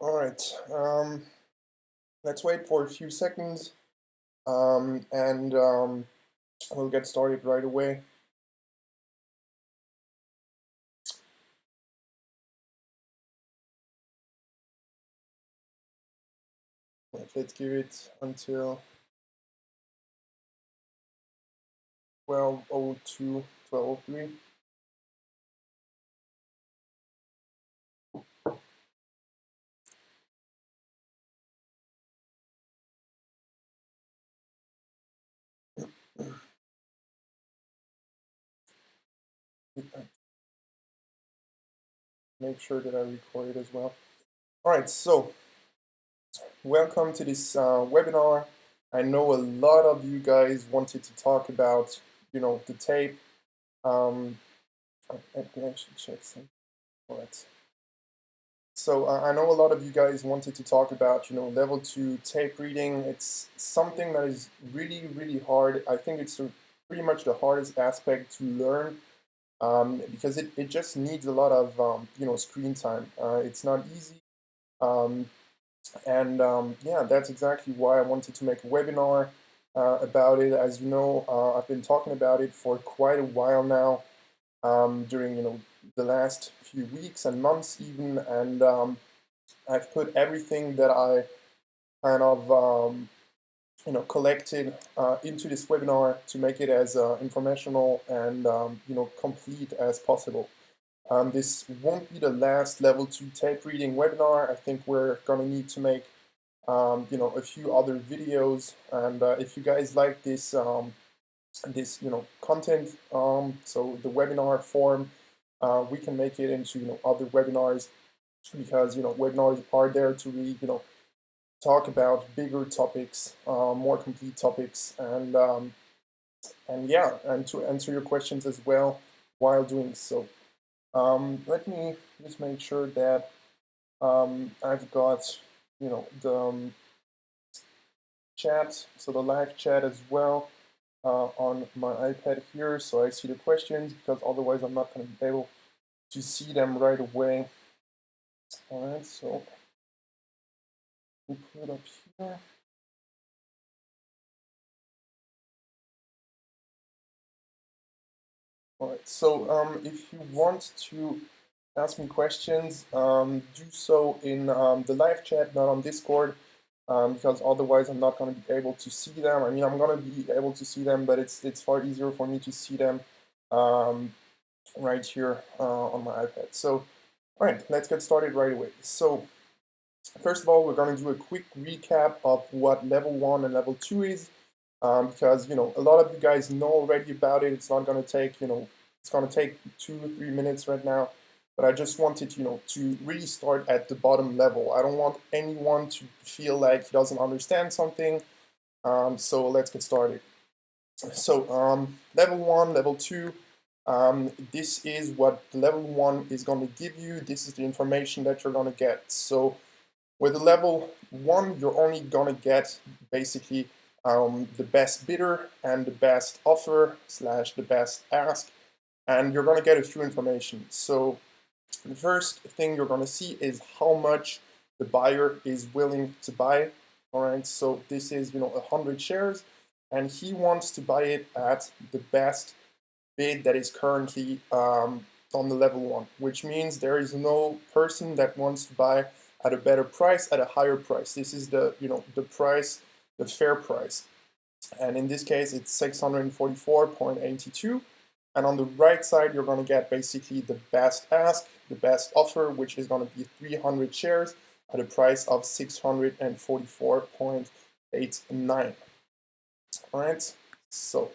All right, let's wait for a few seconds and we'll get started right away. Let's give it until 12:02, 12:03. Make sure that I record it as well. All right, so welcome to this webinar. I know a lot of you guys wanted to talk about, the tape. Let me actually check some. All right. So I know a lot of you guys wanted to talk about, level 2 tape reading. It's something that is really, really hard. I think it's pretty much the hardest aspect to learn because it just needs a lot of, screen time. It's not easy. Um, yeah, that's exactly why I wanted to make a webinar about it. As you know, I've been talking about it for quite a while now, during, the last few weeks and months even, and I've put everything that I kind of collected into this webinar to make it as informational and complete as possible. This won't be the last level 2 tape reading webinar. I think we're gonna need to make a few other videos, and if you guys like this content, so the webinar form, we can make it into other webinars, because webinars are there to really talk about bigger topics, more complete topics, and yeah, and to answer your questions as well while doing so. Let me just make sure that I've got the chat, so the live chat as well, on my iPad here, so I see the questions, because otherwise I'm not going to be able to see them right away. All right, so we put it up here. All right, so if you want to ask me questions, do so in the live chat, not on Discord, because otherwise I'm not going to be able to see them. I mean, I'm going to be able to see them, but it's far easier for me to see them right here on my iPad. So, all right, let's get started right away. So, first of all, we're going to do a quick recap of what level 1 and level 2 is, because a lot of you guys know already about it. It's not going to take it's going to take 2 or 3 minutes right now, but I just wanted to really start at the bottom level. I don't want anyone to feel like he doesn't understand something. So let's get started. So level 1, level 2. This is what the level 1 is going to give you. This is the information that you're going to get. So with the level 1, you're only going to get basically the best bidder and the best offer / the best ask, and you're going to get a few information. So the first thing you're going to see is how much the buyer is willing to buy. All right, so this is 100 shares, and he wants to buy it at the best bid that is currently on the level 1, which means there is no person that wants to buy at a better price, at a higher price. This is the the price, the fair price, and in this case it's 644.82. And on the right side, you're going to get basically the best ask, the best offer, which is going to be 300 shares at a price of 644.89. All right, so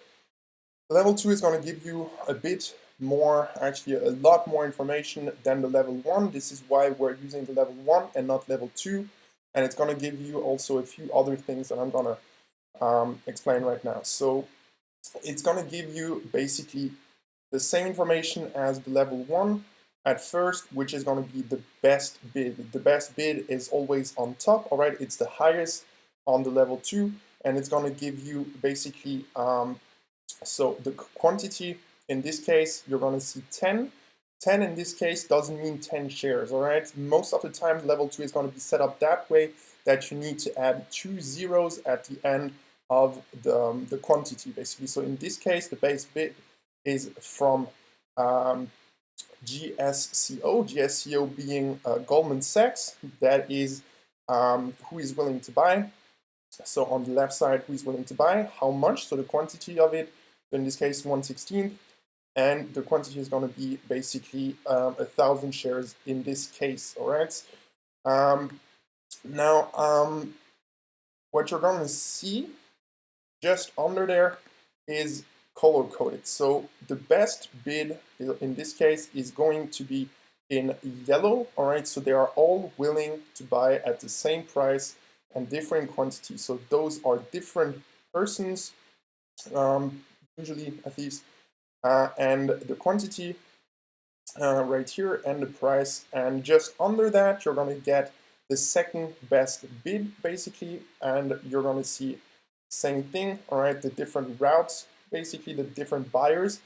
level 2 is going to give you a bit more, actually a lot more information than the level 1. This is why we're using the level 1 and not level 2. And it's going to give you also a few other things that I'm going to explain right now. So it's going to give you basically the same information as the level 1 at first, which is going to be the best bid. The best bid is always on top, all right? It's the highest on the level 2, and it's going to give you basically, so the quantity, in this case, you're going to see 10, 10 in this case doesn't mean 10 shares, all right? Most of the time, level 2 is going to be set up that way, that you need to add 2 zeros at the end of the quantity, basically. So in this case, the base bid is from GSCO being Goldman Sachs, that is who is willing to buy. So on the left side, who is willing to buy, how much, so the quantity of it, in this case 1/16, and the quantity is going to be basically 1,000 shares in this case, all right? Now, what you're going to see just under there is color-coded. So the best bid in this case is going to be in yellow, all right? So they are all willing to buy at the same price and different quantities. So those are different persons, usually at least, and the quantity right here and the price. And just under that, you're going to get the second best bid, basically, and you're going to see same thing, all right, the different routes, basically the different buyers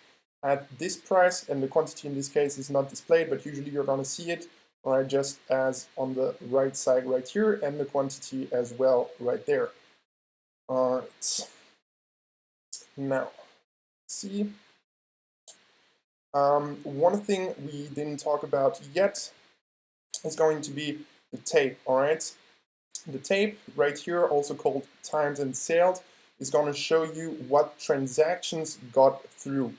at this price, and the quantity in this case is not displayed, but usually you're going to see it, all right, just as on the right side right here, and the quantity as well right there. All right, now, let's see. One thing we didn't talk about yet is going to be the tape, all right? The tape right here, also called times and sales, is going to show you what transactions got through.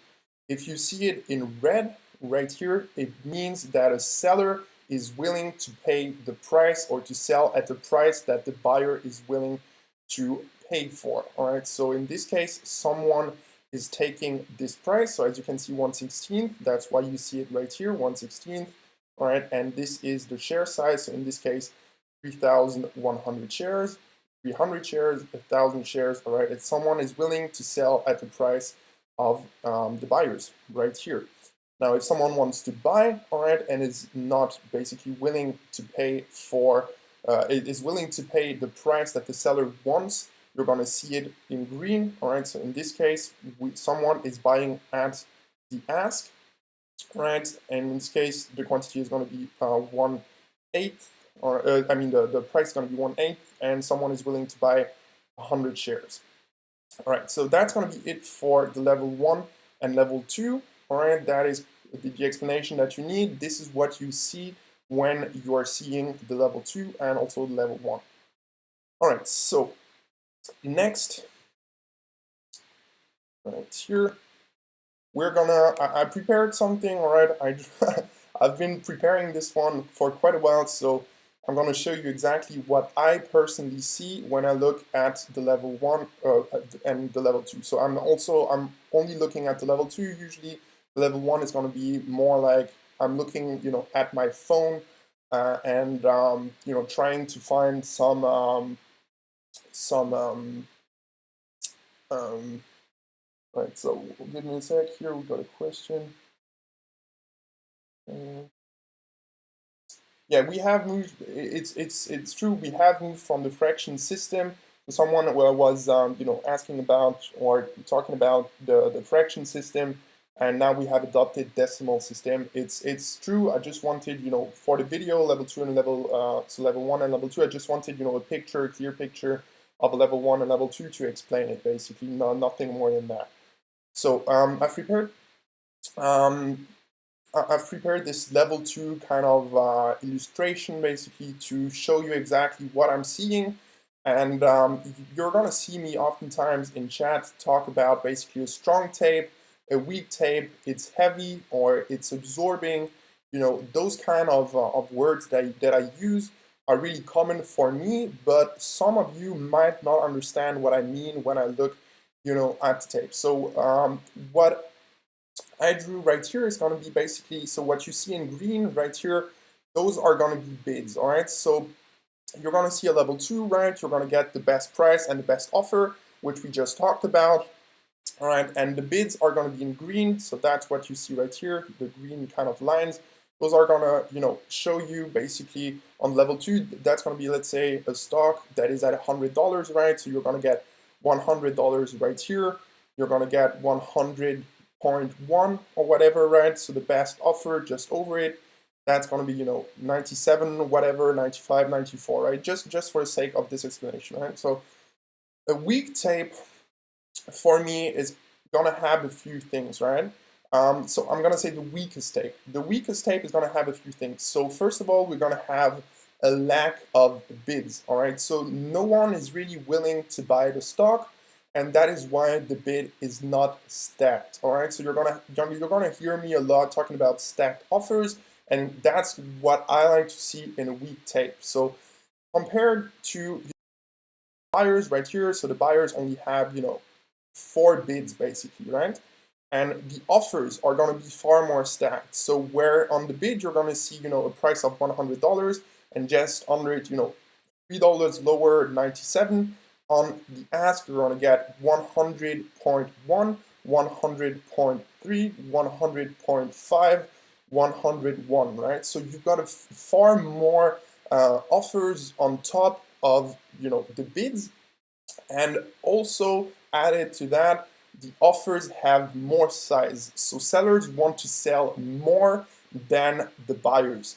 If you see it in red right here, it means that a seller is willing to pay the price or to sell at the price that the buyer is willing to pay for. All right, so in this case, someone is taking this price. So as you can see, 1/16, that's why you see it right here, 1/16. All right, and this is the share size. So in this case, 3,100 shares, 300 shares, 1,000 shares. All right, if someone is willing to sell at the price of the buyers right here. Now, if someone wants to buy, all right, and is not basically willing to pay for, is willing to pay the price that the seller wants, you're going to see it in green, all right? So in this case, someone is buying at the ask, right? And in this case, the quantity is going to be 1/8, or I mean, the price is going to be 1/8, and someone is willing to buy 100 shares. All right, so that's going to be it for the level 1 and level 2. All right, that is the explanation that you need. This is what you see when you are seeing the level 2 and also the level 1. All right, so next, right here, we're gonna, I prepared something, all right? I've been preparing this one for quite a while, so I'm gonna show you exactly what I personally see when I look at the level 1 and the level 2. So I'm only looking at the level 2 usually. The level 1 is gonna be more like I'm looking, at my phone and trying to find some right, so give me a sec here, we got a question. Yeah, we have moved, it's true, we have moved from the fraction system. Someone was asking about or talking about the fraction system, and now we have adopted decimal system. It's true, I just wanted, for the video, level 2 and level 1 and level 2, I just wanted, a clear picture of a level 1 and level 2 to explain it, basically, nothing more than that. So I've prepared this level 2 kind of illustration, basically, to show you exactly what I'm seeing. And you're going to see me oftentimes in chat talk about basically a strong tape, a weak tape, it's heavy or it's absorbing. Those kind of words that I use are really common for me, but some of you might not understand what I mean when I look, at the tape. So what I drew right here is going to be basically, so what you see in green right here, those are going to be bids, all right? So you're going to see a level 2, right? You're going to get the best price and the best offer, which we just talked about, all right? And the bids are going to be in green, so that's what you see right here, the green kind of lines. Those are going to, show you basically on level 2, that's going to be, let's say, a stock that is at $100, right? So you're going to get $100 right here. You're going to get 100 98.1 or whatever, right? So the best offer just over it, that's going to be, 97, whatever, 95, 94, right? Just for the sake of this explanation, right? So a weak tape for me is going to have a few things, right? So I'm going to say the weakest tape. The weakest tape is going to have a few things. So first of all, we're going to have a lack of bids, all right? So no one is really willing to buy the stock, and that is why the bid is not stacked, all right? So you're gonna hear me a lot talking about stacked offers, and that's what I like to see in a weak tape. So compared to the buyers right here, so the buyers only have, 4 bids basically, right? And the offers are going to be far more stacked. So where on the bid you're going to see, a price of $100, and just under it, $3 lower, 97. On the ask, you're going to get 100.1, 100.3, 100.5, 101, right? So you've got far more offers on top of, the bids, and also added to that, the offers have more size. So sellers want to sell more than the buyers.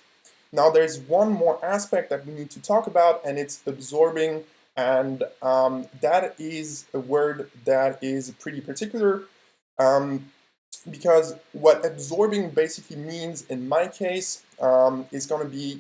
Now there's one more aspect that we need to talk about, and it's absorbing, and that is a word that is pretty particular, because what absorbing basically means in my case is going to be,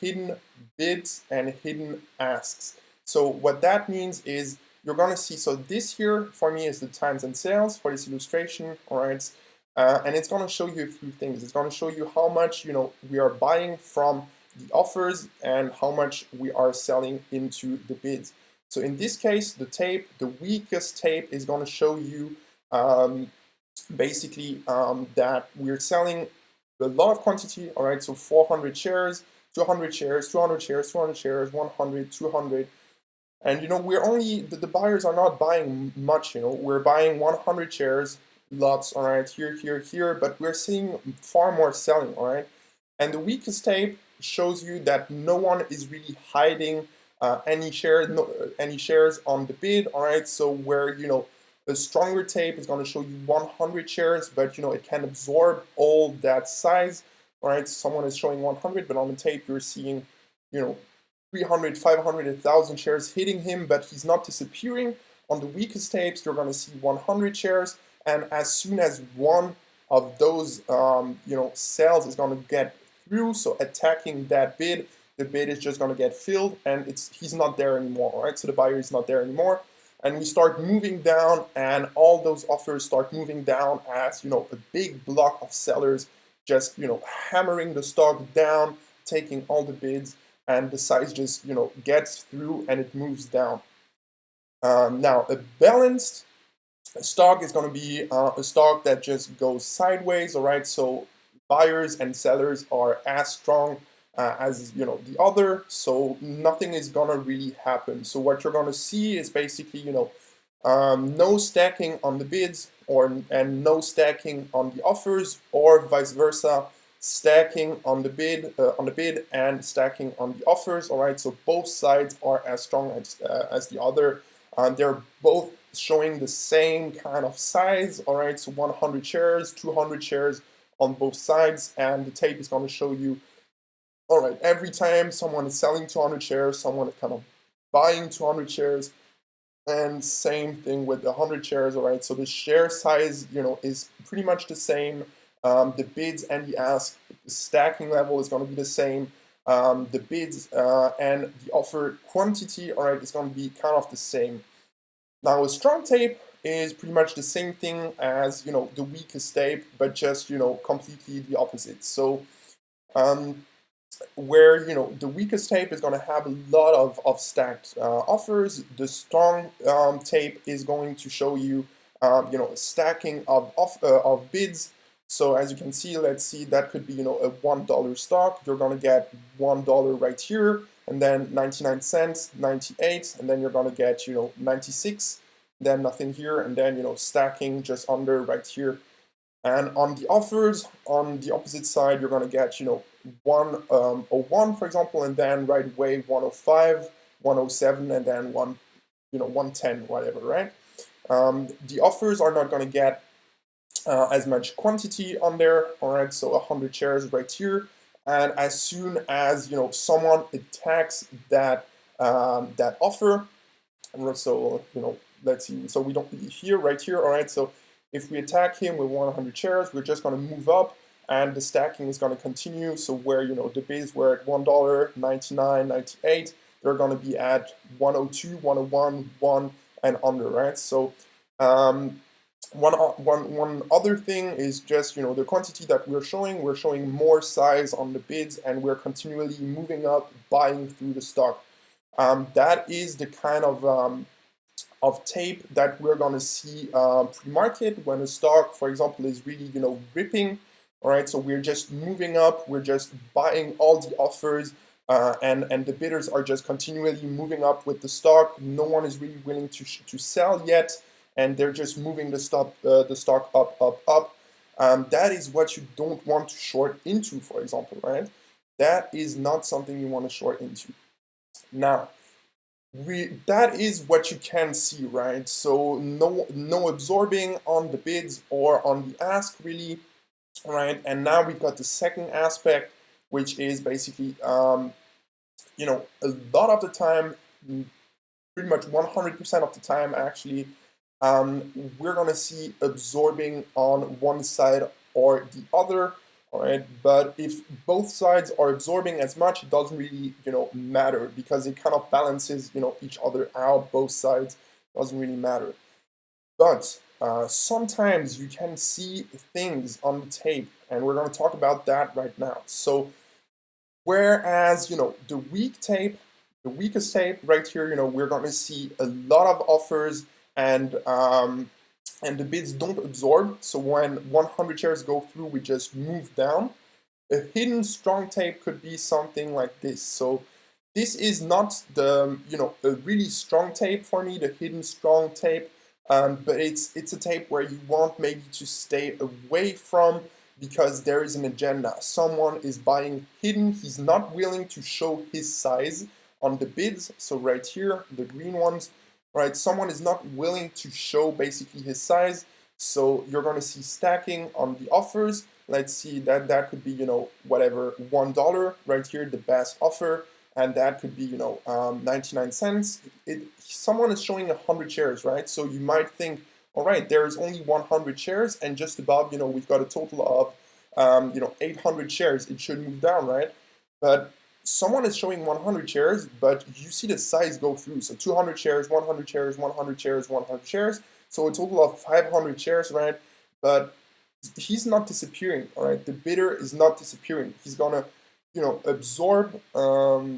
hidden bids and hidden asks. So what that means is you're going to see, so this here for me is the times and sales for this illustration, all right? And it's going to show you a few things. It's going to show you how much, we are buying from the offers and how much we are selling into the bids. So in this case, the tape, the weakest tape is going to show you basically that we're selling a lot of quantity, all right? So 400 shares, 200 shares, 200 shares, 200 shares, 100, 200. And we're only, the buyers are not buying much, we're buying 100 shares, lots, all right, here, here, here, but we're seeing far more selling, all right? And the weakest tape shows you that no one is really hiding any shares on the bid, all right? So where, a stronger tape is going to show you 100 shares, but, it can absorb all that size, all right? Someone is showing 100, but on the tape you're seeing, 300, 500, 1,000 shares hitting him, but he's not disappearing. On the weakest tapes, you're going to see 100 shares, and as soon as one of those, sales is going to get through, so attacking that bid, the bid is just going to get filled, and he's not there anymore, right? So the buyer is not there anymore, and we start moving down, and all those offers start moving down as, a big block of sellers just, hammering the stock down, taking all the bids, and the size just, gets through and it moves down. Now, a balanced stock is going to be a stock that just goes sideways, all right? So buyers and sellers are as strong as, the other, so nothing is going to really happen. So what you're going to see is basically, no stacking on the bids and no stacking on the offers, or vice versa, stacking on the bid and stacking on the offers, all right? So both sides are as strong as the other. They're both showing the same kind of size, all right? So 100 shares, 200 shares on both sides, and the tape is going to show you, all right, every time someone is selling 200 shares, someone is kind of buying 200 shares, and same thing with the 100 shares, all right? So the share size, is pretty much the same. The bids and the ask, the stacking level is going to be the same. The bids and the offer quantity, all right, is going to be kind of the same. Now, a strong tape is pretty much the same thing as, the weakest tape, but just, completely the opposite. So where, the weakest tape is going to have a lot of stacked offers, the strong tape is going to show you, stacking of bids. So as you can see, let's see, that could be, a $1 stock. You're going to get $1 right here, and then 99 cents, 98, and then you're going to get, 96, then nothing here, and then, stacking just under right here. And on the offers, on the opposite side, you're going to get, 101, for example, and then right away 105, 107, and then 110, whatever, right? The offers are not going to get as much quantity on there, all right, so 100 shares right here, and as soon as someone attacks that that offer, so let's see, so we don't here right here, all right, so if we attack him with 100 shares, we're just going to move up, and the stacking is going to continue. So where the bids were at $1, 99, 98, they're going to be at 102, 101, 1 and under, right? So one other thing is just the quantity that we're showing more size on the bids, and we're continually moving up, buying through the stock. That is the kind of tape that we're going to see pre-market when a stock, for example, is really ripping. All right, so we're just moving up, we're just buying all the offers, and the bidders are just continually moving up with the stock. No one is really willing to sell yet, and they're just moving the stock up, up, up. That is what you don't want to short into, for example, right? That is not something you want to short into. Now, that is what you can see, right? So no absorbing on the bids or on the ask, really, right? And now we've got the second aspect, which is basically a lot of the time, pretty much 100% of the time actually, we're gonna see absorbing on one side or the other. All right, but if both sides are absorbing as much, it doesn't really matter, because it kind of balances each other out. Both sides, doesn't really matter. But sometimes you can see things on the tape, and we're going to talk about that right now. So whereas the weak tape, the weakest tape right here, we're going to see a lot of offers, and the bids don't absorb. So when 100 shares go through, we just move down. A hidden strong tape could be something like this. So this is not the a really strong tape for me, the hidden strong tape, but it's a tape where you want maybe to stay away from, because there is an agenda. Someone is buying hidden. He's not willing to show his size on the bids. So right here, the green ones. Right, someone is not willing to show basically his size, so you're going to see stacking on the offers. Let's see that could be whatever, $1 right here, the best offer, and that could be 99 cents. Someone is showing 100 shares, right? So you might think, all right, there is only 100 shares, and just above we've got a total of 800 shares. It should move down, right? But someone is showing 100 shares, but you see the size go through. So 200 shares, 100 shares, 100 shares, 100 shares. So a total of 500 shares, right? But he's not disappearing, all right? The bidder is not disappearing. He's gonna, absorb. Oh,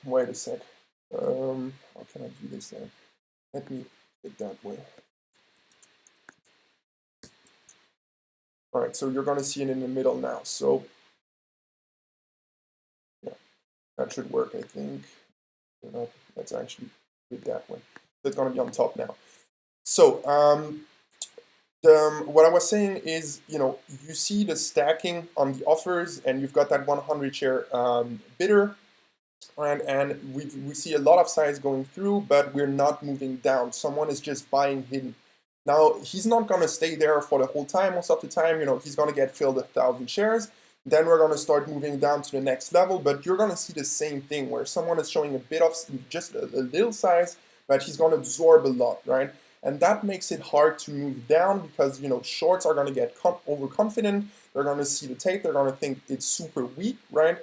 wait a sec. How can I do this then? Let me get that way. All right, so you're gonna see it in the middle now. So that should work, I think. Let's actually do it that way. That's going to be on top now. So what I was saying is, you see the stacking on the offers, and you've got that 100 share bidder, and we see a lot of size going through, but we're not moving down. Someone is just buying hidden. Now, he's not going to stay there for the whole time. Most of the time, he's going to get filled 1,000 shares. Then we're going to start moving down to the next level, but you're going to see the same thing where someone is showing a bit of just a little size, but he's going to absorb a lot, right? And that makes it hard to move down, because shorts are going to get overconfident. They're going to see the tape. They're going to think it's super weak, right?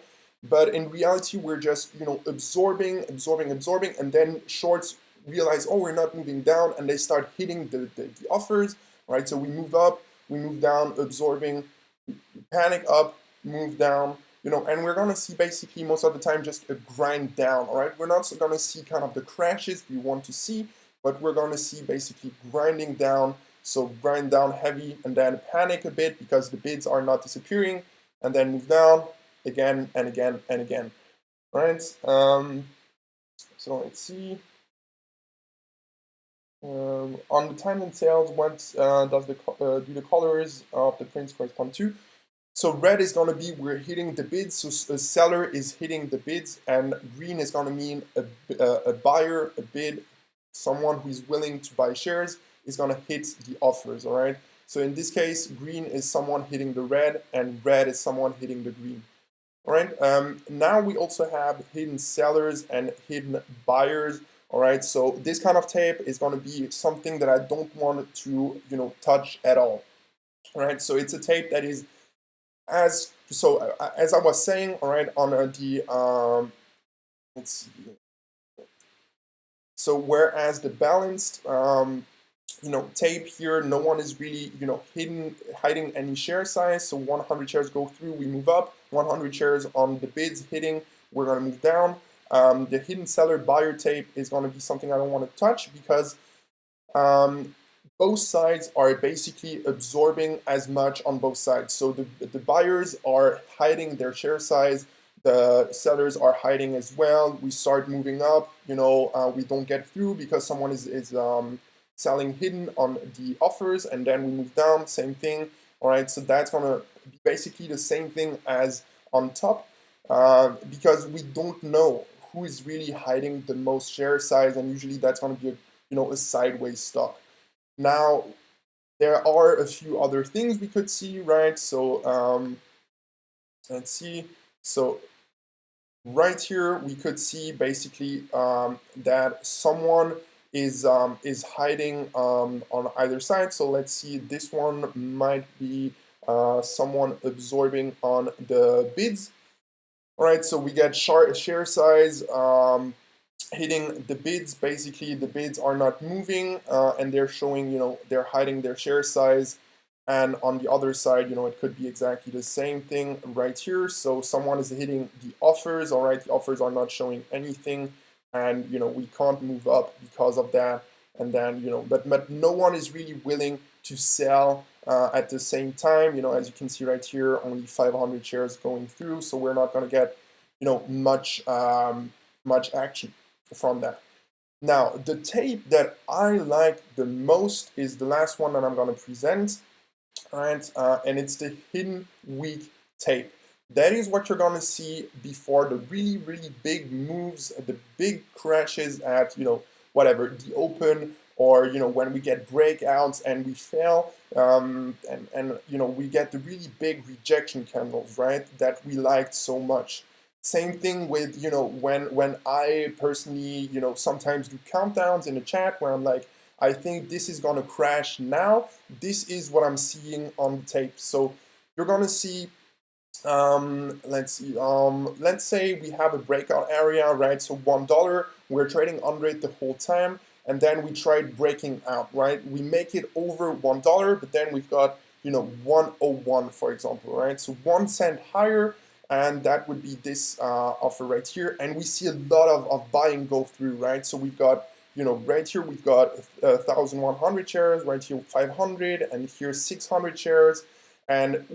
But in reality, we're just absorbing, and then shorts realize, oh, we're not moving down, and they start hitting the offers, right? So we move up, we move down, absorbing, panic up, move down, and we're gonna see basically most of the time just a grind down. All right, we're not gonna see kind of the crashes we want to see, but we're gonna see basically grinding down. So grind down heavy, and then panic a bit because the bids are not disappearing, and then move down again and again and again. Right? So let's see. On the time and sales, what does do the colors of the prints correspond to? So red is going to be we're hitting the bids, so a seller is hitting the bids, and green is going to mean a buyer, a bid, someone who's willing to buy shares is going to hit the offers, all right? So in this case, green is someone hitting the red, and red is someone hitting the green. All right. Now we also have hidden sellers and hidden buyers. All right. So this kind of tape is going to be something that I don't want to, touch at all. All right. So it's a tape that is as as I was saying. All right. On the let's see. So whereas the balanced tape here, no one is really, hiding any share size. So 100 shares go through, we move up. 100 shares on the bids hitting, we're going to move down. The hidden seller buyer tape is going to be something I don't want to touch because both sides are basically absorbing as much on both sides. So the buyers are hiding their share size. The sellers are hiding as well. We start moving up, we don't get through because someone is selling hidden on the offers, and then we move down, same thing. All right, so that's gonna be basically the same thing as on top because we don't know who is really hiding the most share size, and usually that's gonna be a sideways stock. Now, there are a few other things we could see, right? So let's see. So right here, we could see basically that someone is hiding on either side. So let's see, this one might be someone absorbing on the bids. All right, so we get share size hitting the bids. Basically, the bids are not moving and they're showing, they're hiding their share size. And on the other side, it could be exactly the same thing right here. So someone is hitting the offers. All right, the offers are not showing anything, and we can't move up because of that. And then but no one is really willing to sell at the same time. As you can see right here, only 500 shares going through. So we're not going to get much action from that. Now, the tape that I like the most is the last one that I'm going to present. Right, and it's the hidden weak tape. That is what you're gonna see before the really big moves, the big crashes at whatever the open, or when we get breakouts and we fail, and we get the really big rejection candles, right? That we liked so much. Same thing with when I personally sometimes do countdowns in the chat where I'm like, I think this is going to crash now. This is what I'm seeing on the tape. So you're going to see, let's see, let's say we have a breakout area, right? So $1, we're trading under it the whole time. And then we tried breaking out, right? We make it over $1, but then we've got, 101, for example, right? So 1 cent higher, and that would be this offer right here. And we see a lot of buying go through, right? So we've got, right here we've got 1,100 shares, right here 500, and here 600 shares. And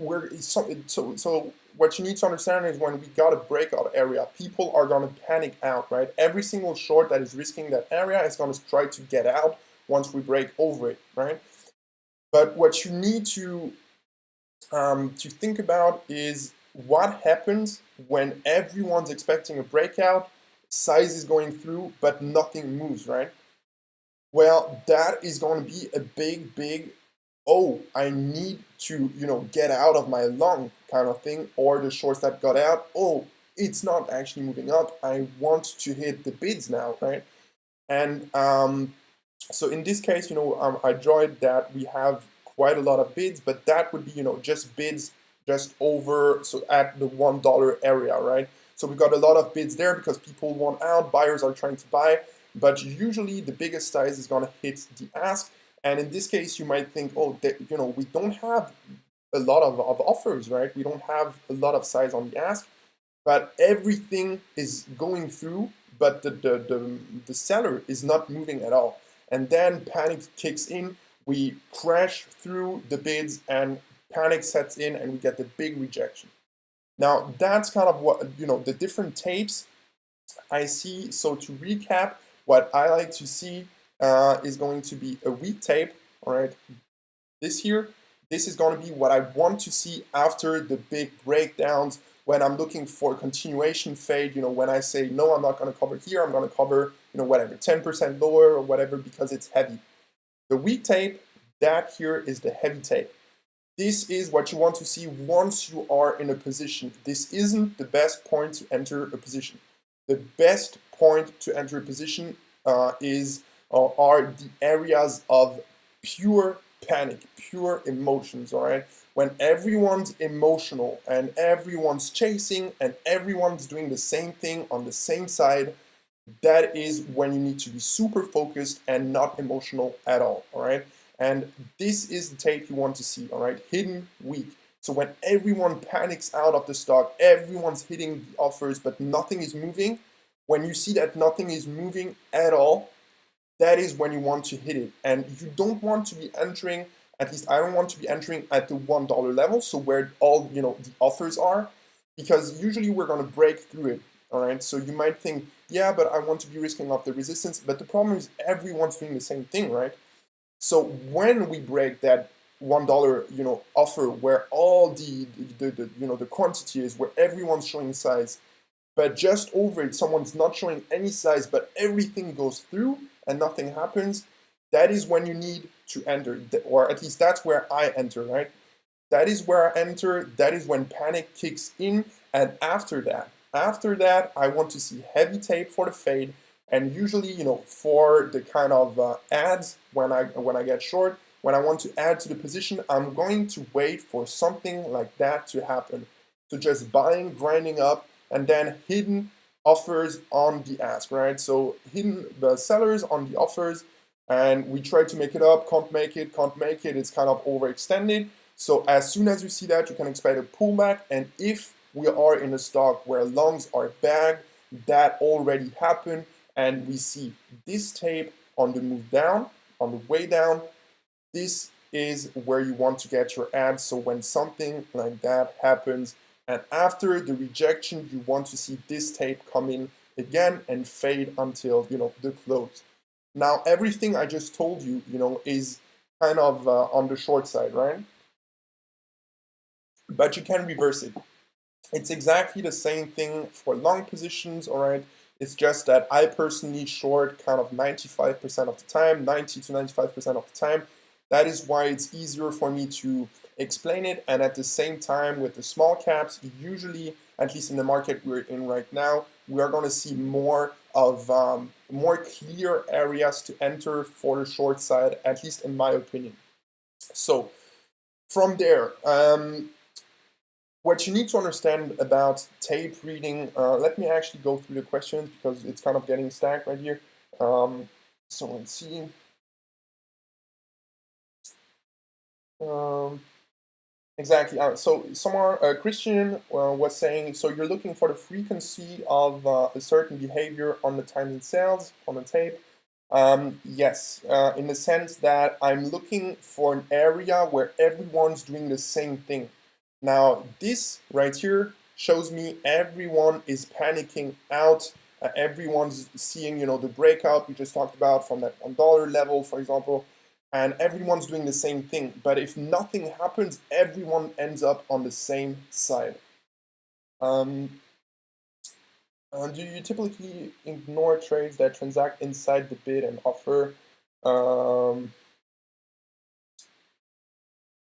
so what you need to understand is when we got a breakout area, people are going to panic out, right? Every single short that is risking that area is going to try to get out once we break over it, right? But what you need to think about is what happens when everyone's expecting a breakout, size is going through, but nothing moves, right? Well, that is going to be a big, oh, I need to, get out of my long kind of thing, or the shorts that got out, oh, it's not actually moving up. I want to hit the bids now, right? And so in this case, I drawed that we have quite a lot of bids, but that would be, just bids just over, so at the $1 area, right? So we got a lot of bids there because people want out, buyers are trying to buy, but usually the biggest size is going to hit the ask. And in this case, you might think, oh, we don't have a lot of offers, right? We don't have a lot of size on the ask, but everything is going through, but the seller is not moving at all. And then panic kicks in, we crash through the bids, and panic sets in, and we get the big rejection. Now, that's kind of what, the different tapes I see. So to recap, what I like to see is going to be a weak tape, all right? This here, this is going to be what I want to see after the big breakdowns, when I'm looking for continuation fade, when I say, no, I'm not going to cover here, I'm going to cover, whatever, 10% lower or whatever, because it's heavy. The weak tape, That here is the heavy tape. This is what you want to see once you are in a position. This isn't the best point to enter a position. The best point to enter a position are the areas of pure panic, pure emotions, all right? When everyone's emotional and everyone's chasing and everyone's doing the same thing on the same side, that is when you need to be super focused and not emotional at all right? And this is the tape you want to see, all right? Hidden weak. So when everyone panics out of the stock, everyone's hitting the offers, but nothing is moving. When you see that nothing is moving at all, that is when you want to hit it. And you don't want to be entering, at least I don't want to be entering at the $1 level, so where all the offers are, because usually we're going to break through it. All right, so you might think, yeah, but I want to be risking off the resistance. But the problem is everyone's doing the same thing, right? So when we break that $1 offer where all the quantity is, where everyone's showing size, but just over it someone's not showing any size, but everything goes through and nothing happens, that is when you need to enter, or at least that's where I enter, right? That is where I enter. That is when panic kicks in. And after that, I want to see heavy tape for the fade. And usually, for the kind of ads when I get short, when I want to add to the position, I'm going to wait for something like that to happen. So just buying, grinding up, and then hidden offers on the ask, right? So hidden the sellers on the offers, and we try to make it up, can't make it, it's kind of overextended. So as soon as you see that, you can expect a pullback. And if we are in a stock where longs are bagged, that already happened, and we see this tape on the move down, on the way down, this is where you want to get your ads. So when something like that happens, and after the rejection, you want to see this tape come in again and fade until the close. Now everything I just told you, is kind of on the short side, right? But you can reverse it. It's exactly the same thing for long positions, all right? It's just that I personally short kind of 95% of the time, 90 to 95% of the time. That is why it's easier for me to explain it. And at the same time, with the small caps, usually, at least in the market we're in right now, we are going to see more of more clear areas to enter for the short side, at least in my opinion. So from there, what you need to understand about tape reading, let me actually go through the questions because it's kind of getting stacked right here. So let's see. Exactly. So someone, Christian was saying, so you're looking for the frequency of a certain behavior on the times and sales on the tape. Yes, in the sense that I'm looking for an area where everyone's doing the same thing. Now, this right here shows me everyone is panicking out. Everyone's seeing, the breakout we just talked about from that $1 level, for example, and everyone's doing the same thing. But if nothing happens, everyone ends up on the same side. Do you typically ignore trades that transact inside the bid and offer?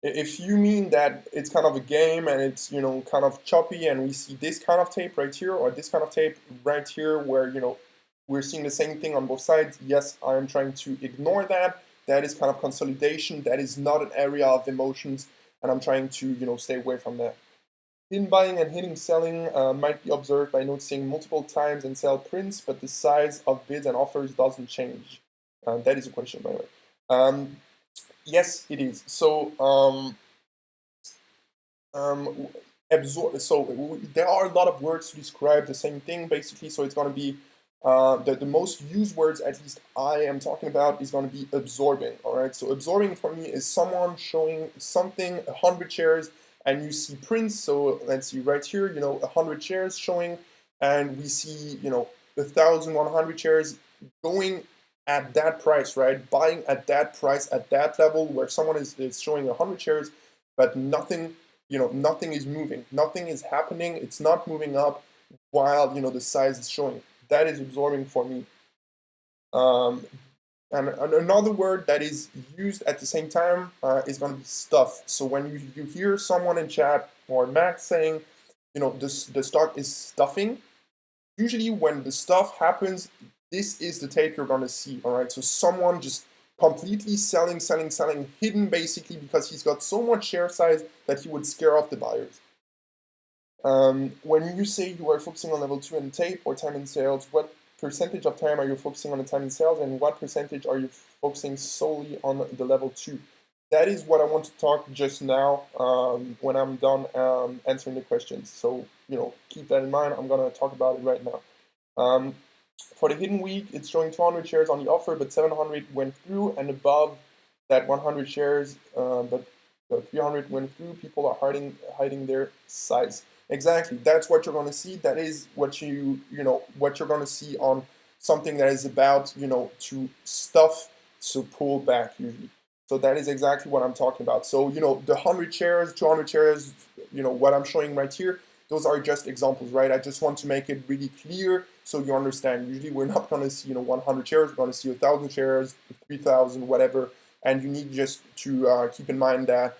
If you mean that it's kind of a game and it's kind of choppy, and we see this kind of tape right here or this kind of tape right here where we're seeing the same thing on both sides, yes, I am trying to ignore that. That is kind of consolidation. That is not an area of emotions, and I'm trying to stay away from that. Hidden buying and hidden selling might be observed by noticing multiple times and sell prints, but the size of bids and offers doesn't change. That is a question, by the way. Yes, it is. So, so there are a lot of words to describe the same thing, basically. So it's going to be the most used words, at least I am talking about, is going to be absorbing. All right. So absorbing for me is someone showing something 100 shares, and you see prints. So let's see right here, 100 shares showing, and we see 1,100 shares going at that price, right? Buying at that price, at that level where someone is showing 100 shares, but nothing, nothing is moving. Nothing is happening. It's not moving up while, the size is showing. That is absorbing for me. And another word that is used at the same time is going to be stuff. So when you hear someone in chat or Max saying, the stock is stuffing, usually when the stuff happens, this is the tape you're going to see, all right? So someone just completely selling, hidden basically because he's got so much share size that he would scare off the buyers. When you say you are focusing on level 2 and tape or time in sales, what percentage of time are you focusing on the time in sales, and what percentage are you focusing solely on the level 2? That is what I want to talk just now when I'm done answering the questions. So, keep that in mind. I'm going to talk about it right now. For the hidden week, it's showing 200 shares on the offer, but 700 went through, and above that 100 shares, but 300 went through. People are hiding their size. Exactly, that's what you're going to see. That is what what you're going to see on something that is about to stuff, to pull back usually. So that is exactly what I'm talking about. So the 100 shares, 200 shares, what I'm showing right here, those are just examples, right? I just want to make it really clear so you understand. Usually we're not going to see 100 shares, we're going to see 1,000 shares, 3,000, whatever. And you need just to keep in mind that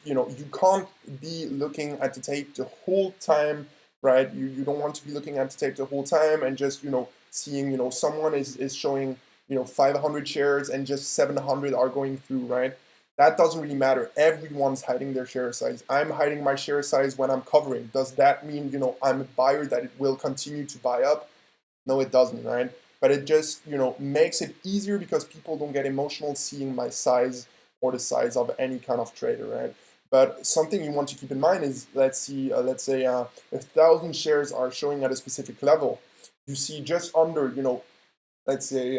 you can't be looking at the tape the whole time, right? You don't want to be looking at the tape the whole time and just seeing someone is showing 500 shares and just 700 are going through, right? That doesn't really matter. Everyone's hiding their share size. I'm hiding my share size when I'm covering. Does that mean I'm a buyer that it will continue to buy up? No, it doesn't, right? But it just makes it easier because people don't get emotional seeing my size or the size of any kind of trader, right? But something you want to keep in mind is, let's say 1,000 shares are showing at a specific level. You see just under let's say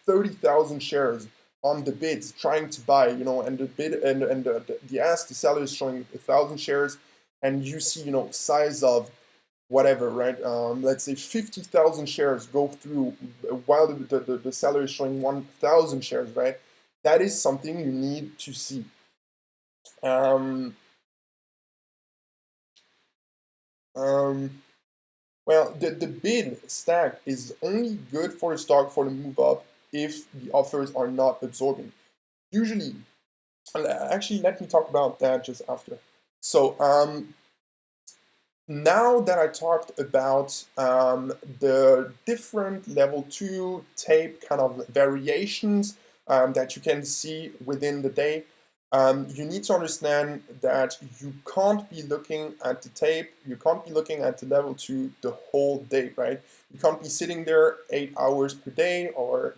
30,000 shares on the bids trying to buy, and the bid and the ask, the seller is showing 1,000 shares, and you see size of whatever, right? Let's say 50,000 shares go through while the seller is showing 1,000 shares, right? That is something you need to see. Well, the bid stack is only good for a stock for the move up if the offers are not absorbing. Usually, actually, let me talk about that just after. So, now that I talked about the different level 2 tape kind of variations that you can see within the day, you need to understand that you can't be looking at the tape, you can't be looking at the level 2 the whole day, right? You can't be sitting there 8 hours per day, or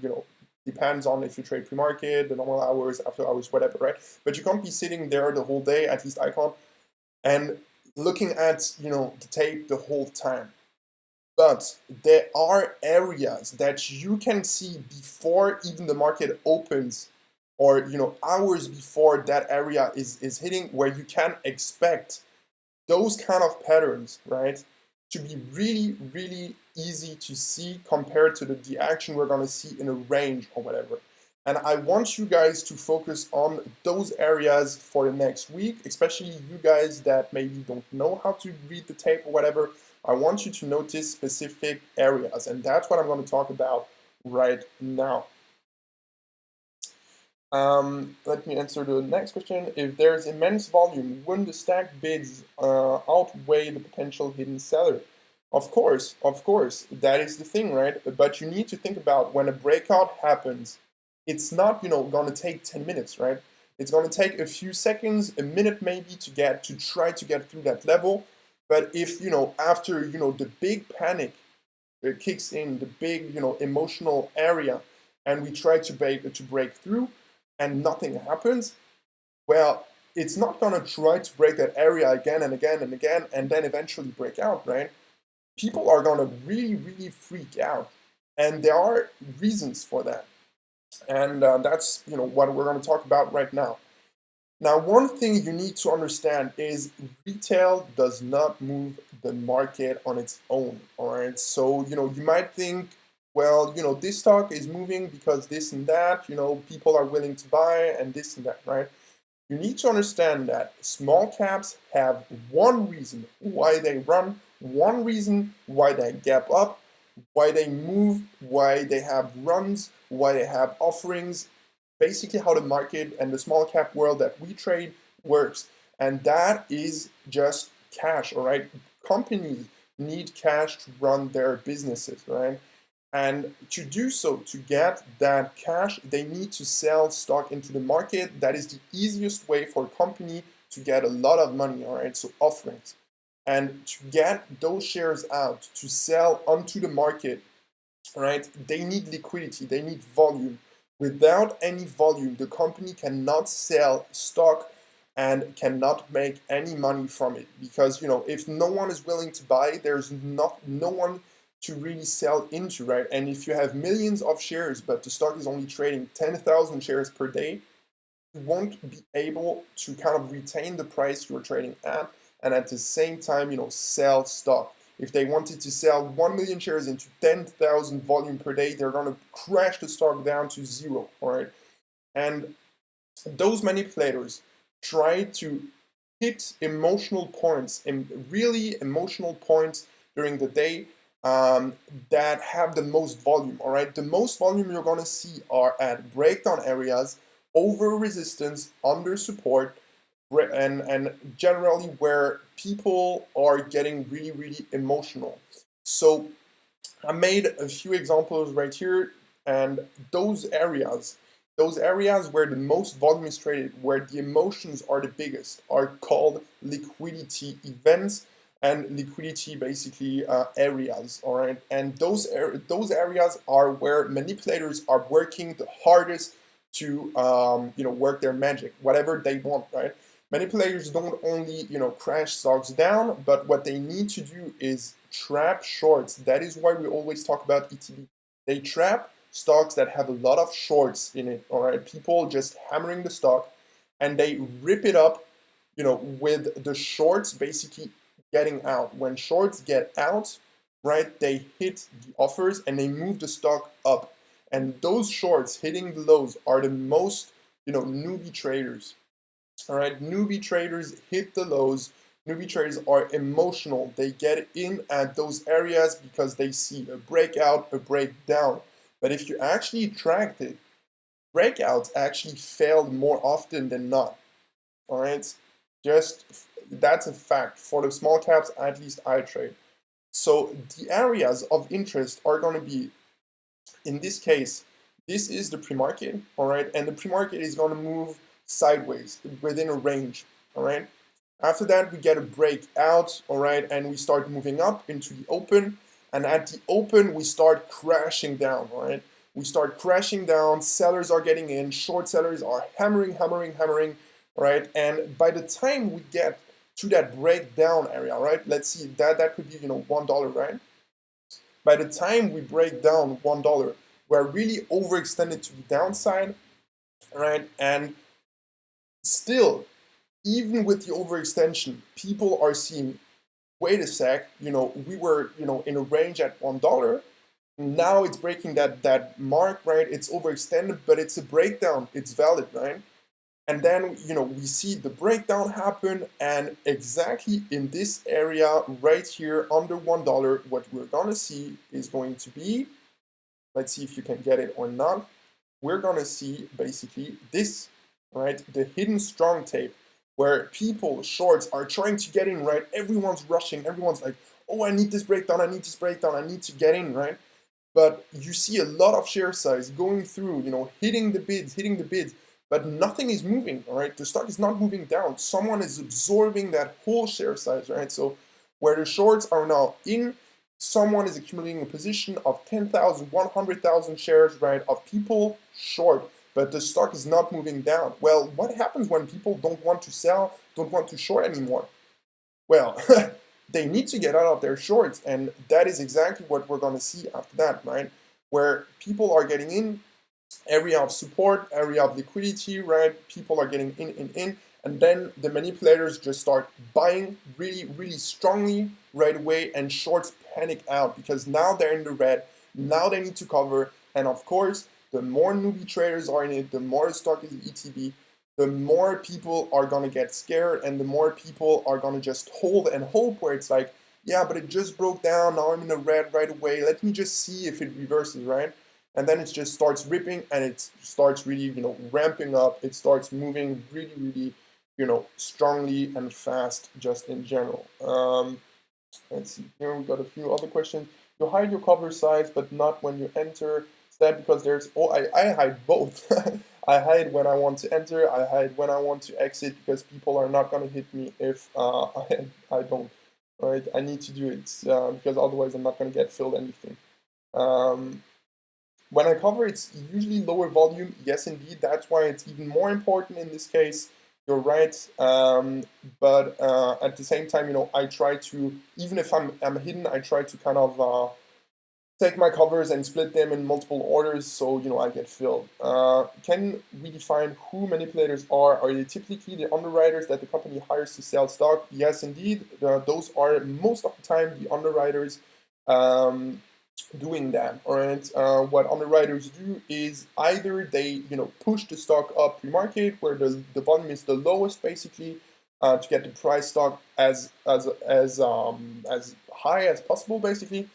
depends on if you trade pre-market, the normal hours, after hours, whatever, right? But you can't be sitting there the whole day, at least I can't, and looking at the tape the whole time. But there are areas that you can see before even the market opens, or hours before that area is hitting, where you can expect those kind of patterns, right, to be really, really easy to see compared to the action we're going to see in a range or whatever. And I want you guys to focus on those areas for the next week, especially you guys that maybe don't know how to read the tape or whatever. I want you to notice specific areas, and that's what I'm going to talk about right now. Let me answer the next question. If there's immense volume, wouldn't the stacked bids outweigh the potential hidden seller? Of course, that is the thing, right? But you need to think about when a breakout happens, it's not, going to take 10 minutes, right? It's going to take a few seconds, a minute maybe to try to get through that level. But if, after, the big panic kicks in, the big, emotional area, and we try to break through, and nothing happens, well, it's not going to try to break that area again and again and again and then eventually break out, right? People are going to really, really freak out. And there are reasons for that. And that's what we're going to talk about right now. Now, one thing you need to understand is retail does not move the market on its own, all right? So, you might think, well, this stock is moving because this and that, people are willing to buy and this and that, right? You need to understand that small caps have one reason why they run, one reason why they gap up, why they move, why they have runs, why they have offerings, basically how the market and the small cap world that we trade works. And that is just cash, all right? Companies need cash to run their businesses, right? And to do so, to get that cash, they need to sell stock into the market. That is the easiest way for a company to get a lot of money, all right? So offerings. And to get those shares out, to sell onto the market, right? They need liquidity, they need volume. Without any volume, the company cannot sell stock and cannot make any money from it, because if no one is willing to buy, there's no one to really sell into, right? And if you have millions of shares but the stock is only trading 10,000 shares per day, you won't be able to kind of retain the price you're trading at and at the same time sell stock. If they wanted to sell 1 million shares into 10,000 volume per day, they're going to crash the stock down to zero, all right? And those manipulators try to hit emotional points, really emotional points during the day that have the most volume, all right? The most volume you're going to see are at breakdown areas, over resistance, under support, and generally where people are getting really, really emotional. So I made a few examples right here, and those areas where the most volume is traded, where the emotions are the biggest, are called liquidity events and liquidity basically areas, all right? And those areas are where manipulators are working the hardest to work their magic, whatever they want, right? Manipulators don't only crash stocks down, but what they need to do is trap shorts. That is why we always talk about ETB. They trap stocks that have a lot of shorts in it, all right? People just hammering the stock, and they rip it up, with the shorts basically getting out. When shorts get out, right, they hit the offers and they move the stock up. And those shorts hitting the lows are the most, newbie traders. All right, newbie traders hit the lows. Newbie traders are emotional. They get in at those areas because they see a breakout, a breakdown. But if you actually tracked it, breakouts actually failed more often than not. All right, just that's a fact. For the small caps, at least I trade. So the areas of interest are going to be, in this case, this is the pre-market, all right, and the pre-market is going to move sideways within a range, all right. After that, we get a breakout, all right, and we start moving up into the open, and at the open, we start crashing down, all right. We start crashing down, sellers are getting in, short sellers are hammering, all right, and by the time we get to that breakdown area, right, let's see, that could be, $1, right? By the time we break down $1, we're really overextended to the downside, right? And still, even with the overextension, people are seeing, wait a sec, we were, in a range at $1. Now it's breaking that mark, right? It's overextended, but it's a breakdown. It's valid, right? And then, we see the breakdown happen, and exactly in this area right here under $1, what we're gonna see is going to be, let's see if you can get it or not. We're gonna see basically this, right? The hidden strong tape, where people, shorts, are trying to get in, right? Everyone's rushing, everyone's like, oh, I need this breakdown, I need to get in, right? But you see a lot of share size going through, hitting the bids, but nothing is moving, all right? The stock is not moving down. Someone is absorbing that whole share size, right? So where the shorts are now in, someone is accumulating a position of 10,000, 100,000 shares, right, of people short, but the stock is not moving down. Well, what happens when people don't want to sell, don't want to short anymore? Well, they need to get out of their shorts, and that is exactly what we're going to see after that, right? Where people are getting in, area of support, area of liquidity, right? People are getting in, and then the manipulators just start buying really, really strongly right away, and shorts panic out because now they're in the red, now they need to cover, and of course, the more newbie traders are in it, the more the stock is ETB, the more people are going to get scared, and the more people are going to just hold and hope, where it's like, yeah, but it just broke down, now I'm in the red right away, let me just see if it reverses, right? and then it just starts ripping, and it starts really, ramping up. It starts moving really, really, strongly and fast, just in general. Let's see here, we got a few other questions. You hide your cover size, but not when you enter. Is that because there's, oh, I hide both. I hide when I want to enter, I hide when I want to exit, because people are not going to hit me if I don't, right? I need to do it because otherwise I'm not going to get filled anything. When I cover, it's usually lower volume. Yes, indeed. That's why it's even more important in this case. You're right. But at the same time, I try to, even if I'm hidden, I try to kind of take my covers and split them in multiple orders so, I get filled. Can we define who manipulators are? Are they typically the underwriters that the company hires to sell stock? Yes, indeed. Those are most of the time the underwriters. Doing that. All right. What underwriters do is either they push the stock up pre-market where the volume is the lowest, basically, to get the price stock as high as possible, basically,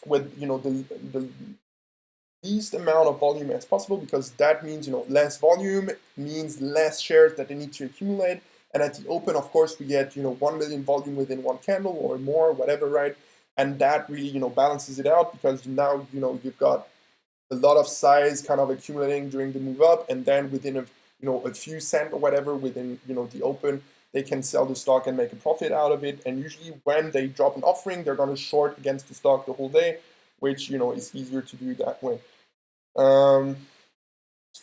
with the least amount of volume as possible, because that means less volume means less shares that they need to accumulate. And at the open, of course, we get 1 million volume within one candle or more, whatever, right? And that really balances it out, because now you've got a lot of size kind of accumulating during the move up, and then within a few cents or whatever within the open, they can sell the stock and make a profit out of it. And usually when they drop an offering, they're going to short against the stock the whole day, which is easier to do that way.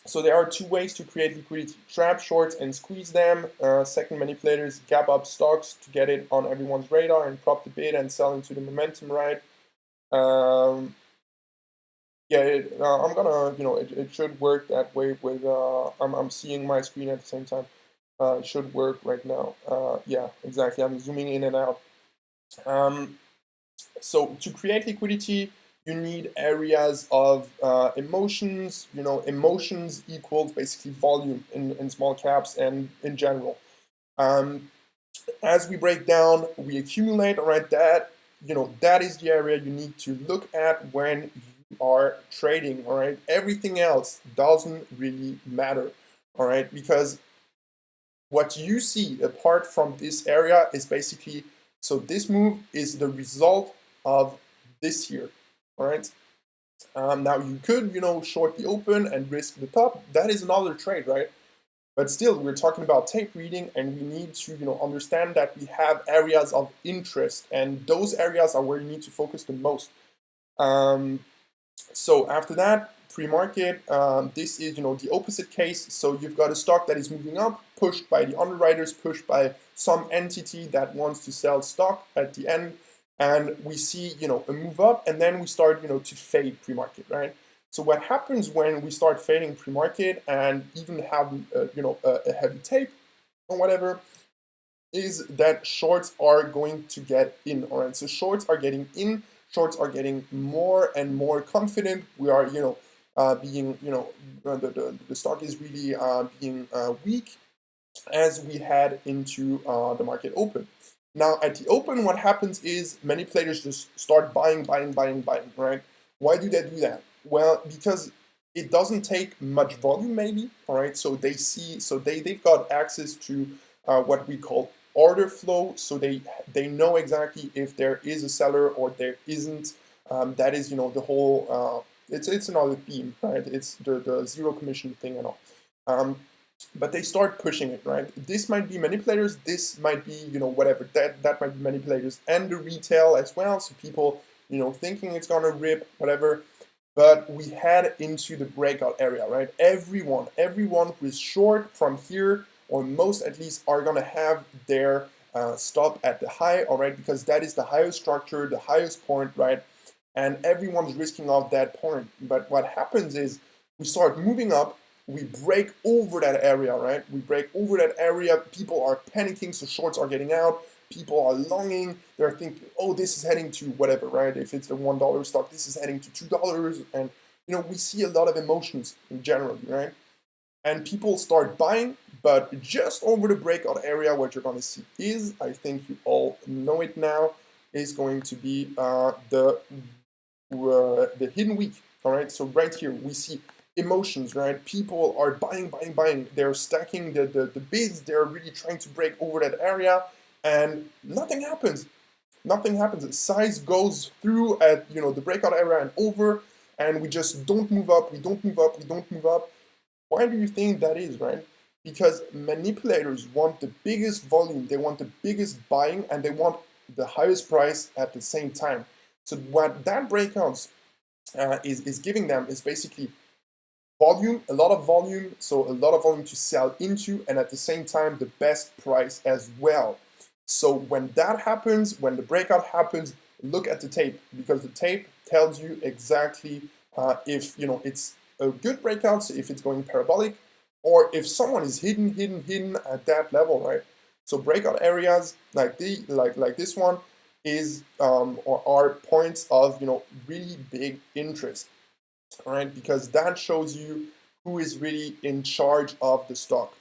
So there are two ways to create liquidity: trap shorts and squeeze them. Second, manipulators gap up stocks to get it on everyone's radar and prop the bid and sell into the momentum, right? Yeah, I'm gonna, it should work that way with, I'm seeing my screen at the same time. It should work right now. Yeah, exactly. I'm zooming in and out. So to create liquidity, you need areas of emotions. Emotions equals basically volume in small caps and in general. As we break down, we accumulate. All right, that is the area you need to look at when you are trading. All right, everything else doesn't really matter. All right, because what you see apart from this area is basically, so this move is the result of this here. All right. Now you could, short the open and risk the top. That is another trade, right? But still, we're talking about tape reading, and we need to, understand that we have areas of interest, and those areas are where you need to focus the most. So after that, pre-market, this is, the opposite case. So you've got a stock that is moving up, pushed by the underwriters, pushed by some entity that wants to sell stock at the end. And we see, a move up, and then we start, to fade pre-market, right? So what happens when we start fading pre-market and even have, a heavy tape or whatever, is that shorts are going to get in. All right, so shorts are getting in. Shorts are getting more and more confident. We are, being, the stock is really being weak as we head into the market open. Now, at the open, what happens is manipulators just start buying, right? Why do they do that? Well, because it doesn't take much volume, maybe, all right? So they've got access to what we call order flow, so they know exactly if there is a seller or there isn't. That is, the whole, it's another theme, right? It's the zero commission thing and all. But they start pushing it, right? This might be manipulators, this might be, whatever, that might be manipulators and the retail as well. So people, thinking it's gonna rip, whatever. But we head into the breakout area, right? Everyone who is short from here, or most at least, are gonna have their stop at the high, all right? Because that is the highest structure, the highest point, right? And everyone's risking off that point. But what happens is we start moving up, we break over that area, right? We break over that area, people are panicking, so shorts are getting out, people are longing, they're thinking, oh, this is heading to whatever, right? If it's the $1 stock, this is heading to $2, and we see a lot of emotions in general, right? And people start buying, but just over the breakout area, what you're going to see is, I think you all know it now, is going to be the the hidden week. All right, so right here we see emotions, right? People are buying, buying, buying. They're stacking the bids. They're really trying to break over that area, and nothing happens. Nothing happens. The size goes through at the breakout area and over, and we just don't move up. We don't move up. We don't move up. Why do you think that is, right? Because manipulators want the biggest volume, they want the biggest buying, and they want the highest price at the same time. So what that breakout is giving them is basically volume, a lot of volume, so a lot of volume to sell into, and at the same time the best price as well. So when that happens, when the breakout happens, look at the tape, because the tape tells you exactly if it's a good breakout, so if it's going parabolic, or if someone is hidden at that level, right? So breakout areas like this one is or are points of really big interest, right? Because that shows you who is really in charge of the stock.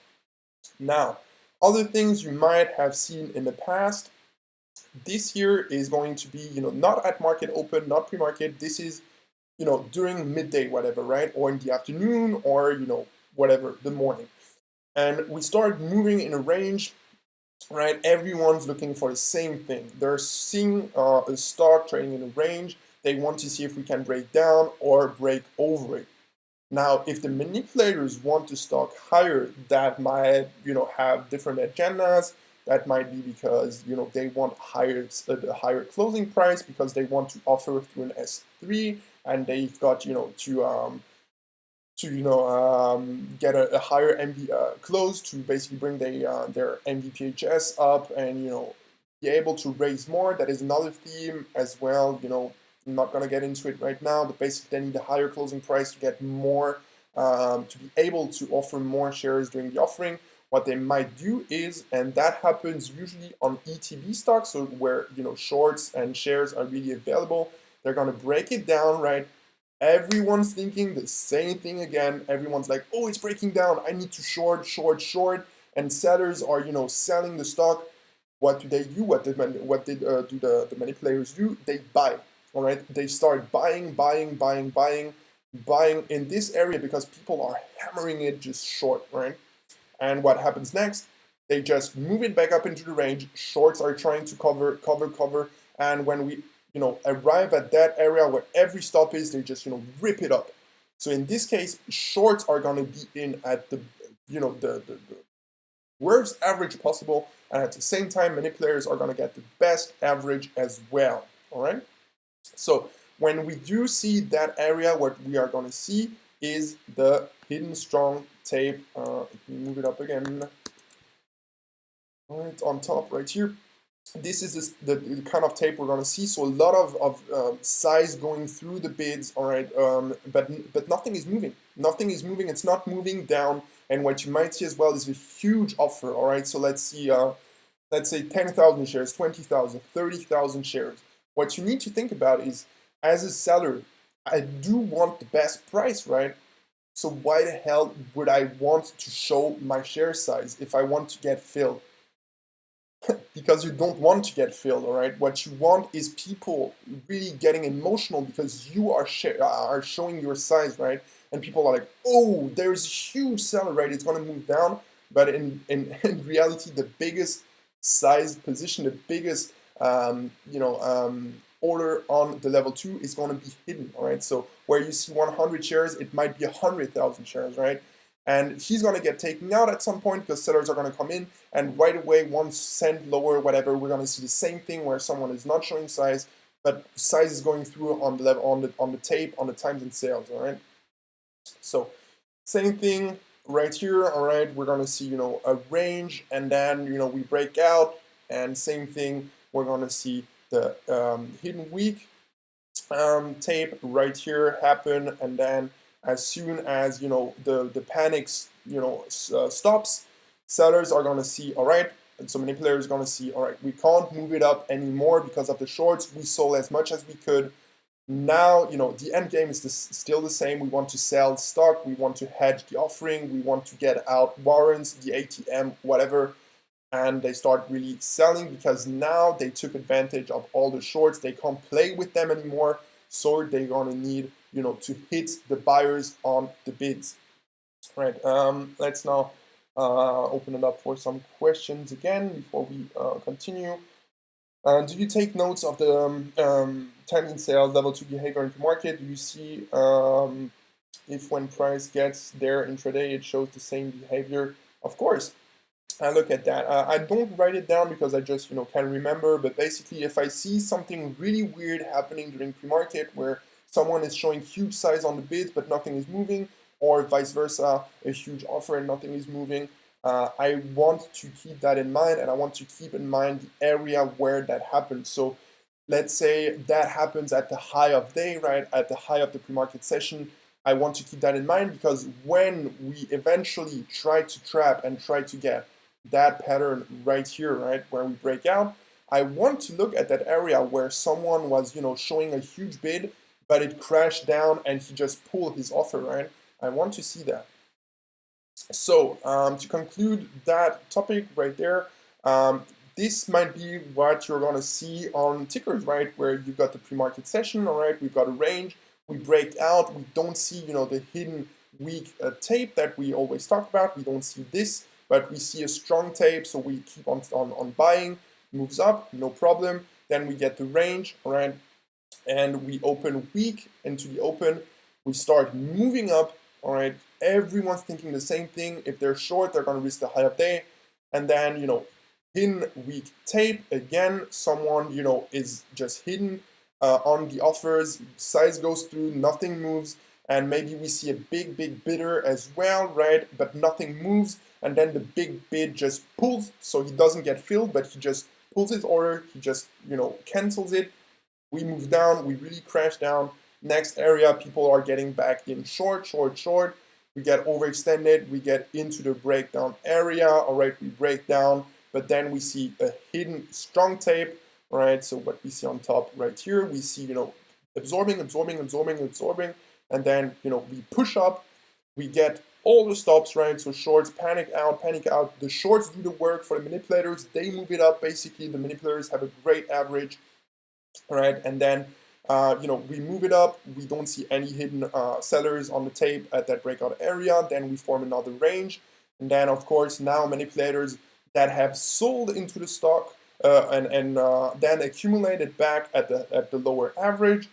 Now, other things you might have seen in the past, this here is going to be, not at market open, not pre-market. This is, during midday, whatever, right? Or in the afternoon, or, whatever, the morning. And we start moving in a range, right? Everyone's looking for the same thing. They're seeing a stock trading in a range. They want to see if we can break down or break over it. Now, if the manipulators want the stock higher, that might, have different agendas. That might be because, they want a higher closing price because they want to offer through an S3, and they've got, to get a higher MV close to basically bring their MVPHS up and be able to raise more. That is another theme as well. I'm not gonna get into it right now, but basically they need a higher closing price to get more, to be able to offer more shares during the offering. What they might do is, and that happens usually on ETB stocks, so where shorts and shares are really available, they're gonna break it down, right? Everyone's thinking the same thing again. Everyone's like, oh, it's breaking down. I need to short, short, short. And sellers are, selling the stock. What do they do? What did the manipulators do? They buy. All right. They start buying in this area because people are hammering it just short, right? And what happens next? They just move it back up into the range. Shorts are trying to cover. And when we arrive at that area where every stop is, they just, rip it up. So in this case, shorts are going to be in at the worst average possible, and at the same time, manipulators are going to get the best average as well. All right. So when we do see that area, what we are going to see is the hidden strong tape. Let me move it up again. All right, on top right here. This is the kind of tape we're going to see. So a lot of size going through the bids, all right, but nothing is moving. Nothing is moving. It's not moving down. And what you might see as well is a huge offer, all right? So let's see, let's say 10,000 shares, 20,000, 30,000 shares. What you need to think about is, as a seller, I do want the best price, right? So why the hell would I want to show my share size if I want to get filled? Because you don't want to get filled, all right? What you want is people really getting emotional because you are showing your size, right? And people are like, oh, there's a huge seller, right? It's going to move down. But in reality, the biggest size position, the biggest, order on the level 2 is going to be hidden, all right? So where you see 100 shares, it might be 100,000 shares, right? And he's going to get taken out at some point because sellers are going to come in, and right away, 1 cent lower, whatever, we're going to see the same thing where someone is not showing size, but size is going through on the level, on the tape, on the times and sales. All right. So same thing right here. All right, we're going to see a range, and then we break out, and same thing, we're going to see the hidden week tape right here happen, and then as soon as the panics stops, sellers are going to see, all right, and so manipulators are going to see, all right, we can't move it up anymore because of the shorts. We sold as much as we could. Now the end game is still the same. We want to sell stock, we want to hedge the offering, we want to get out warrants, the ATM, whatever. And they start really selling because now they took advantage of all the shorts. They can't play with them anymore. so they're gonna need, you know, to hit the buyers on the bids. Right. Let's now open it up for some questions again before we continue. Do you take notes of the timing sales level 2 behavior in the market? Do you see if when price gets there intraday, it shows the same behavior? Of course, I look at that. I don't write it down because I just, you know, can't remember. But basically, if I see something really weird happening during pre-market where someone is showing huge size on the bids but nothing is moving, or vice versa, a huge offer and nothing is moving, I want to keep that in mind, and I want to keep in mind the area where that happens. So let's say that happens at the high of day, right, at the high of the pre-market session. I want to keep that in mind because when we eventually try to trap and try to get that pattern right here, right, where we break out, I want to look at that area where someone was, you know, showing a huge bid, but it crashed down and he just pulled his offer, right? I want to see that. So to conclude that topic right there, this might be what you're gonna see on tickers, right? Where you've got the pre-market session, all right, we've got a range, we break out, we don't see, you know, the hidden weak tape that we always talk about, we don't see this, but we see a strong tape, so we keep on buying, moves up, no problem, then we get the range, all right, and we open weak into the open, we start moving up, all right, everyone's thinking the same thing. If they're short, they're going to risk the high up day, and then, you know, hidden weak tape again, someone, you know, is just hidden on the offers, size goes through, nothing moves, and maybe we see a big bidder as well, right, but nothing moves, and then the big bid just pulls, so he doesn't get filled, but he just pulls his order, he just, you know, cancels it. We move down, we really crash down. Next area, people are getting back in short. We get overextended, we get into the breakdown area, all right, we break down, but then we see a hidden strong tape, all right, so what we see on top right here, we see, you know, absorbing, and then, you know, we push up, we get all the stops, right, so shorts panic out, the shorts do the work for the manipulators, they move it up, basically the manipulators have a great average, all right, and then you know, we move it up, we don't see any hidden sellers on the tape at that breakout area, then we form another range, and then of course now manipulators that have sold into the stock and then accumulated back at the lower average,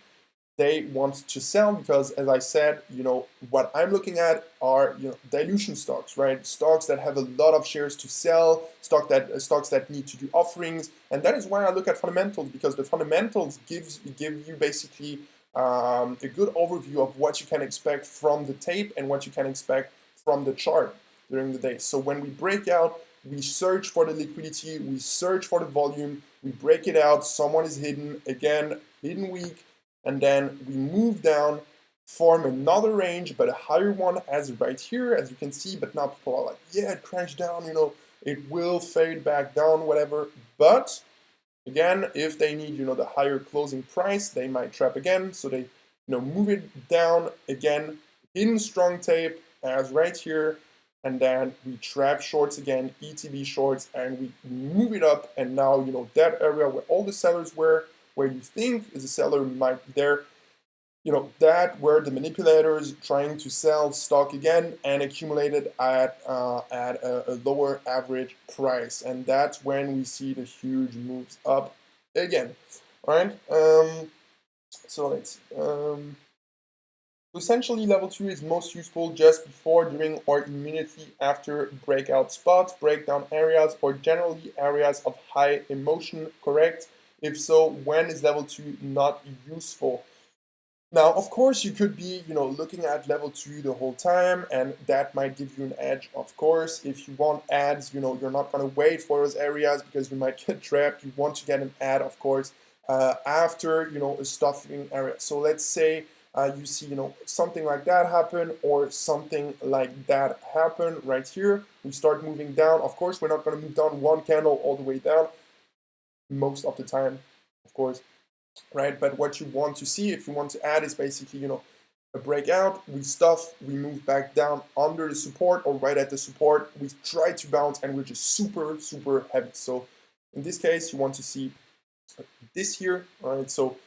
they want to sell because, as I said, you know, what I'm looking at are, you know, dilution stocks, right? Stocks that have a lot of shares to sell, stocks that need to do offerings, and that is why I look at fundamentals, because the fundamentals give you basically a good overview of what you can expect from the tape and what you can expect from the chart during the day. So when we break out, we search for the liquidity, we search for the volume, we break it out, someone is hidden, again, hidden weak, and then we move down, form another range, but a higher one as right here, as you can see, but now people are like, yeah, it crashed down, you know, it will fade back down, whatever, but again, if they need, you know, the higher closing price, they might trap again, so they, you know, move it down again, hidden strong tape, as right here, and then we trap shorts again, ETB shorts, and we move it up, and now, you know, that area where all the sellers were, where you think is a seller might be there, you know, that where the manipulators trying to sell stock again and accumulated at a lower average price, and that's when we see the huge moves up again. All right. So let's essentially level 2 is most useful just before, during, or immediately after breakout spots, breakdown areas, or generally areas of high emotion, correct? If so, when is level 2 not useful? Now, of course, you could be, you know, looking at level 2 the whole time, and that might give you an edge, of course. If you want ads, you know, you're not going to wait for those areas because you might get trapped. You want to get an ad, of course, after, you know, a stuffing area. So let's say you see, you know, something like that happen or something like that happen right here. We start moving down. Of course, we're not going to move down one candle all the way down most of the time, of course, right? But what you want to see, if you want to add, is basically, you know, a breakout, we stuff, we move back down under the support or right at the support, we try to bounce, and we're just super heavy. So in this case, you want to see this here, right? So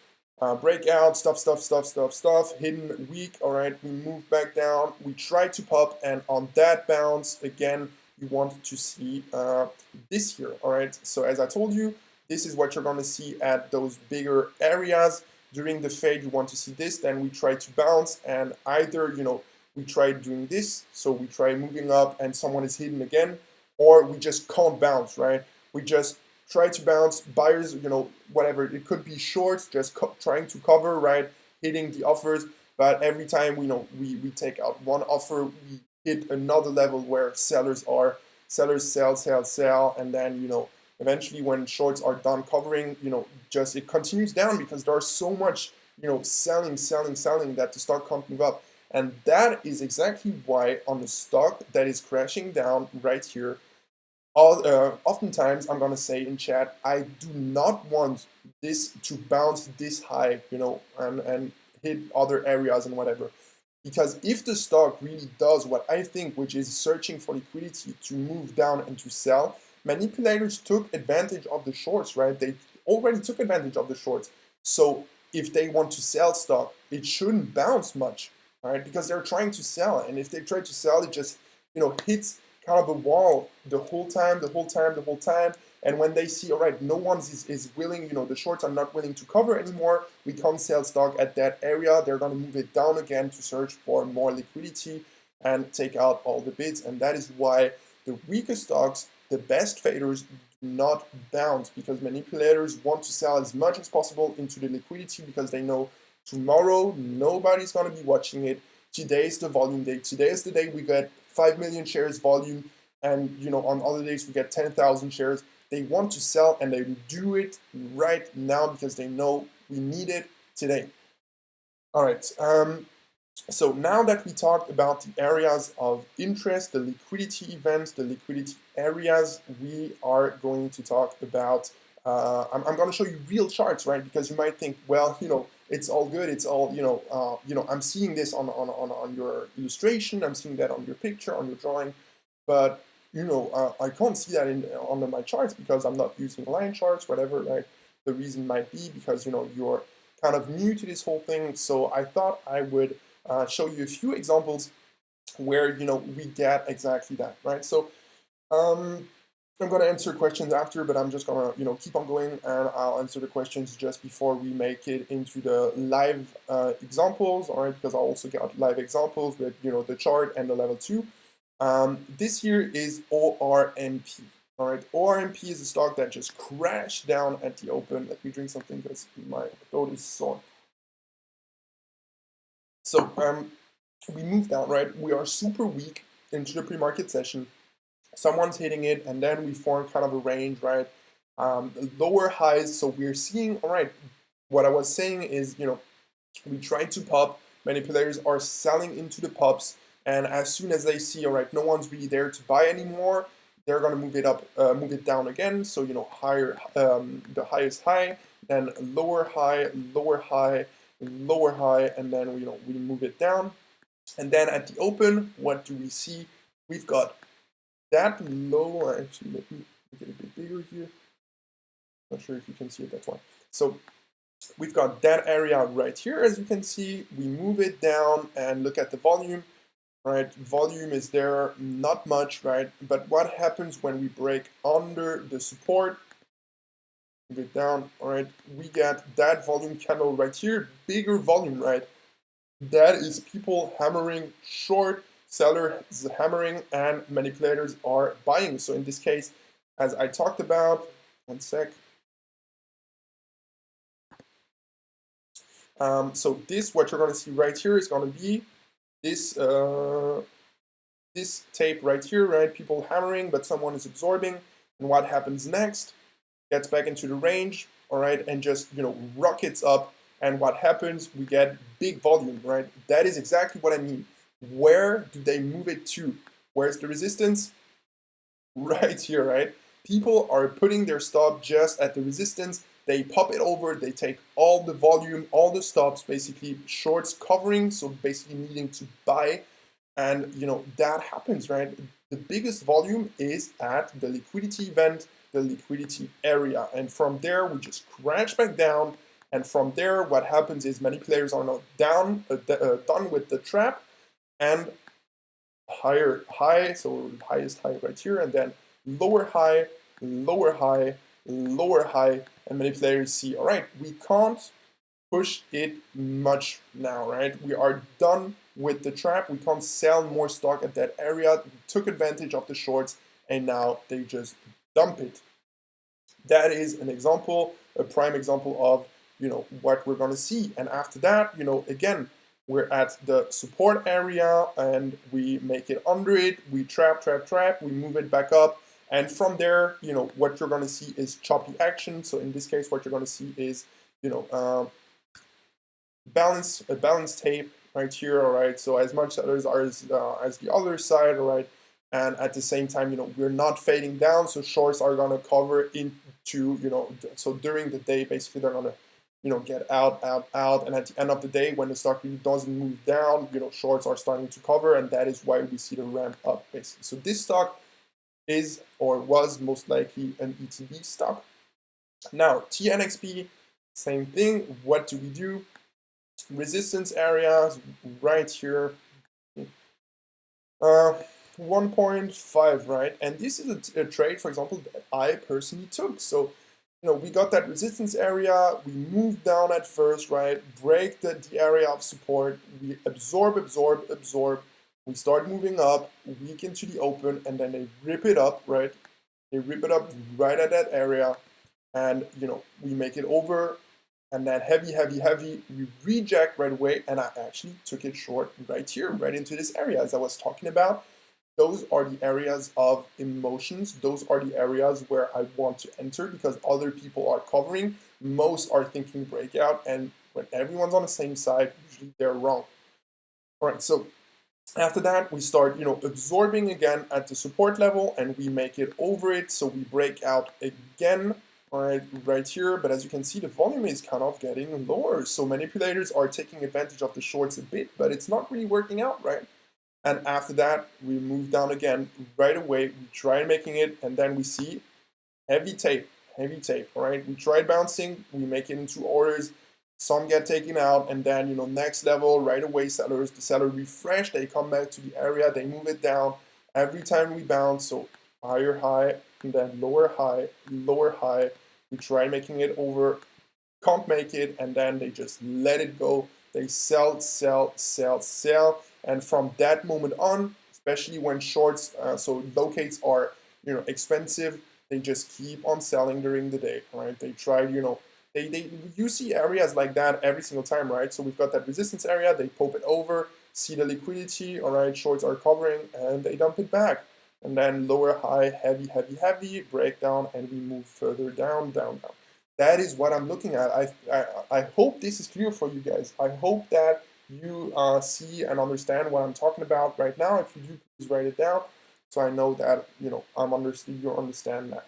breakout, stuff, hidden weak, all right, we move back down, we try to pop, and on that bounce, again, you want to see this here, all right? So as I told you, this is what you're gonna see at those bigger areas. During the fade, you want to see this, then we try to bounce, and either, we try doing this, so we try moving up and someone is hidden again, or we just can't bounce, right? We just try to bounce, buyers, whatever, it could be shorts, just trying to cover, right, hitting the offers, but every time we take out one offer, we hit another level where sellers sell, and then, eventually when shorts are done covering, just it continues down because there's so much, selling that the stock can't move up. And that is exactly why on a stock that is crashing down right here, oftentimes I'm gonna say in chat, I do not want this to bounce this high, and hit other areas and whatever. Because if the stock really does what I think, which is searching for liquidity to move down and to sell, manipulators took advantage of the shorts, right? They already took advantage of the shorts. So if they want to sell stock, it shouldn't bounce much, right? Because they're trying to sell, and if they try to sell, it just, hits kind of a wall the whole time. And when they see, all right, no one is willing, the shorts are not willing to cover anymore, we can't sell stock at that area, they're going to move it down again to search for more liquidity and take out all the bids. And that is why the weaker stocks, the best faders, do not bounce, because manipulators want to sell as much as possible into the liquidity because they know tomorrow nobody's going to be watching it. Today is the volume day. Today is the day we get 5 million shares volume, and on other days we get 10,000 shares. They want to sell, and they do it right now because they know we need it today. All right. So now that we talked about the areas of interest, the liquidity events, the liquidity areas, we are going to talk about. I'm going to show you real charts, right? Because you might think, well, it's all good. It's all, I'm seeing this on your illustration. I'm seeing that on your picture, on your drawing, but I can't see that on my charts because I'm not using line charts, whatever. Right? The reason might be because you're kind of new to this whole thing. So I thought I would show you a few examples where we get exactly that, right? So I'm going to answer questions after, but I'm just going to keep on going, and I'll answer the questions just before we make it into the live examples, all right? Because I also got live examples with the chart and the level 2. This here is ORMP. All right, ORMP is a stock that just crashed down at the open. Let me drink something because my throat is sore. So we moved down, right? We are super weak into the pre-market session. Someone's hitting it, and then we form kind of a range, right? Lower highs. So we're seeing, all right, what I was saying is, we try to pop. Manipulators are selling into the pops. And as soon as they see, all right, no one's really there to buy anymore, they're going to move it up, move it down again. So, higher, the highest high, then lower high, lower high, lower high, and then, we move it down. And then at the open, what do we see? We've got that low, actually, let me make it a bit bigger here. Not sure if you can see it, that's why. So we've got that area right here, as you can see. We move it down and look at the volume. Right, volume is there, not much, right? But what happens when we break under the support, move it down, all right? We get that volume candle right here, bigger volume, right? That is people hammering short, sellers hammering, and manipulators are buying. So in this case, as I talked about, one sec. So this, what you're going to see right here is going to be this this tape right here, right? People hammering, but someone is absorbing. And what happens next? Gets back into the range, all right, and just rockets up. And what happens? We get big volume, right? That is exactly what I mean. Where do they move it to? Where's the resistance? Right here, right? People are putting their stop just at the resistance. They pop it over, they take all the volume, all the stops, basically shorts covering, so basically needing to buy. And that happens, right? The biggest volume is at the liquidity event, the liquidity area. And from there, we just crash back down. And from there, what happens is many players are now done with the trap, and higher high, so highest high right here, and then lower high, lower high, lower high, and many players see, all right, we can't push it much now, right? We are done with the trap. We can't sell more stock at that area. We took advantage of the shorts, and now they just dump it. That is an example, a prime example of, what we're going to see. And after that, again, we're at the support area and we make it under it. We trap, we move it back up. And from there, what you're going to see is choppy action. So in this case, what you're going to see is, a balance tape right here, all right? So as much sellers are as the other side, all right? And at the same time, we're not fading down, so shorts are going to cover into, so during the day, basically they're going to, get out, and at the end of the day, when the stock really doesn't move down, shorts are starting to cover, and that is why we see the ramp up, basically. So this stock is, or was most likely, an ETB stock. Now, TNXP, same thing. What do we do? Resistance areas right here. 1.5, right? And this is a trade, for example, that I personally took. So, we got that resistance area, we moved down at first, right? Break the area of support, we absorb, we start moving up, weak into the open, and then they rip it up, right? They rip it up right at that area, and, we make it over, and then heavy, we reject right away, and I actually took it short right here, right into this area, as I was talking about. Those are the areas of emotions. Those are the areas where I want to enter because other people are covering. Most are thinking breakout, and when everyone's on the same side, usually they're wrong. All right, so after that, we start, absorbing again at the support level, and we make it over it. So we break out again, right here. But as you can see, the volume is kind of getting lower. So manipulators are taking advantage of the shorts a bit, but it's not really working out, right? And after that, we move down again right away. We try making it, and then we see heavy tape, all right? We tried bouncing, we make it into orders, some get taken out, and then, next level, right away, the seller refresh, they come back to the area, they move it down. Every time we bounce, so higher high, and then lower high, we try making it over, can't make it, and then they just let it go. They sell, and from that moment on, especially when shorts, so locates are, expensive, they just keep on selling during the day, right? They try, you see areas like that every single time, right? So we've got that resistance area, they poke it over, see the liquidity, all right, shorts are covering, and they dump it back. And then lower high, heavy, breakdown, and we move further down. That is what I'm looking at. I hope this is clear for you guys. I hope that you see and understand what I'm talking about right now. If you do, please write it down so I know that you understand that.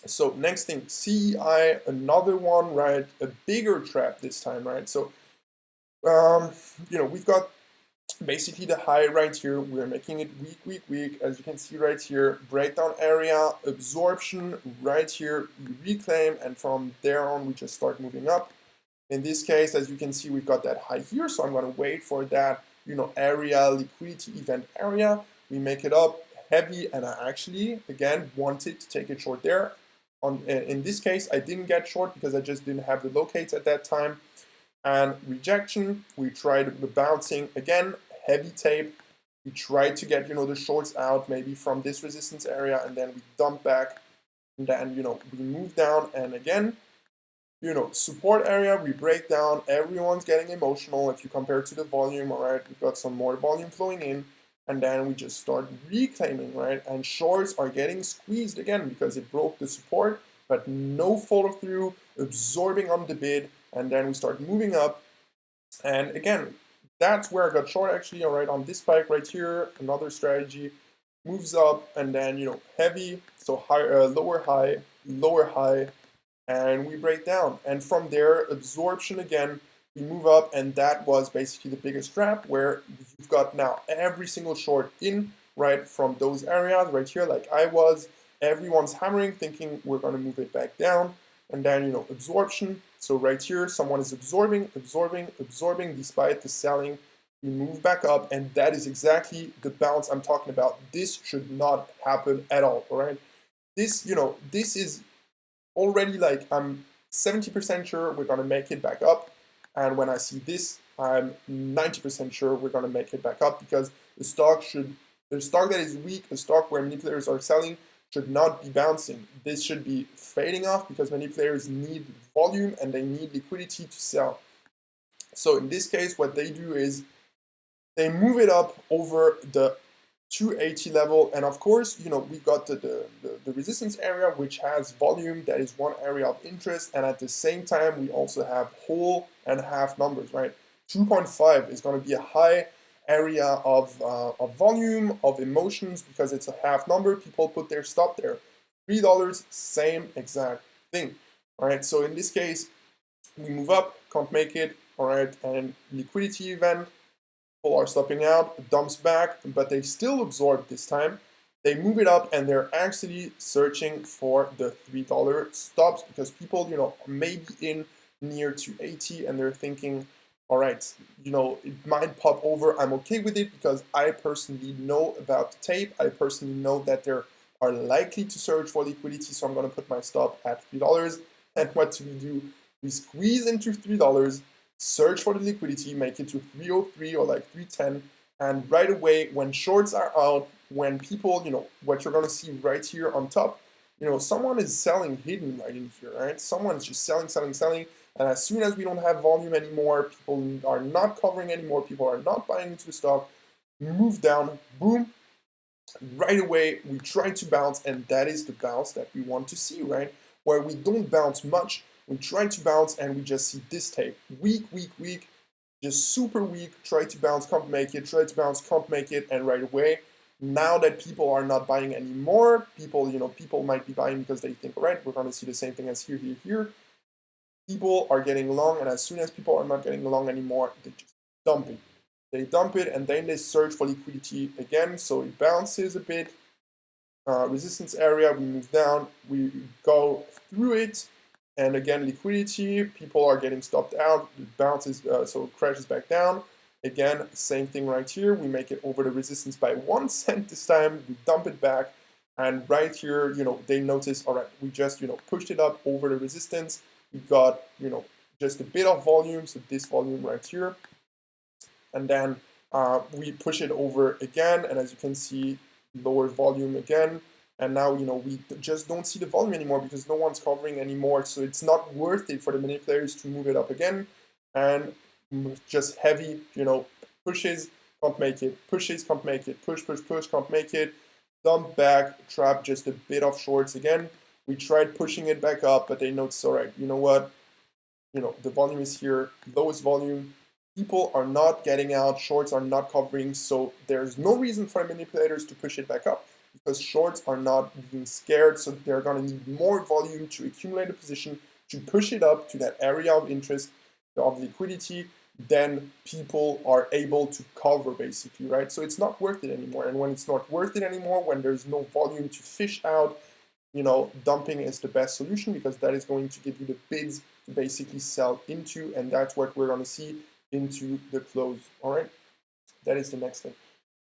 So next thing, CEI, another one, right? A bigger trap this time, right? So we've got basically the high right here. We're making it weak, as you can see right here. Breakdown area, absorption right here, we reclaim, and from there on we just start moving up. In this case, as you can see, we've got that high here, so I'm going to wait for that, area, liquidity event area. We make it up heavy, and I actually, again, wanted to take it short there. In this case, I didn't get short because I just didn't have the locates at that time. And rejection, we tried the bouncing, again, heavy tape. We tried to get, the shorts out, maybe from this resistance area, and then we dump back, and then, we move down, and again, support area, we break down, everyone's getting emotional if you compare to the volume, all right? We've got some more volume flowing in, and then we just start reclaiming, right? And shorts are getting squeezed again because it broke the support, but no follow through, absorbing on the bid, and then we start moving up. And again, that's where I got short actually, all right, on this spike right here, another strategy, moves up, and then, heavy, so high, lower high, and we break down. And from there, absorption again, we move up, and that was basically the biggest trap where you've got now every single short in, right, from those areas right here, like I was. Everyone's hammering, thinking we're going to move it back down. and then, you know, absorption. So right here, someone is absorbing, despite the selling. We move back up, and that is exactly the bounce I'm talking about. This should not happen at all, all right? This, you know, this is already like, I'm 70% sure we're gonna make it back up. And when I see this, I'm 90% sure we're gonna make it back up, because the stock that is weak, the stock where manipulators are selling, should not be bouncing. This should be fading off, because manipulators need volume and they need liquidity to sell. So in this case, what they do is they move it up over the 280 level, and of course, you know, we've got the resistance area, which has volume. That is one area of interest, and at the same time we also have whole and half numbers, right? 2.5 is going to be a high area of volume, of emotions, because it's a half number. People put their stop there. $3, same exact thing. All right, so in this case, we move up, can't make it. All right, and liquidity event, people are stopping out, dumps back, but they still absorb this time. They move it up, and they're actually searching for the $3 stops, because people, you know, may be in near to 80 and they're thinking, all right, you know, it might pop over. I'm okay with it because I personally know about the tape. I personally know that they are likely to search for liquidity, so I'm going to put my stop at $3. And what do? We squeeze into $3, search for the liquidity, make it to 303 or like 310, and right away, when shorts are out, when people, you know, what you're going to see right here on top, you know, someone is selling hidden right in here, right? Someone's just selling, and as soon as we don't have volume anymore, people are not covering anymore, people are not buying into the stock, move down, boom, right away we try to bounce, and that is the bounce that we want to see, right? Where we don't bounce much, we try to bounce, and we just see this tape, weak, just super weak, try to bounce, can't make it, try to bounce, can't make it, and right away, now that people are not buying anymore, people, you know, people might be buying because they think, all right, we're going to see the same thing as here, people are getting long, and as soon as people are not getting long anymore, they just dump it. They dump it, and then they search for liquidity again, so it bounces a bit. Resistance area, we move down, we go through it, and again, liquidity, people are getting stopped out, it bounces, so it crashes back down. Again, same thing right here, we make it over the resistance by 1 cent this time, we dump it back, and right here, you know, they notice, all right, we just, you know, pushed it up over the resistance, we got, you know, just a bit of volume, so this volume right here, and then we push it over again, and as you can see, lower volume again, and now, you know, we just don't see the volume anymore because no one's covering anymore, so it's not worth it for the manipulators to move it up again, and just heavy, you know, pushes, can't make it, pushes, can't make it, push, can't make it, dump back, trap just a bit of shorts again. We tried pushing it back up, but they noticed, all right, you know what, you know, the volume is here, lowest volume, people are not getting out, shorts are not covering, so there's no reason for manipulators to push it back up, because shorts are not being scared, so they're going to need more volume to accumulate a position, to push it up to that area of interest, of liquidity, then people are able to cover, basically, right? So it's not worth it anymore, and when it's not worth it anymore, when there's no volume to fish out, you know, dumping is the best solution, because that is going to give you the bids to basically sell into, and that's what we're going to see into the close. All right, that is the next thing.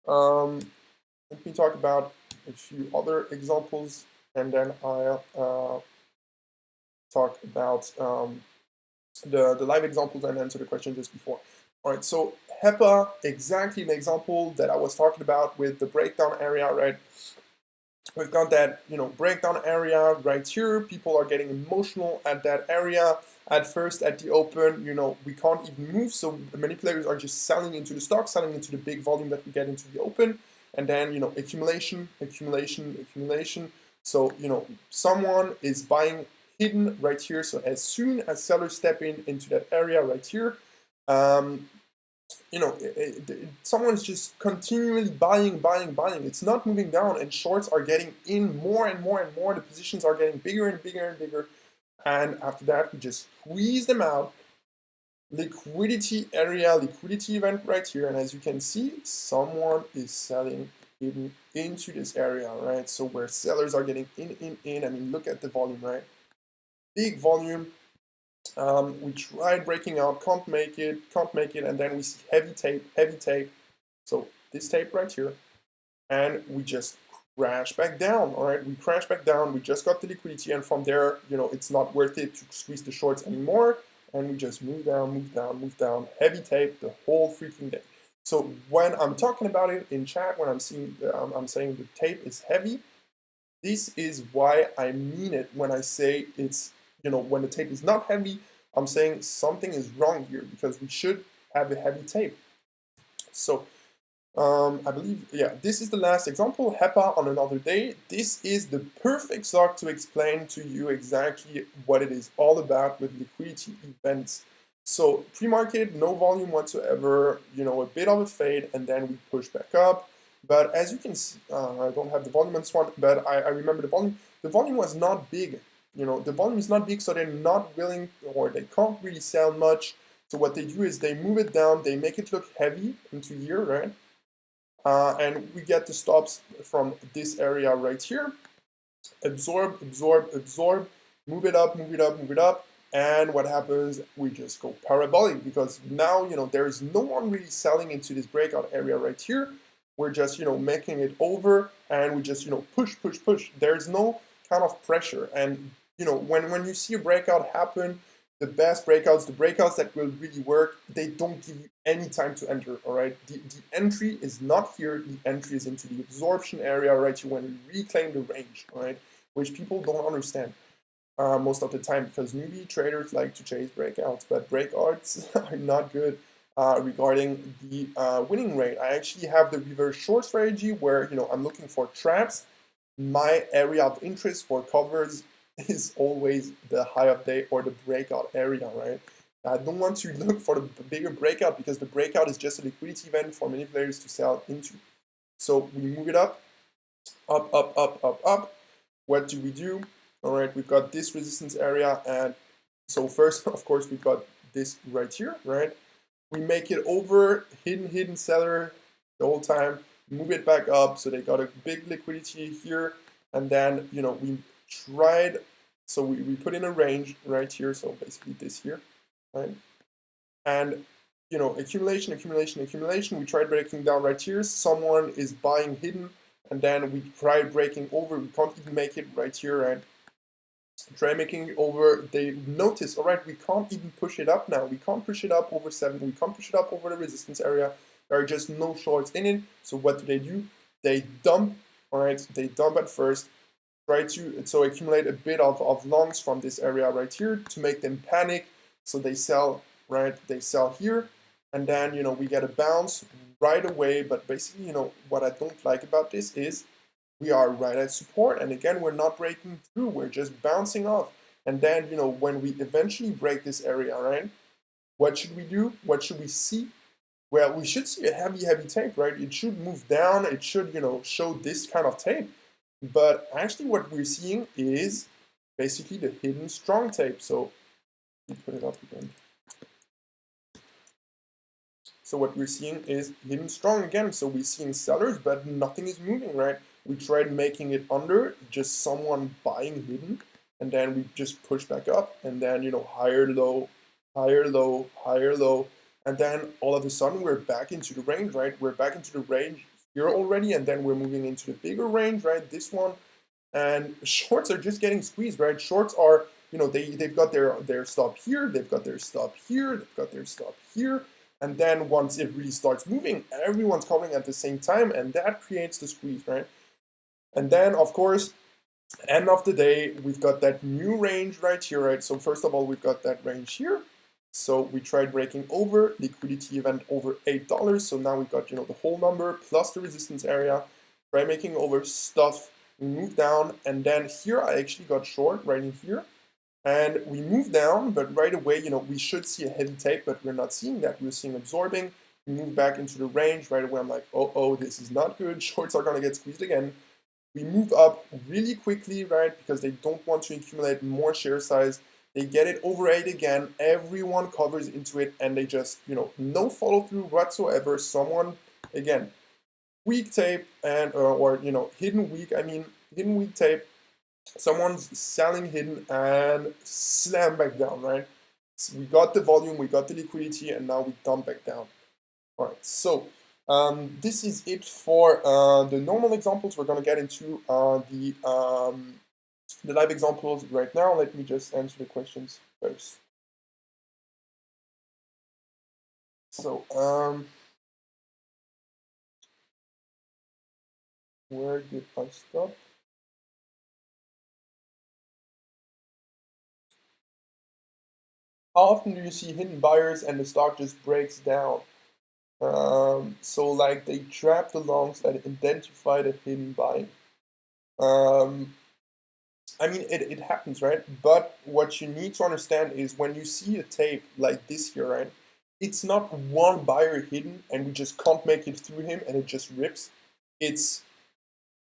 Let me talk about a few other examples, and then I'll talk about the live examples and answer the question just before. All right, so HEPA, exactly an example that I was talking about with the breakdown area, right? We've got that, you know, breakdown area right here. People are getting emotional at that area. At first, at the open, you know, we can't even move, so the manipulators are just selling into the stock, selling into the big volume that we get into the open, and then, you know, accumulation. So, you know, someone is buying hidden right here. So as soon as sellers step into that area right here, you know, someone's just continually buying. It's not moving down, and shorts are getting in more and more. The positions are getting bigger and bigger. And after that, we just squeeze them out. Liquidity area, liquidity event right here. And as you can see, someone is selling into this area, right? So where sellers are getting in. I mean, look at the volume, right? big volume. We tried breaking out, can't make it, and then we see heavy tape. So this tape right here, and we just crash back down. All right, we crash back down. We just got the liquidity, and from there, it's not worth it to squeeze the shorts anymore. And we just move down, move down, move down, heavy tape the whole freaking day. So when I'm talking about it in chat, when I'm saying the tape is heavy, this is why I mean it when I say it's, when the tape is not heavy, I'm saying something is wrong here because we should have a heavy tape. So I believe, yeah, this is the last example, HEPA on another day. This is the perfect stock to explain to you exactly what it is all about with liquidity events. So pre-market, no volume whatsoever, a bit of a fade, and then we push back up. But as you can see, I don't have the volume on this one, but I remember the volume. The volume was not big. The volume is not big, so they're not willing, or they can't really sell much. So what they do is they move it down, they make it look heavy into here, right? And we get the stops from this area right here. Absorb, absorb, absorb, move it up, move it up, move it up. And what happens? We just go parabolic because now, there is no one really selling into this breakout area right here. We're just, making it over and we just, push, push, push. There's no kind of pressure. And, when you see a breakout happen, the best breakouts, the breakouts that will really work, they don't give you any time to enter, all right? The entry is not here. The entry is into the absorption area right here when we reclaim the range, all right? Which people don't understand most of the time because newbie traders like to chase breakouts, but breakouts are not good regarding the winning rate. I actually have the reverse short strategy where, I'm looking for traps. My area of interest for covers is always the high of day or the breakout area, right? I don't want to look for the bigger breakout because the breakout is just a liquidity event for many players to sell into. So we move it up, up, up, up, up, up. What do we do? All right, we've got this resistance area. And so first, of course, we've got this right here, right? We make it over, hidden seller the whole time, move it back up. So they got a big liquidity here. And then, we tried, so we put in a range right here. So basically this here, right? And, accumulation, accumulation, accumulation. We tried breaking down right here. Someone is buying hidden. And then we tried breaking over. We can't even make it right here, right? Try making it over. They notice, all right, we can't even push it up now. We can't push it up over 7. We can't push it up over the resistance area. There are just no shorts in it. So what do? They dump, all right? They dump at first. Try to accumulate a bit of longs from this area right here to make them panic. So they sell, right? They sell here. And then, we get a bounce right away. But basically, what I don't like about this is we are right at support. And again, we're not breaking through. We're just bouncing off. And then, when we eventually break this area, right? What should we do? What should we see? Well, we should see a heavy tape, right? It should move down. It should, show this kind of tape. But actually what we're seeing is basically the hidden strong tape. So let me put it up again. So what we're seeing is hidden strong again. So we're seeing sellers, but nothing is moving, right? We tried making it under, just someone buying hidden, and then we just push back up, and then, higher, low, higher, low, higher, low, and then all of a sudden we're back into the range, right? We're back into the range here already, and then we're moving into the bigger range, right? This one, and shorts are just getting squeezed, right? Shorts are, they've got their stop here, they've got their stop here, they've got their stop here, and then once it really starts moving, everyone's covering at the same time, and that creates the squeeze, right? And then, of course, end of the day, we've got that new range right here, right? So first of all, we've got that range here. So we tried breaking over, liquidity event over $8. So now we've got, the whole number plus the resistance area. Try making over stuff, we move down, and then here I actually got short right in here. And we move down, but right away, we should see a heavy tape, but we're not seeing that. We're seeing absorbing. We move back into the range. Right away, I'm like, oh, this is not good. Shorts are going to get squeezed again. We move up really quickly, right, because they don't want to accumulate more share size. They get it over 8 again. Everyone covers into it, and they just, no follow through whatsoever. Someone, again, weak tape and or hidden weak tape. someone's selling hidden and slam back down, right? So we got the volume, we got the liquidity, and now we dump back down. All right, so this is it for the normal examples. We're gonna get into the live examples right now. Let me just answer the questions first. So where did I stop? How often do you see hidden buyers and the stock just breaks down? So like they trap the longs that identify the hidden buy. Um, I mean, it happens, right? But what you need to understand is when you see a tape like this here, right? It's not one buyer hidden and we just can't make it through him and it just rips. It's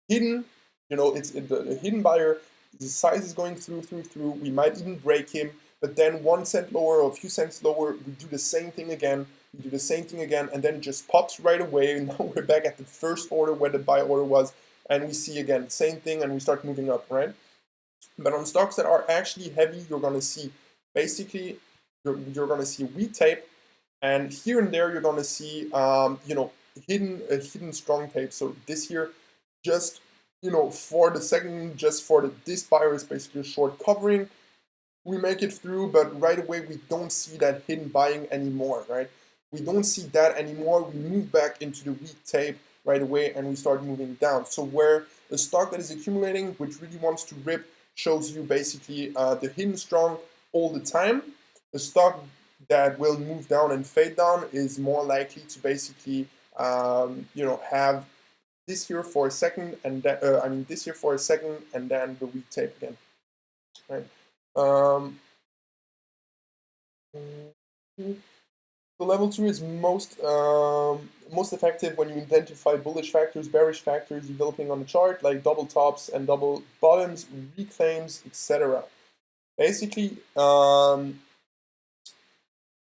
hidden, it's the hidden buyer, the size is going through. We might even break him, but then 1 cent lower or a few cents lower, we do the same thing again, and then it just pops right away. And now we're back at the first order where the buy order was, and we see again, same thing, and we start moving up, right? But on stocks that are actually heavy, you're going to see basically, you're going to see weak tape, and here and there you're going to see, hidden strong tape. So this here, just for the second, just for this buyer is basically a short covering. We make it through, but right away we don't see that hidden buying anymore, right? We don't see that anymore. We move back into the weak tape right away and we start moving down. So where the stock that is accumulating, which really wants to rip, shows you basically the hidden strong all the time. The stock that will move down and fade down is more likely to basically have this here for a second, and then this here for a second, and then the weak tape again, right? So level 2 is most effective when you identify bullish factors, bearish factors developing on the chart, like double tops and double bottoms, reclaims, etc. Basically,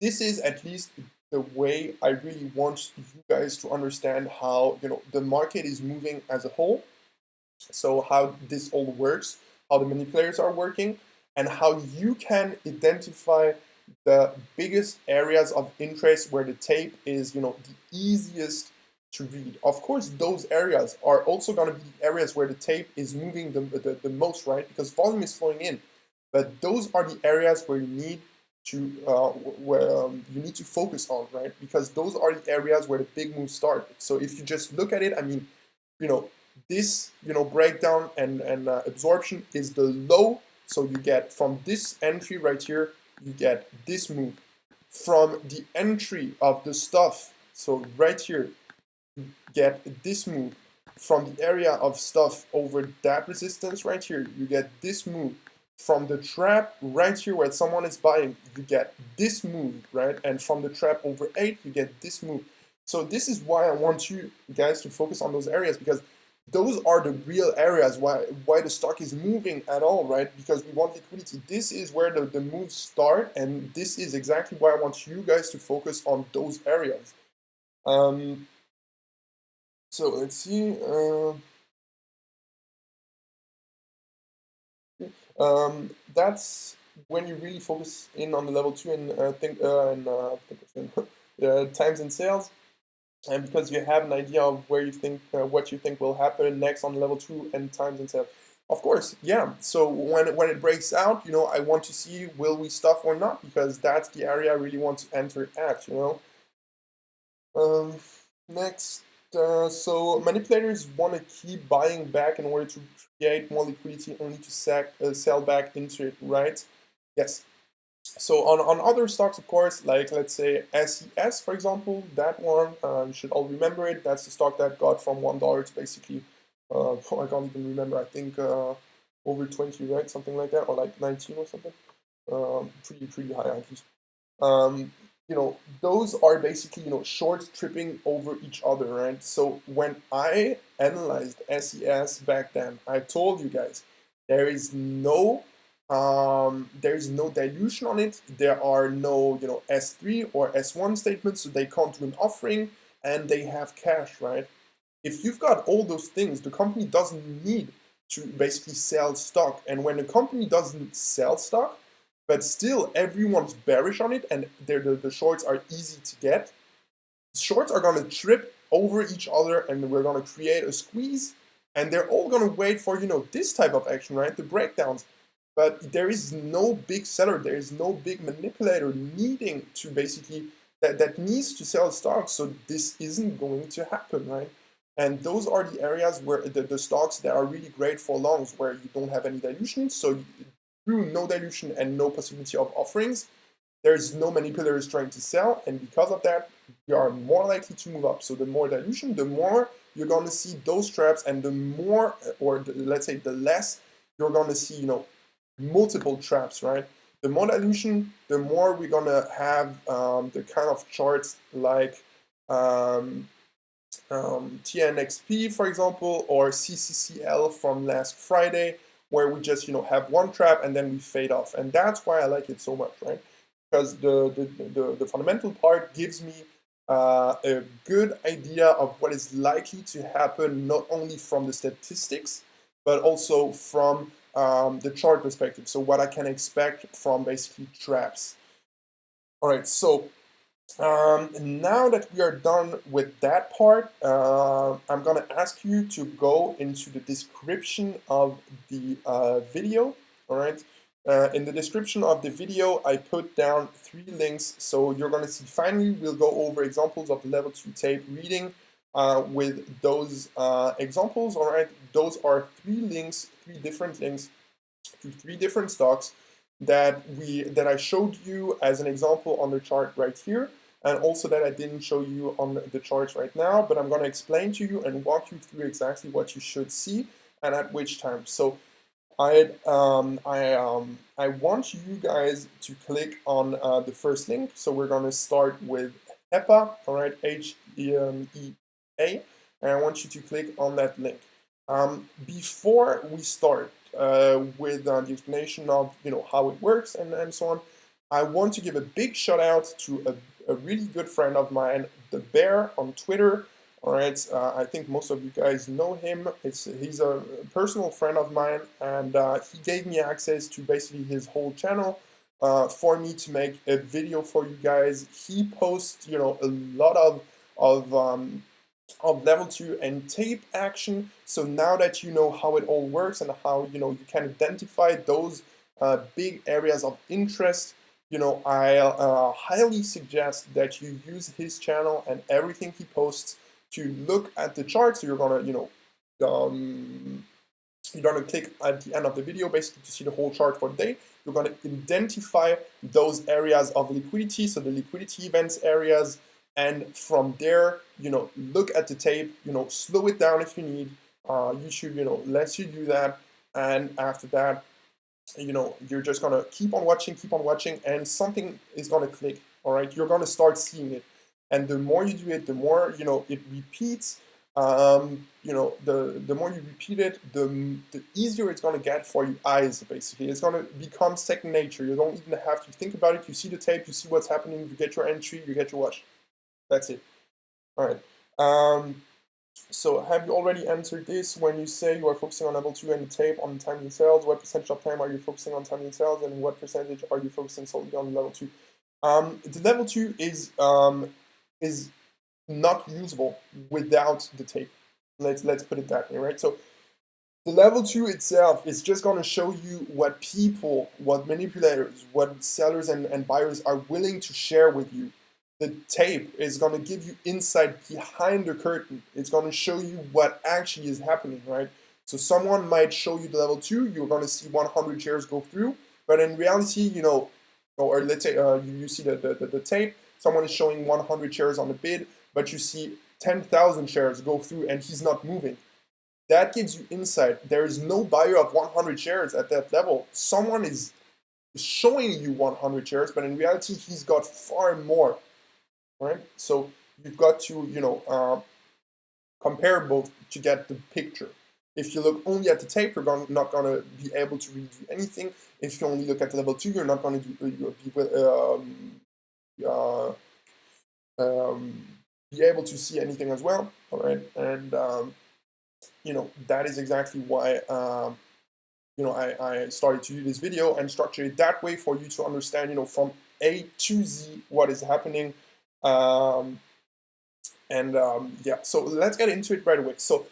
this is at least the way I really want you guys to understand how the market is moving as a whole. So how this all works, how the manipulators are working, and how you can identify the biggest areas of interest where the tape is the easiest to read. Of course, those areas are also going to be areas where the tape is moving the most, right? Because volume is flowing in. But those are the areas where you need to focus on, right? Because those are the areas where the big moves start. So if you just look at it, I mean, this breakdown and absorption is the low. So you get from this entry right here, you get this move. From the entry of the stuff, so right here, you get this move. From the area of stuff over that resistance right here, you get this move. From the trap right here where someone is buying, you get this move, right? And from the trap over 8, you get this move. So this is why I want you guys to focus on those areas, because those are the real areas why the stock is moving at all, right? Because we want liquidity. This is where the moves start, and this is exactly why I want you guys to focus on those areas. So let's see. That's when you really focus in on the level 2 and times and sales, and because you have an idea of where you think what you think will happen next on level 2 and times and sales. Of course, yeah. So when it breaks out, I want to see will we stuff or not, because that's the area I really want to enter at. Next. So manipulators want to keep buying back in order to create more liquidity, only to sell back into it, right? Yes. So on other stocks, of course, like let's say SES, for example, that one, you should all remember it. That's the stock that got from $1 to basically, I can't even remember, I think over 20, right? Something like that, or like 19 or something. Pretty high, at least. Those are basically, short tripping over each other, right? So when I analyzed SES back then, I told you guys, there is no dilution on it. There are no, S3 or S1 statements, so they can't do an offering, and they have cash, right? If you've got all those things, the company doesn't need to basically sell stock. And when a company doesn't sell stock, but still everyone's bearish on it and the shorts are easy to get, shorts are going to trip over each other and we're going to create a squeeze, and they're all going to wait for, you know, this type of action, right? The breakdowns. But there is no big seller, there is no big manipulator needing to basically, that needs to sell stocks. So this isn't going to happen, right? And those are the areas where the stocks that are really great for longs, where you don't have any dilution. So through no dilution and no possibility of offerings, there's no manipulators trying to sell, and because of that, you are more likely to move up. So the more dilution, the more you're going to see those traps, and the more, or let's say the less, you're going to see, you know, multiple traps, right? The more dilution, the more we're going to have the kind of charts like TNXP, for example, or CCCL from last Friday, where we just, you know, have one trap and then we fade off. And that's why I like it so much, right? Because the fundamental part gives me a good idea of what is likely to happen, not only from the statistics, but also from the chart perspective. So what I can expect from basically traps. All right, so now that we are done with that part, I'm going to ask you to go into the description of the video. All right. In the description of the video, I put down 3 links. So you're going to see, finally, we'll go over examples of level 2 tape reading with those examples. All right. Those are 3 links, 3 different links to 3 different stocks that I showed you as an example on the chart right here, and also that I didn't show you on the charts right now, but I'm going to explain to you and walk you through exactly what you should see and at which time. So I want you guys to click on the first link. So we're going to start with HEPA, all right, HEMEA, and I want you to click on that link. Before we start with the explanation of, you know, how it works and so on, I want to give a big shout out to a really good friend of mine, The Bear on Twitter. All right, I think most of you guys know him. He's a personal friend of mine, and he gave me access to basically his whole channel for me to make a video for you guys. He posts, you know, a lot of level 2 and tape action. So now that you know how it all works and how, you know, you can identify those big areas of interest, you know, I highly suggest that you use his channel and everything he posts to look at the chart. So you're gonna, you know, you're gonna click at the end of the video basically to see the whole chart for the day. You're gonna identify those areas of liquidity, so the liquidity events areas, and from there, you know, look at the tape, you know, slow it down if you need. You should, you know, let you do that, and after that, you know, you're just gonna keep on watching, and something is gonna click. All right, you're gonna start seeing it, and the more you do it, the more, you know, it repeats. You know, the more you repeat it, the easier it's gonna get for your eyes. Basically, it's gonna become second nature. You don't even have to think about it. You see the tape, you see what's happening, you get your entry, you get your watch. That's it. All right. So have you already answered this? When you say you are focusing on level 2 and the tape on timing sales, what percentage of time are you focusing on timing sales, and what percentage are you focusing solely on level 2? The level 2 is not usable without the tape. Let's put it that way, right? So the level 2 itself is just going to show you what people, what manipulators, what sellers and buyers are willing to share with you. The tape is going to give you insight behind the curtain. It's going to show you what actually is happening, right? So someone might show you the level 2, you're going to see 100 shares go through, but in reality, you know, or let's say you see the tape, someone is showing 100 shares on the bid, but you see 10,000 shares go through and he's not moving. That gives you insight. There is no buyer of 100 shares at that level. Someone is showing you 100 shares, but in reality, he's got far more. Right? So you've got to, you know, compare both to get the picture. If you look only at the tape, you're not going to be able to really do anything. If you only look at the level 2, you're not going to be able to see anything as well. All right, and that is exactly why I started to do this video and structure it that way for you to understand, from A to Z what is happening. Yeah, so let's get into it right away. So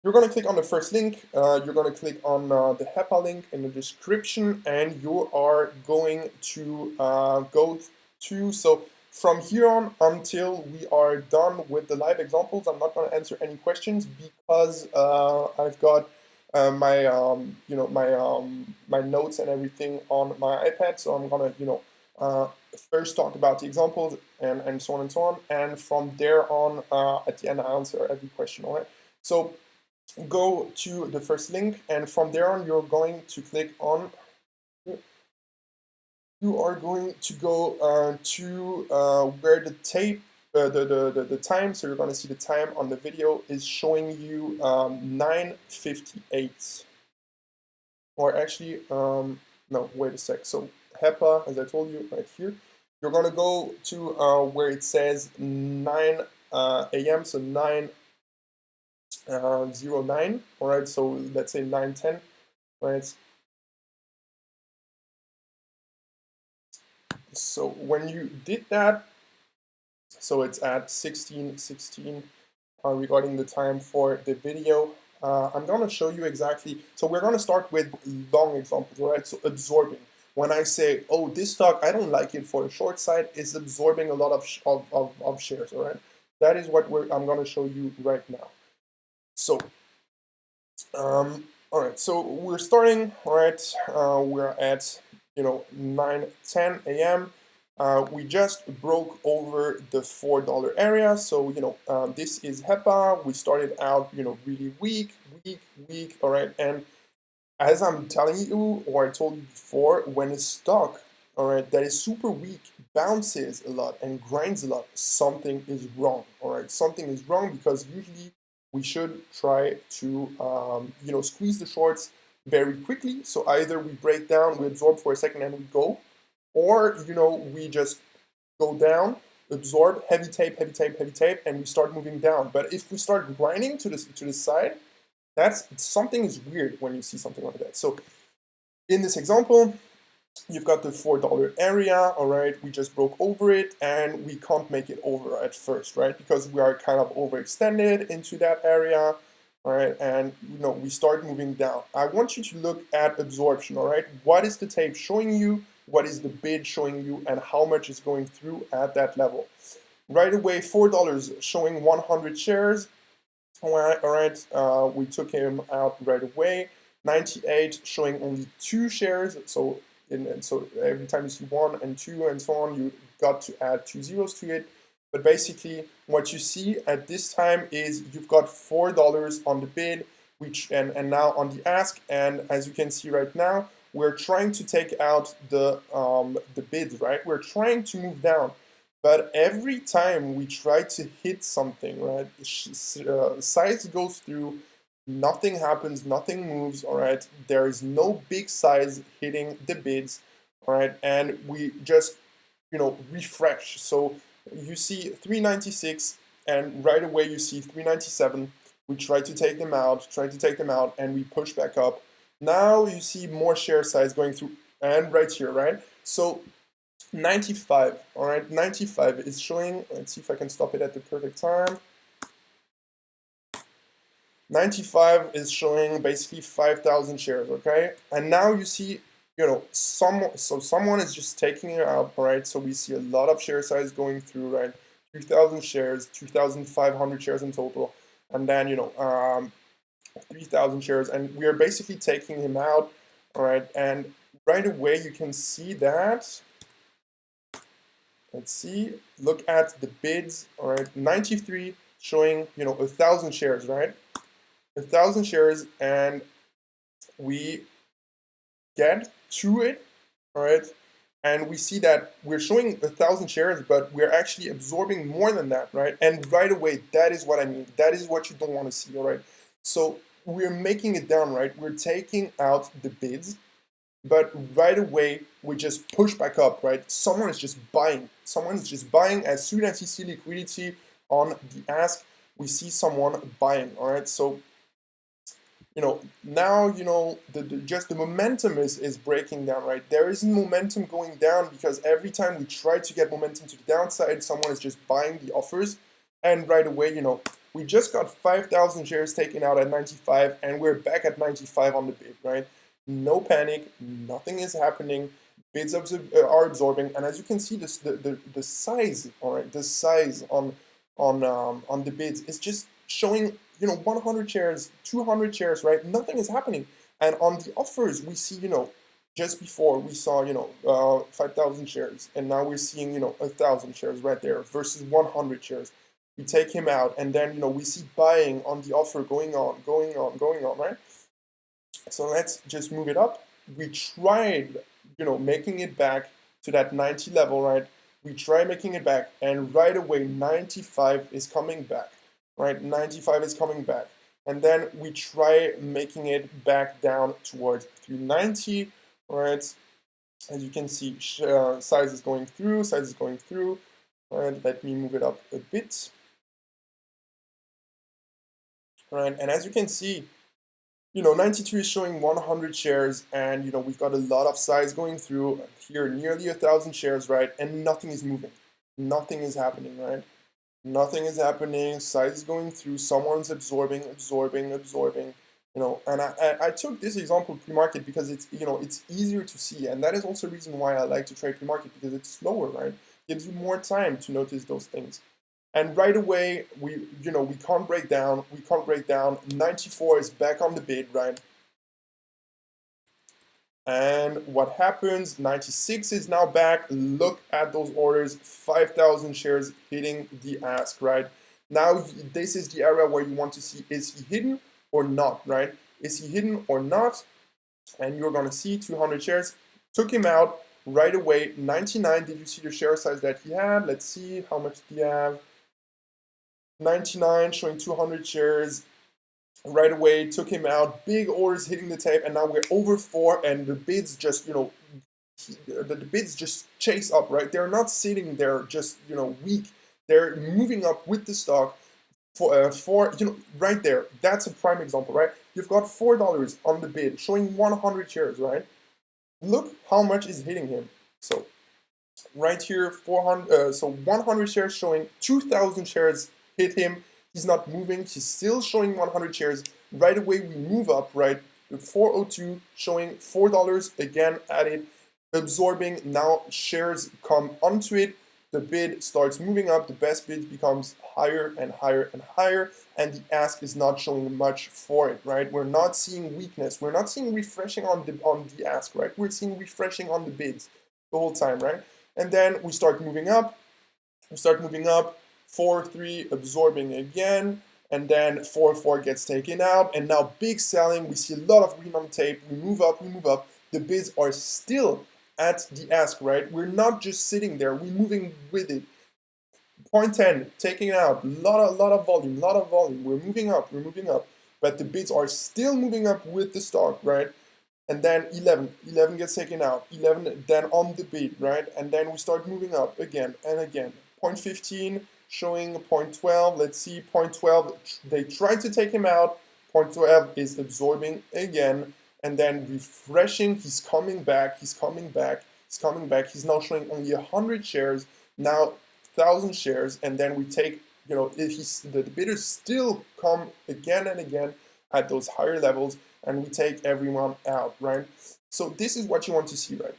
you're going to click on the first link. You're going to click on the HEPA link in the description, and you are going to go to, so from here on until we are done with the live examples, I'm not going to answer any questions because I've got my notes and everything on my iPad. So I'm going to, first talk about the examples and so on and so on. And from there on, at the end, I answer every question. All right. So go to the first link, and from there on, you're going to click on. You are going to go to where the tape, the time. So you're going to see the time on the video is showing you 9:58. Or actually, no, wait a sec. So HEPA, as I told you right here, you're going to go to where it says 9 a.m. So 9:09. All right. So let's say 9:10. Right. So when you did that, so it's at 16:16 regarding the time for the video. I'm going to show you exactly. So we're going to start with long examples, all right? So absorbing. When I say, oh, this stock, I don't like it for the short side, it's absorbing a lot of shares, all right? That is what I'm going to show you right now. So, all right, so we're starting, all right? We're at, 9:10 a.m. We just broke over the $4 area. So, this is HEPA. We started out, really weak, all right? And as I'm telling you, or I told you before, when a stock, all right, that is super weak, bounces a lot and grinds a lot, something is wrong, all right? Something is wrong because usually we should try to, squeeze the shorts very quickly. So either we break down, we absorb for a second and we go, or, we just go down, absorb, heavy tape, and we start moving down. But if we start grinding to the side, something is weird when you see something like that. So in this example, you've got the $4 area, all right? We just broke over it and we can't make it over at first, right? Because we are kind of overextended into that area, all right? And, we start moving down. I want you to look at absorption, all right? What is the tape showing you? What is the bid showing you? And how much is going through at that level? Right away, $4 showing 100 shares. All right, we took him out right away. 98 showing only 2 shares. So every time you see 1 and 2 and so on, you got to add 2 zeros to it. But basically, what you see at this time is you've got $4 on the bid, and now on the ask. And as you can see right now, we're trying to take out the bids, right? We're trying to move down. But every time we try to hit something, right, size goes through, nothing happens, nothing moves, all right? There is no big size hitting the bids, all right? And we just, refresh. So you see 396, and right away you see 397. We try to take them out, and we push back up. Now you see more share size going through, and right here, right? So 95, all right, 95 is showing, let's see if I can stop it at the perfect time. 95 is showing basically 5,000 shares, okay? And now you see, someone is just taking it out, right? So we see a lot of share size going through, right? 2,000 shares, 2,500 shares in total, and then, 3,000 shares, and we are basically taking him out, all right? And right away you can see that. Let's see, look at the bids, all right, 93 showing, 1,000 shares, right? 1,000 shares, and we get to it, all right? And we see that we're showing 1,000 shares, but we're actually absorbing more than that, right? And right away, that is what I mean. That is what you don't want to see, all right? So we're making it down, right? We're taking out the bids, but right away, we just push back up, right? Someone is just buying. Someone is just buying. As soon as you see liquidity on the ask, we see someone buying, all right? So now, just the momentum is breaking down, right? There isn't momentum going down because every time we try to get momentum to the downside, someone is just buying the offers. And right away, we just got 5,000 shares taken out at 95 and we're back at 95 on the bid, right? No panic, nothing is happening. Bids are absorbing. And as you can see, the size, all right, the size on the bids is just showing 100 shares, 200 shares, right? Nothing is happening. And on the offers, we see, just before we saw, 5,000 shares, and now we're seeing, 1,000 shares right there versus 100 shares. We take him out, and then, we see buying on the offer going on, right? So let's just move it up. We tried, making it back to that 90 level, right? We try making it back, and right away, 95 is coming back, right? 95 is coming back. And then we try making it back down towards 390, right? As you can see, size is going through, right? Let me move it up a bit, right? And as you can see, 92 is showing 100 shares, and we've got a lot of size going through here, nearly 1,000 shares, right? And nothing is moving, nothing is happening, right? Nothing is happening. Size is going through. Someone's absorbing. And I took this example pre-market because it's easier to see, and that is also a reason why I like to trade pre-market, because it's slower, right? Gives you more time to notice those things. And right away, we can't break down. 94 is back on the bid, right? And what happens? 96 is now back. Look at those orders, 5,000 shares hitting the ask, right? Now, this is the area where you want to see, is he hidden or not, right? Is he hidden or not? And you're going to see 200 shares. Took him out right away. 99, did you see the share size that he had? Let's see, how much do you have? 99 showing 200 shares right away, took him out, big orders hitting the tape, and now we're over 4, and the bids just, the bids just chase up, right? They're not sitting there just, weak. They're moving up with the stock for right there. That's a prime example, right? You've got $4 on the bid, showing 100 shares, right? Look how much is hitting him. So right here, 400, so 100 shares showing 2,000 shares hit him. He's not moving. He's still showing 100 shares. Right away, we move up, right? 402 showing $4 again added, absorbing. Now shares come onto it. The bid starts moving up. The best bid becomes higher and higher and higher, and the ask is not showing much for it, right? We're not seeing weakness. We're not seeing refreshing on the ask, right? We're seeing refreshing on the bids the whole time, right? And then we start moving up. 4-3 absorbing again, and then 4-4 gets taken out, and now big selling. We see a lot of green on tape. We move up. The bids are still at the ask, right? We're not just sitting there. We're moving with it. Point 10 taking out, lot of volume. We're moving up, but the bids are still moving up with the stock, right? And then 11 gets taken out, 11 then on the bid, right? And then we start moving up again and again. Point 15 showing point 12. Let's see, point 12, they tried to take him out. Point 12 is absorbing again, and then refreshing. He's coming back. He's now showing only 100 shares, now 1,000 shares, and then we take, the bidders still come again and again at those higher levels, and we take everyone out, right? So this is what you want to see, right?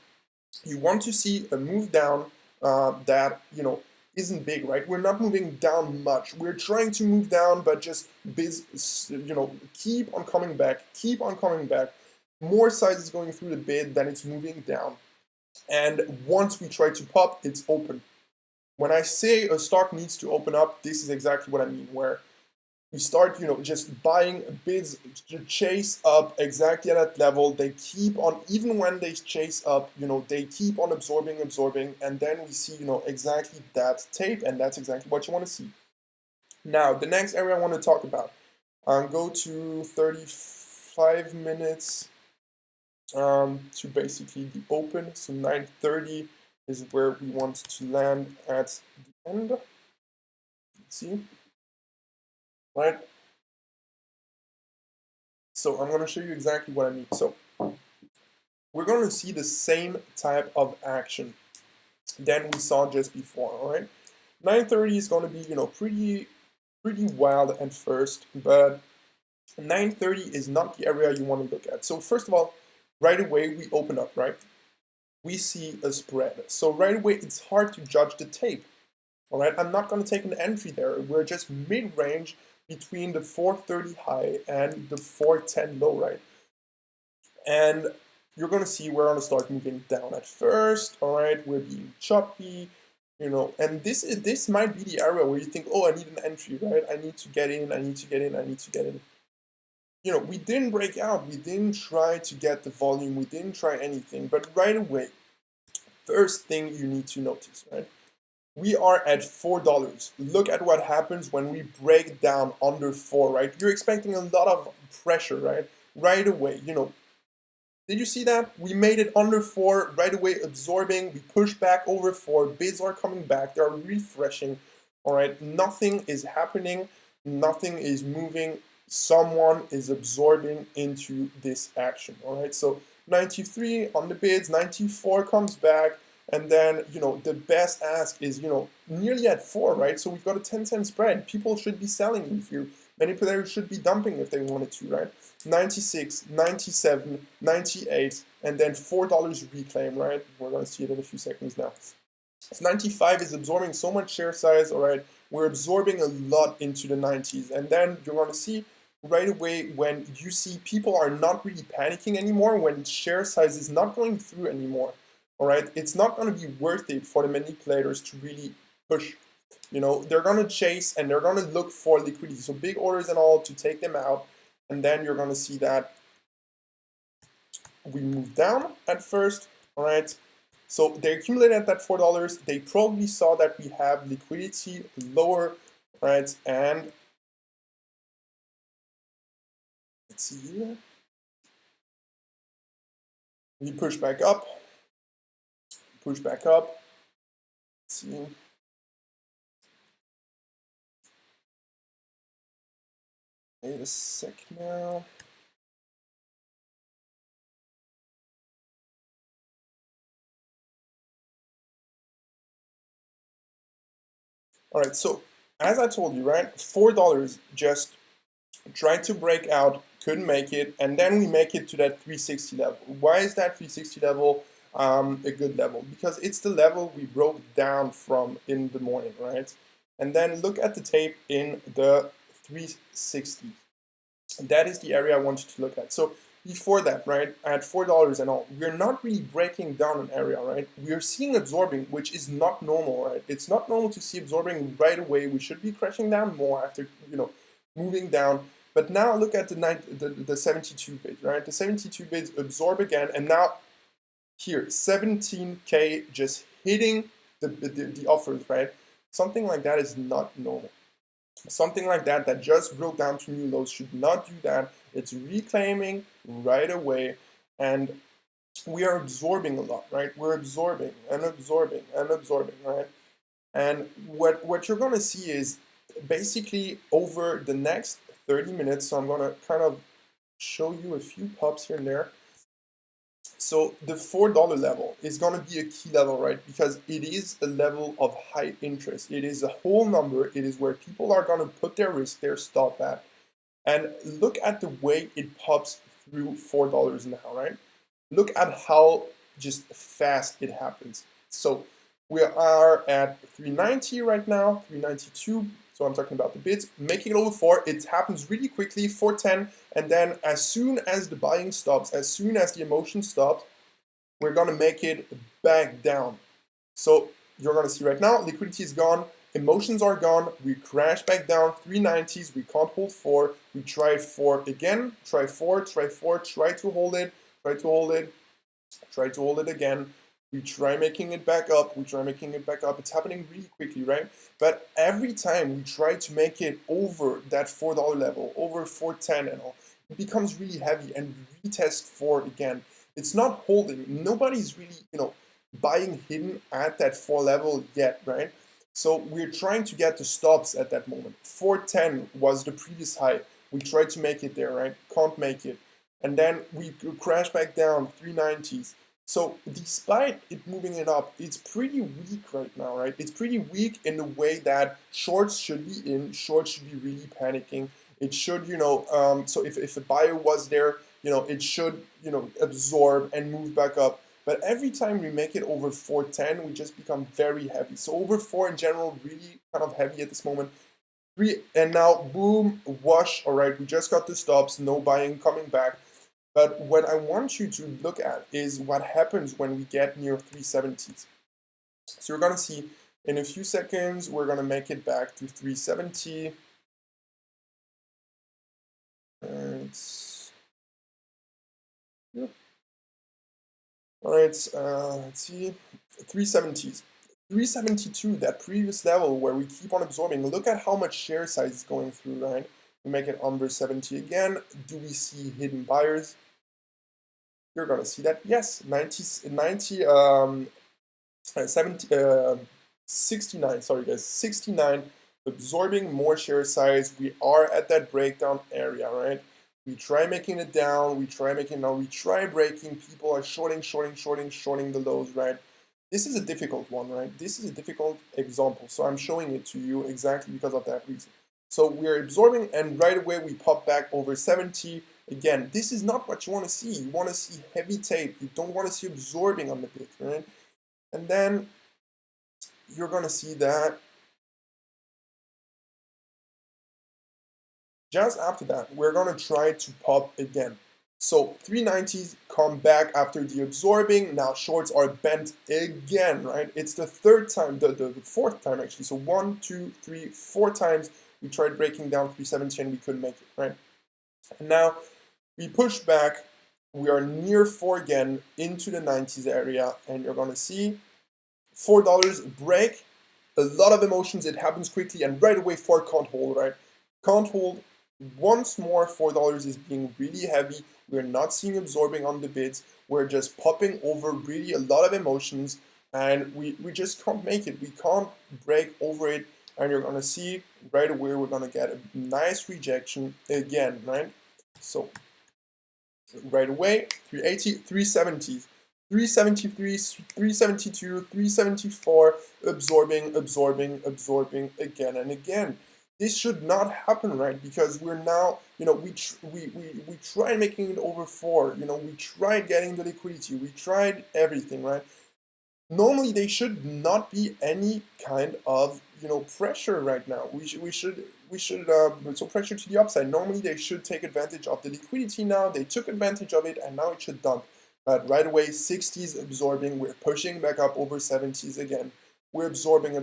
You want to see a move down that, isn't big, right? We're not moving down much. We're trying to move down, but just keep on coming back. More size is going through the bid than it's moving down. And once we try to pop, it's open. When I say a stock needs to open up, this is exactly what I mean, where we start, just buying bids to chase up exactly at that level. They keep on, even when they chase up, they keep on absorbing, and then we see, exactly that tape, and that's exactly what you want to see. Now, the next area I want to talk about, go to 35 minutes to basically the open. So 9:30 is where we want to land at the end. Let's see. Right. So I'm going to show you exactly what I mean. So we're going to see the same type of action than we saw just before, all right? 930 is going to be, pretty wild at first, but 930 is not the area you want to look at. So first of all, right away we open up, right? We see a spread. So right away it's hard to judge the tape, all right? I'm not going to take an entry there. We're just mid-range between the 430 high and the 410 low, right? And you're going to see we're going to start moving down at first, all right? We're being choppy, and this might be the area where you think, oh, I need an entry, right? I need to get in, I need to get in, I need to get in. We didn't break out, we didn't try to get the volume, we didn't try anything, but right away, first thing you need to notice, right? We are at $4. Look at what happens when we break down under 4, right? You're expecting a lot of pressure, right? Right away, Did you see that? We made it under 4, right away absorbing, we push back over 4, bids are coming back, they are refreshing, all right? Nothing is happening, nothing is moving, someone is absorbing into this action, all right? So 93 on the bids, 94 comes back, and then, the best ask is, nearly at 4, right? So we've got a 10-cent spread. People should be selling in here. Many players should be dumping if they wanted to, right? 96, 97, 98, and then $4 reclaim, right? We're going to see it in a few seconds now. So 95 is absorbing so much share size, all right? We're absorbing a lot into the 90s. And then you're going to see right away when you see people are not really panicking anymore, when share size is not going through anymore, all right? It's not going to be worth it for the manipulators to really push. They're going to chase and they're going to look for liquidity. So big orders and all to take them out. And then you're going to see that we move down at first, all right? So they accumulated at that $4. They probably saw that we have liquidity lower, right? And let's see here. We push back up, push back up. Let's see. Wait a sec now. All right, so as I told you, right, $4 just tried to break out, couldn't make it, and then we make it to that 360 level. Why is that 360 level a good level? Because it's the level we broke down from in the morning, right? And then look at the tape in the 360. That is the area I want you to look at. So before that, right, at $4 and all, we're not really breaking down an area, right? We are seeing absorbing, which is not normal, right? It's not normal to see absorbing right away. We should be crashing down more after, moving down. But now look at the 72 bids, right? The 72 bids absorb again, and now here, 17K just hitting the offers, right? Something like that is not normal. Something like that just broke down to new lows should not do that. It's reclaiming right away, and we are absorbing a lot, right? We're absorbing and absorbing and absorbing, right? And what you're going to see is basically over the next 30 minutes, so I'm going to kind of show you a few pops here and there. So the $4 level is going to be a key level, right? Because it is a level of high interest. It is a whole number. It is where people are going to put their risk, their stop at. And look at the way it pops through $4 now, right? Look at how just fast it happens. So we are at 390 right now, 392. So I'm talking about the bids, making it over 4. It happens really quickly, 410. And then as soon as the buying stops, as soon as the emotion stops, we're going to make it back down. So you're going to see right now, liquidity is gone. Emotions are gone. We crash back down, 390s. We can't hold 4. We try 4 again. Try 4, try 4, try to hold it, try to hold it, try to hold it again. We try making it back up, we try making it back up. It's happening really quickly, right? But every time we try to make it over that $4 level, over 410 and all, it becomes really heavy and retest 4 again. It's not holding. Nobody's really, buying hidden at that 4 level yet, right? So we're trying to get the stops at that moment. 410 was the previous high. We tried to make it there, right? Can't make it. And then we crash back down 390s. So despite it moving it up, it's pretty weak right now, right? It's pretty weak in the way that shorts should be in, shorts should be really panicking. It should, so if a buyer was there, it should, absorb and move back up. But every time we make it over 410, we just become very heavy. So over 4 in general, really kind of heavy at this moment. 3, and now boom, wash. All right, we just got the stops, no buying coming back. But what I want you to look at is what happens when we get near 370s. So you're going to see in a few seconds, we're going to make it back to 370. All right, let's see, 370s. 372, that previous level where we keep on absorbing. Look at how much share size is going through, right? We make it under 70 again. Do we see hidden buyers? You're going to see that, yes, 69, sorry guys, 69, absorbing more share size. We are at that breakdown area, right? We try making it down, we try making it down, we try breaking, people are shorting the lows, right? This is a difficult one, right? This is a difficult example, so I'm showing it to you exactly because of that reason. So we're absorbing, and right away we pop back over 70. Again, this is not what you want to see. You want to see heavy tape. You don't want to see absorbing on the bit, right? And then you're going to see that just after that, we're going to try to pop again. So 390s come back after the absorbing. Now shorts are bent again, right? It's the third time, the fourth time actually. So 1, 2, 3, 4 times we tried breaking down 370 and we couldn't make it, right? And now we push back. We are near 4 again into the 90s area, and you're going to see $4 break. A lot of emotions. It happens quickly, and right away 4 can't hold, right? Can't hold. Once more, $4 is being really heavy. We're not seeing absorbing on the bids. We're just popping over really a lot of emotions, and we just can't make it. We can't break over it, and you're going to see right away we're going to get a nice rejection again, right? So right away, 380, 370s, 373, 372, 374, absorbing again and again. This should not happen, right? Because we're now, we tried making it over 4, we tried getting the liquidity, we tried everything, right? Normally, there should not be any kind of, pressure right now. We should so pressure to the upside. Normally, they should take advantage of the liquidity now. They took advantage of it, and now it should dump. But right away, 60s absorbing. We're pushing back up over 70s again. We're absorbing.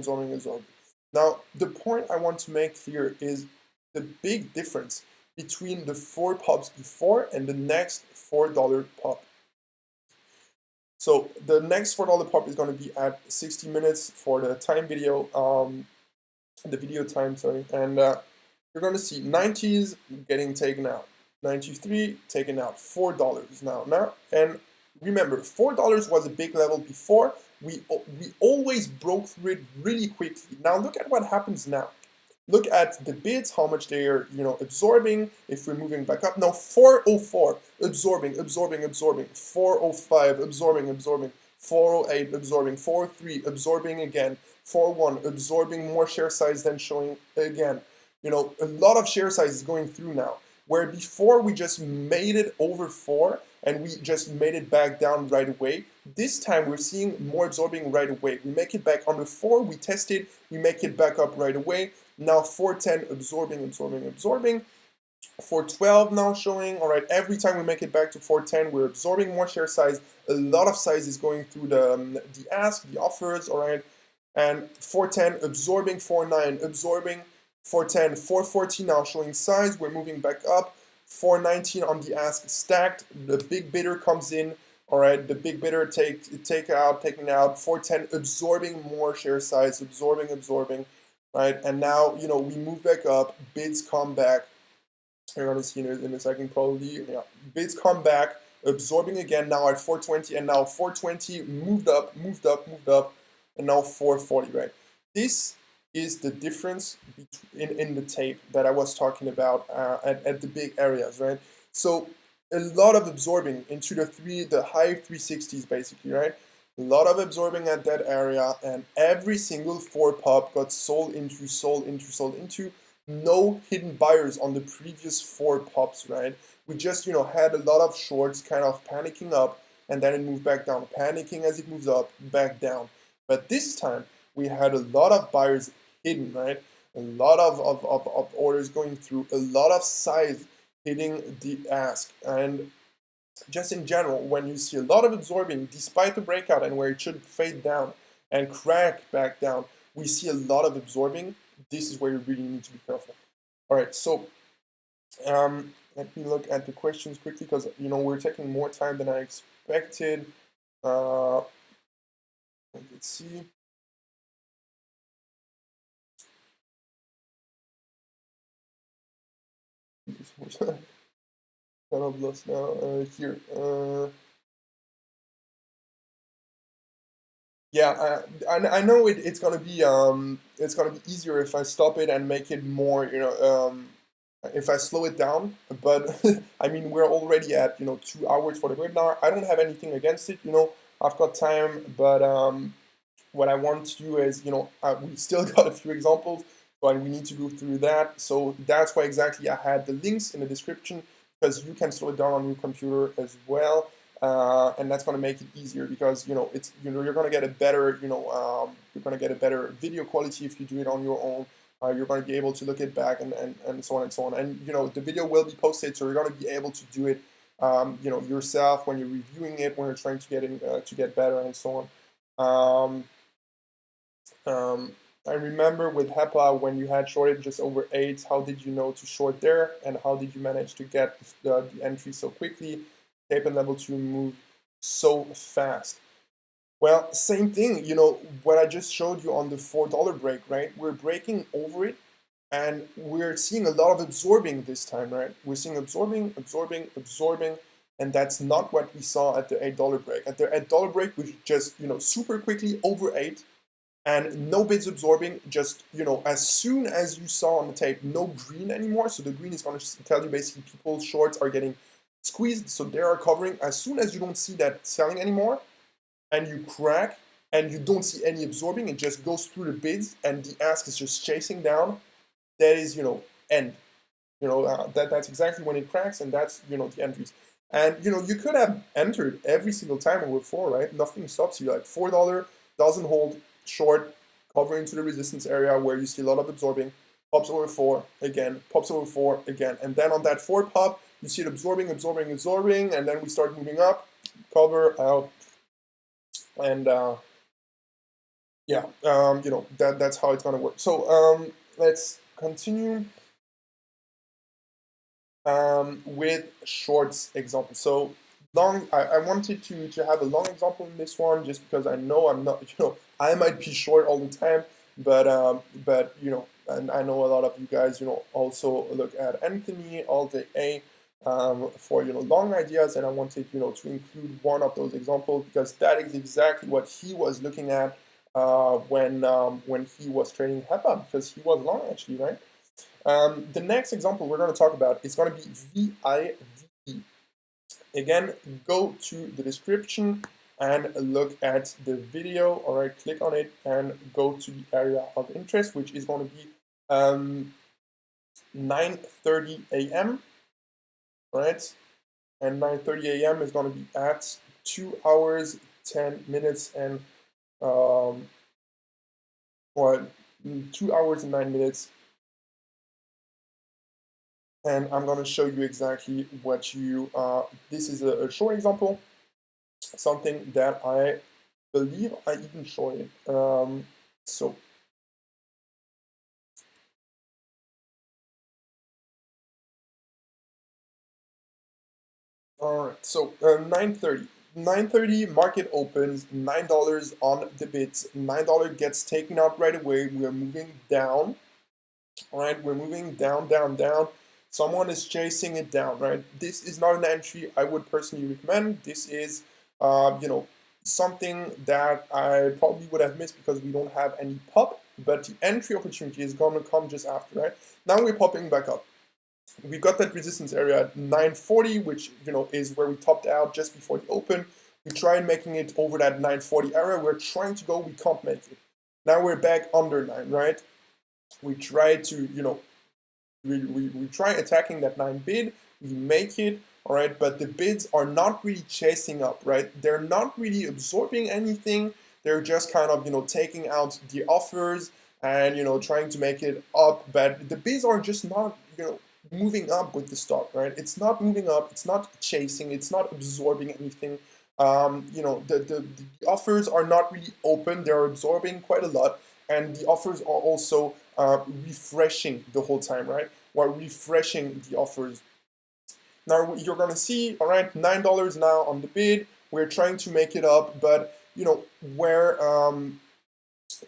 Now, the point I want to make here is the big difference between the 4 pops before and the next $4 pop. So the next $4 pop is going to be at 60 minutes for the time video, the video time, sorry. And you're going to see 90s getting taken out, 93 taken out, $4 now. And remember, $4 was a big level before. We always broke through it really quickly. Now look at what happens now. Look at the bids, how much they are, absorbing. If we're moving back up now, 404 absorbing. 405 absorbing. 408 absorbing. 403 absorbing again. 401 absorbing more share size than showing again. A lot of share size is going through now. Where before we just made it over 4 and we just made it back down right away. This time we're seeing more absorbing right away. We make it back under 4, we test it, we make it back up right away. Now 410 absorbing. 412 now showing. All right, every time we make it back to 410, we're absorbing more share size. A lot of size is going through the ask, the offers. All right, and 410 absorbing, 49 absorbing, 410, 414 now showing size. We're moving back up. 419 on the ask stacked. The big bidder comes in. All right, the big bidder taking out. 410 absorbing more share size, absorbing. Right, and now we move back up. Bids come back. You're gonna see in a second probably. Yeah, bids come back, absorbing again. Now at 420, and now 420 moved up, and now 440. Right, this is the difference in the tape that I was talking about at the big areas, right? So a lot of absorbing into the high 360s basically, right? A lot of absorbing at that area, and every single 4 pop got sold into, sold into, sold into. No hidden buyers on the previous 4 pops, right? We just, had a lot of shorts kind of panicking up, and then it moved back down, panicking as it moves up, back down. But this time, we had a lot of buyers hidden, right? A lot of orders going through, a lot of size hitting the ask. And just in general, when you see a lot of absorbing despite the breakout and where it should fade down and crack back down, we see a lot of absorbing. This is where you really need to be careful. All right, so let me look at the questions quickly because we're taking more time than I expected. Let's see. Kind of lost now here. Yeah, I know it's gonna be easier if I stop it and make it more, if I slow it down. But I mean, we're already at 2 hours for the webinar. I don't have anything against it. I've got time, but what I want to do is, we still got a few examples, but we need to go through that. So that's why exactly I had the links in the description, because you can slow it down on your computer as well. And that's going to make it easier because it's you're going to get a better you're going to get a better video quality if you do it on your own. You're going to be able to look it back and so on and so on. And the video will be posted, so you're going to be able to do it yourself when you're reviewing it, when you're trying to get better and so on. I remember with HEPA when you had shorted just over 8, how did you know to short there, and how did you manage to get the entry so quickly? Tape and level 2 move so fast. Well, same thing, what I just showed you on the $4 break, right? We're breaking over it, and we're seeing a lot of absorbing this time, right? We're seeing absorbing, and that's not what we saw at the $8 break. At the $8 break, we just, super quickly over 8, and no bids absorbing, just, as soon as you saw on the tape, no green anymore. So the green is going to tell you basically people's shorts are getting squeezed, so they are covering. As soon as you don't see that selling anymore, and you crack, and you don't see any absorbing, it just goes through the bids, and the ask is just chasing down. That is, end. That's exactly when it cracks, and that's, the entries. And, you could have entered every single time over 4, right? Nothing stops you. Like $4 doesn't hold, short, cover into the resistance area where you see a lot of absorbing, pops over 4 again, pops over 4 again, and then on that 4 pop, you see it absorbing, and then we start moving up, cover out, and that's how it's gonna work. So let's continue with shorts example. So long, I wanted to have a long example in this one just because I know I'm not, I might be short all the time, but and I know a lot of you guys, also look at Anthony all day for long ideas, and I wanted to include one of those examples because that is exactly what he was looking at when he was trading HEPA, because he was long actually, right? The next example we're going to talk about is going to be VIV. Again, go to the description and look at the video. All right, click on it and go to the area of interest, which is going to be 9:30 a.m. Right, and 9:30 a.m. is going to be at 2 hours 10 minutes and 2 hours and 9 minutes. And I'm going to show you exactly what this is a short example, something that I believe I even shorted. So all right, so 9:30 market opens, $9 on the bids, $9 gets taken out right away. We're moving down. All right, we're moving down, down, down. Someone is chasing it down, right? This is not an entry I would personally recommend. This is, something that I probably would have missed because we don't have any pop but the entry opportunity is going to come just after, right? Now we're popping back up. We got that resistance area at 940, which is where we topped out just before the open. We try and making it over that 940 area. We're trying to go, we can't make it. Now we're back under 9, right? We try to, we try attacking that 9 bid, we make it, all right, but the bids are not really chasing up, right? They're not really absorbing anything. They're just kind of, taking out the offers and, trying to make it up, but the bids are just not, moving up with the stock, right? It's not moving up, it's not chasing, it's not absorbing anything. The offers are not really open, they're absorbing quite a lot, and the offers are also refreshing the whole time, right? We're refreshing the offers. Now you're gonna see, all right, $9 now on the bid. We're trying to make it up, but where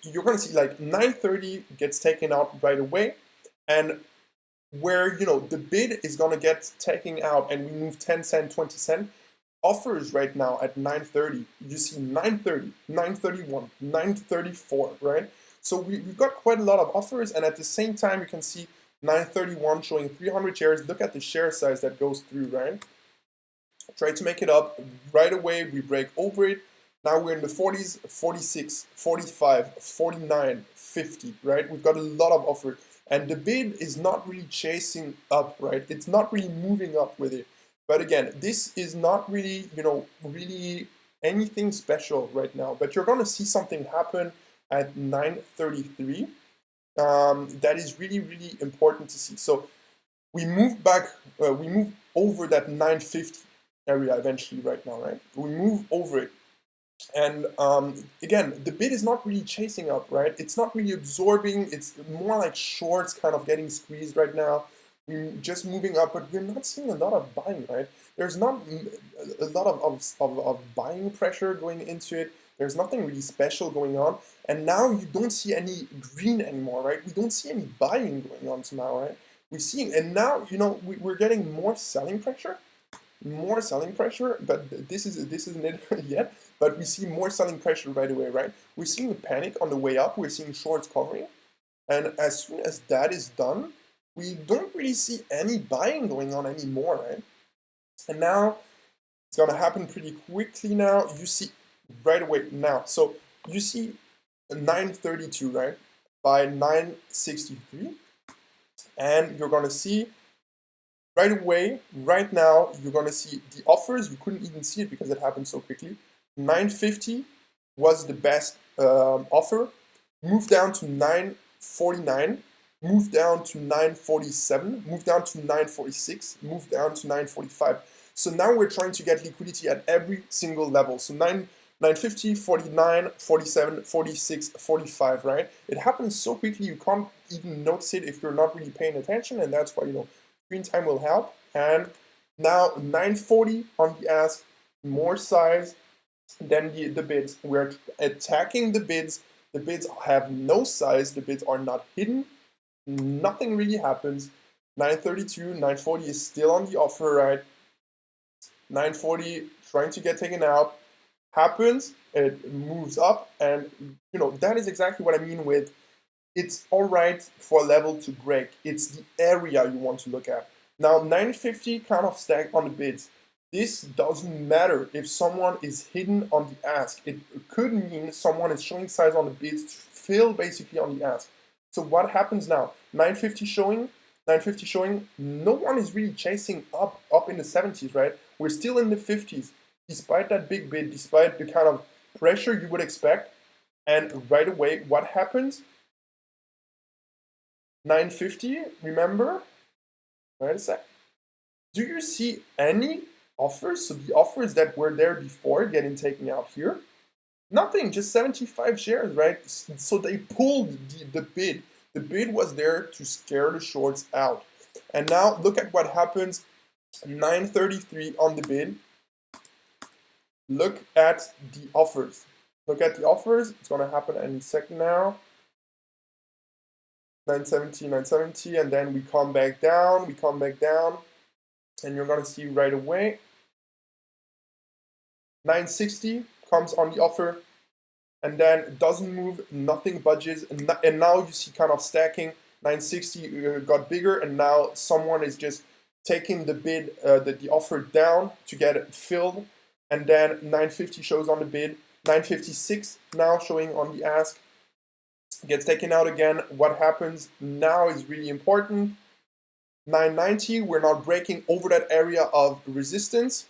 you're gonna see like 930 gets taken out right away, and where the bid is gonna get taken out, and we move 10 cent, 20 cent. Offers right now at 930. You see 930, 931, 934, right? So we've got quite a lot of offers, and at the same time, you can see 931 showing 300 shares. Look at the share size that goes through, right? Try to make it up right away. We break over it. Now we're in the 40s, 46, 45, 49, 50, right? We've got a lot of offers, and the bid is not really chasing up, right? It's not really moving up with it. But again, this is not really, really anything special right now. But you're going to see something happen at 9:33. That is really, really important to see. So we move back, we move over that 950 area eventually right now, right? We move over it. And again, the bid is not really chasing up, right? It's not really absorbing. It's more like shorts kind of getting squeezed right now. We're just moving up, but we're not seeing a lot of buying, right? There's not a lot of buying pressure going into it. There's nothing really special going on. And now you don't see any green anymore, right? We don't see any buying going on now, right? We're seeing, and now, we're getting more selling pressure, but this isn't it yet, but we see more selling pressure right away, right? We're seeing a panic on the way up. We're seeing shorts covering. And as soon as that is done, we don't really see any buying going on anymore, right? And now it's gonna happen pretty quickly now. You see right away now. So you see 932, right? By 963. And you're gonna see right away, right now, you're gonna see the offers. You couldn't even see it because it happened so quickly. 950 was the best offer. Moved down to 949. Moved down to 947, moved down to 946, moved down to 945. So now we're trying to get liquidity at every single level. So 950, 49, 47, 46, 45, right? It happens so quickly you can't even notice it if you're not really paying attention, and that's why, screen time will help. And now 940 on the ask, more size than the bids. We're attacking the bids. The bids have no size. The bids are not hidden. Nothing really happens. 932, 940 is still on the offer, right? 940 trying to get taken out. Happens, it moves up, and that is exactly what I mean with it's all right for a level to break. It's the area you want to look at. Now 950 kind of stacked on the bids. This doesn't matter if someone is hidden on the ask. It could mean someone is showing size on the bids to fill basically on the ask. So what happens now? 950 showing, no one is really chasing up in the 70s, right? We're still in the 50s, despite that big bid, despite the kind of pressure you would expect. And right away, what happens? 950, remember? Wait a sec. Do you see any offers? So the offers that were there before getting taken out here? Nothing, just 75 shares, right? So they pulled the bid. The bid was there to scare the shorts out. And now look at what happens. 933 on the bid. Look at the offers. Look at the offers. It's going to happen any second now. 970, and then we come back down. And you're going to see right away. 960 comes on the offer. and then it doesn't move, nothing budges, and now you see kind of stacking. 960 got bigger, and now someone is just taking the bid, the offer down to get it filled, and then 950 shows on the bid, 956 now showing on the ask, gets taken out again. What happens now is really important. 990, we're not breaking over that area of resistance.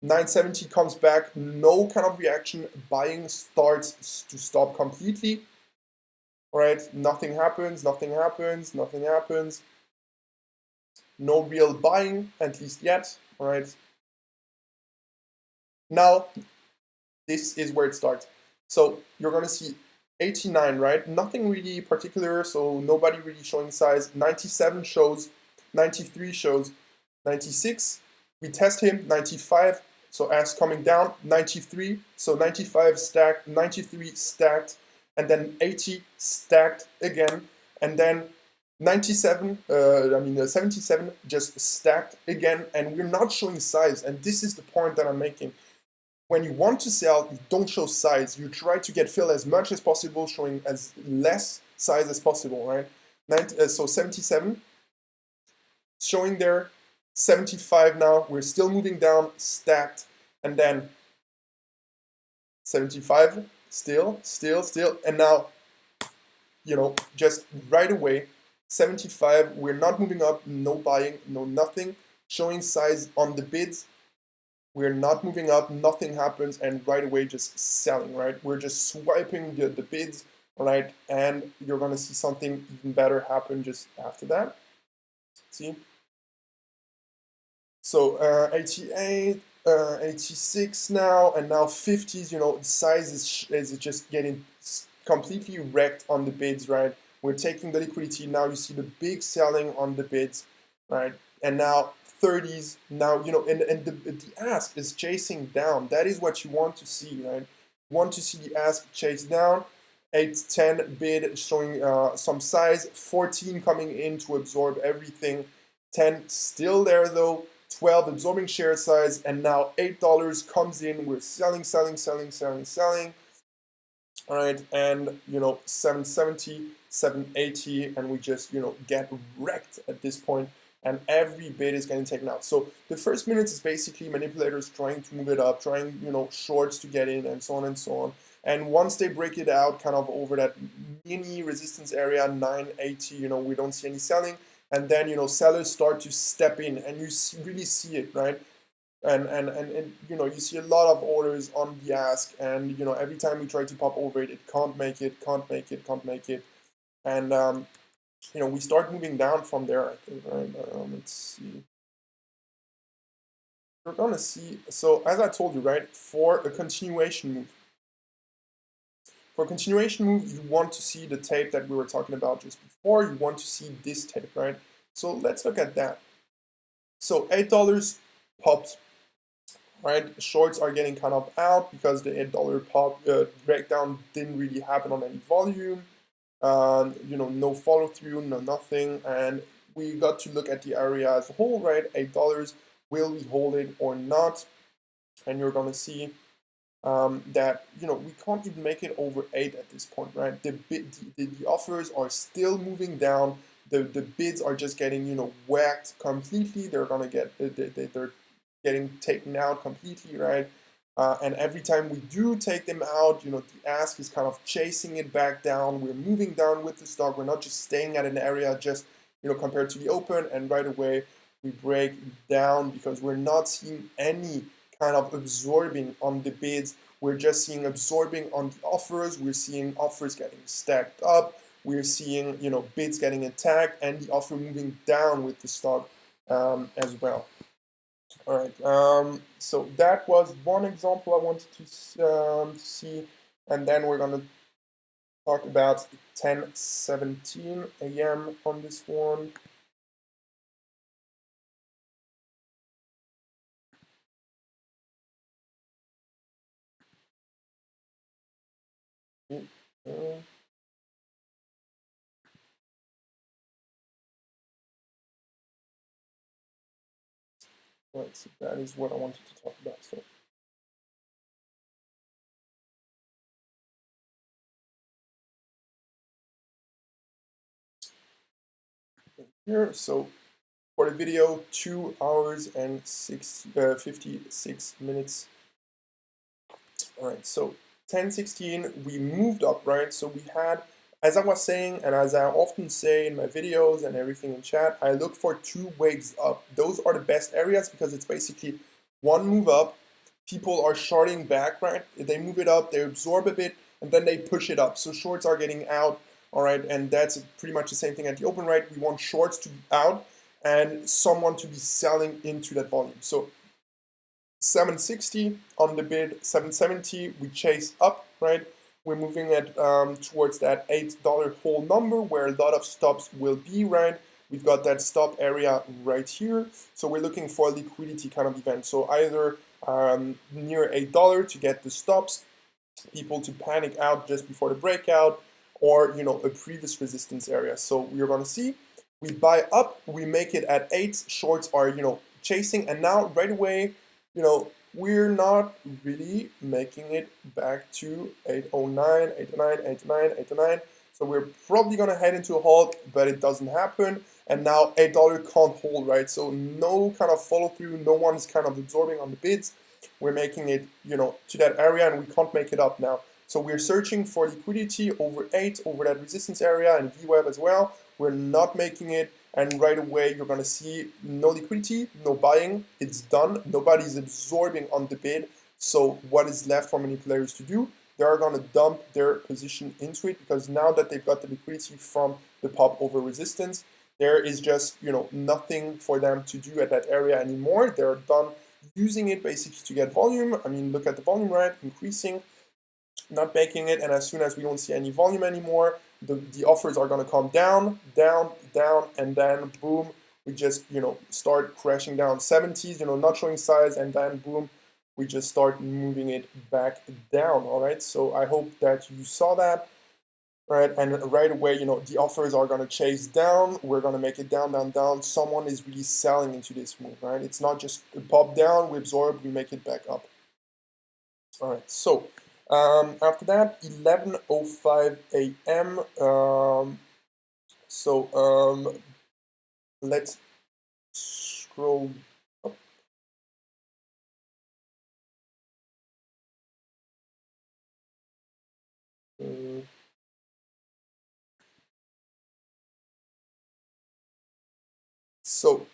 970 comes back, no kind of reaction, buying starts to stop completely. All right, nothing happens, nothing happens, nothing happens. No real buying, at least yet. All right. Now, this is where it starts. So you're gonna see 89, right? Nothing really particular, so nobody really showing size. 97 shows, 93 shows, 96. We test him, 95. So ask coming down, 93. So 95 stacked, 93 stacked, and then 80 stacked again, and then 77 just stacked again, and we're not showing size. And this is the point that I'm making. When you want to sell, you don't show size. You try to get fill as much as possible, showing as less size as possible, right? So 77, showing there, 75 now. We're still moving down, stacked, and then 75, still, and now, just right away, 75, we're not moving up, no buying, no nothing, showing size on the bids. We're not moving up, nothing happens, and right away just selling, right? We're just swiping the bids, right? And you're gonna see something even better happen just after that. See? So 88, 86 now, and now 50s, the size is just getting completely wrecked on the bids, right? We're taking the liquidity, now you see the big selling on the bids, right? And now 30s, now, and the ask is chasing down. That is what you want to see, right? You want to see the ask chase down. 8, 10 bid showing some size, 14 coming in to absorb everything, 10 still there though, 12 absorbing share size, and now $8 comes in. We're selling. All right, and 770, 780, and we just get wrecked at this point, and every bid is getting taken out. So the first minutes is basically manipulators trying to move it up, trying shorts to get in, and so on and so on. And once they break it out, kind of over that mini resistance area, 980, we don't see any selling. And then sellers start to step in, and you really see it, right? And you see a lot of orders on the ask, and every time we try to pop over it, it can't make it, and we start moving down from there, I think, right? Let's see. We're gonna see. So as I told you, right, for a continuation move. For a continuation move, you want to see the tape that we were talking about just before. You want to see this tape, right? So let's look at that. So $8 popped, right? Shorts are getting kind of out because the $8 pop breakdown didn't really happen on any volume. No follow through, no nothing, and we got to look at the area as a whole, right? $8, will we hold it or not? And you're gonna see that we can't even make it over 8 at this point, right? The offers are still moving down. The bids are just getting whacked completely. They're gonna get they're getting taken out completely, right? And every time we do take them out, the ask is kind of chasing it back down. We're moving down with the stock. We're not just staying at an area just compared to the open, and right away we break down because we're not seeing any kind of absorbing on the bids. We're just seeing absorbing on the offers. We're seeing offers getting stacked up. We're seeing bids getting attacked, and the offer moving down with the stock as well. All right, so that was one example I wanted to see, and then we're gonna talk about 10:17 a.m. on this one. Right, so that is what I wanted to talk about. So here. So for the video, 2 hours and 56 minutes. All right, so 10:16, we moved up, right? So we had, as I was saying, and as I often say in my videos and everything in chat, I look for 2 waves up. Those are the best areas because it's basically one move up, people are shorting back, right? They move it up, they absorb a bit, and then they push it up. So shorts are getting out, all right, and that's pretty much the same thing at the open, right? We want shorts to be out and someone to be selling into that volume. So 760 on the bid, 770, we chase up, right? We're moving it towards that $8 whole number where a lot of stops will be, right? We've got that stop area right here. So we're looking for a liquidity kind of event. So either near $8 to get the stops, people to panic out just before the breakout, or a previous resistance area. So we're gonna see, we buy up, we make it at 8, shorts are chasing, and now right away, we're not really making it back to 809, 809, 809, 809. So we're probably gonna head into a halt, but it doesn't happen. And now $8 can't hold, right? So no kind of follow through, no one's kind of absorbing on the bids. We're making it, to that area, and we can't make it up now. So we're searching for liquidity over 8, over that resistance area, and VWAP as well. We're not making it, and right away you're gonna see no liquidity, no buying, it's done. Nobody's absorbing on the bid. So what is left for many players to do? They are gonna dump their position into it, because now that they've got the liquidity from the pop over resistance, there is just nothing for them to do at that area anymore. They're done using it basically to get volume. I mean, look at the volume, right? Increasing, not making it, and as soon as we don't see any volume anymore, the offers are going to come down, down, down, and then boom, we just start crashing down 70s, not showing size, and then boom, we just start moving it back down. All right, so I hope that you saw that. Right, and right away, the offers are going to chase down. We're going to make it down, down, down. Someone is really selling into this move, right? It's not just a pop down, we absorb, we make it back up. All right, so after that, 11:05 a.m. Let's scroll up. So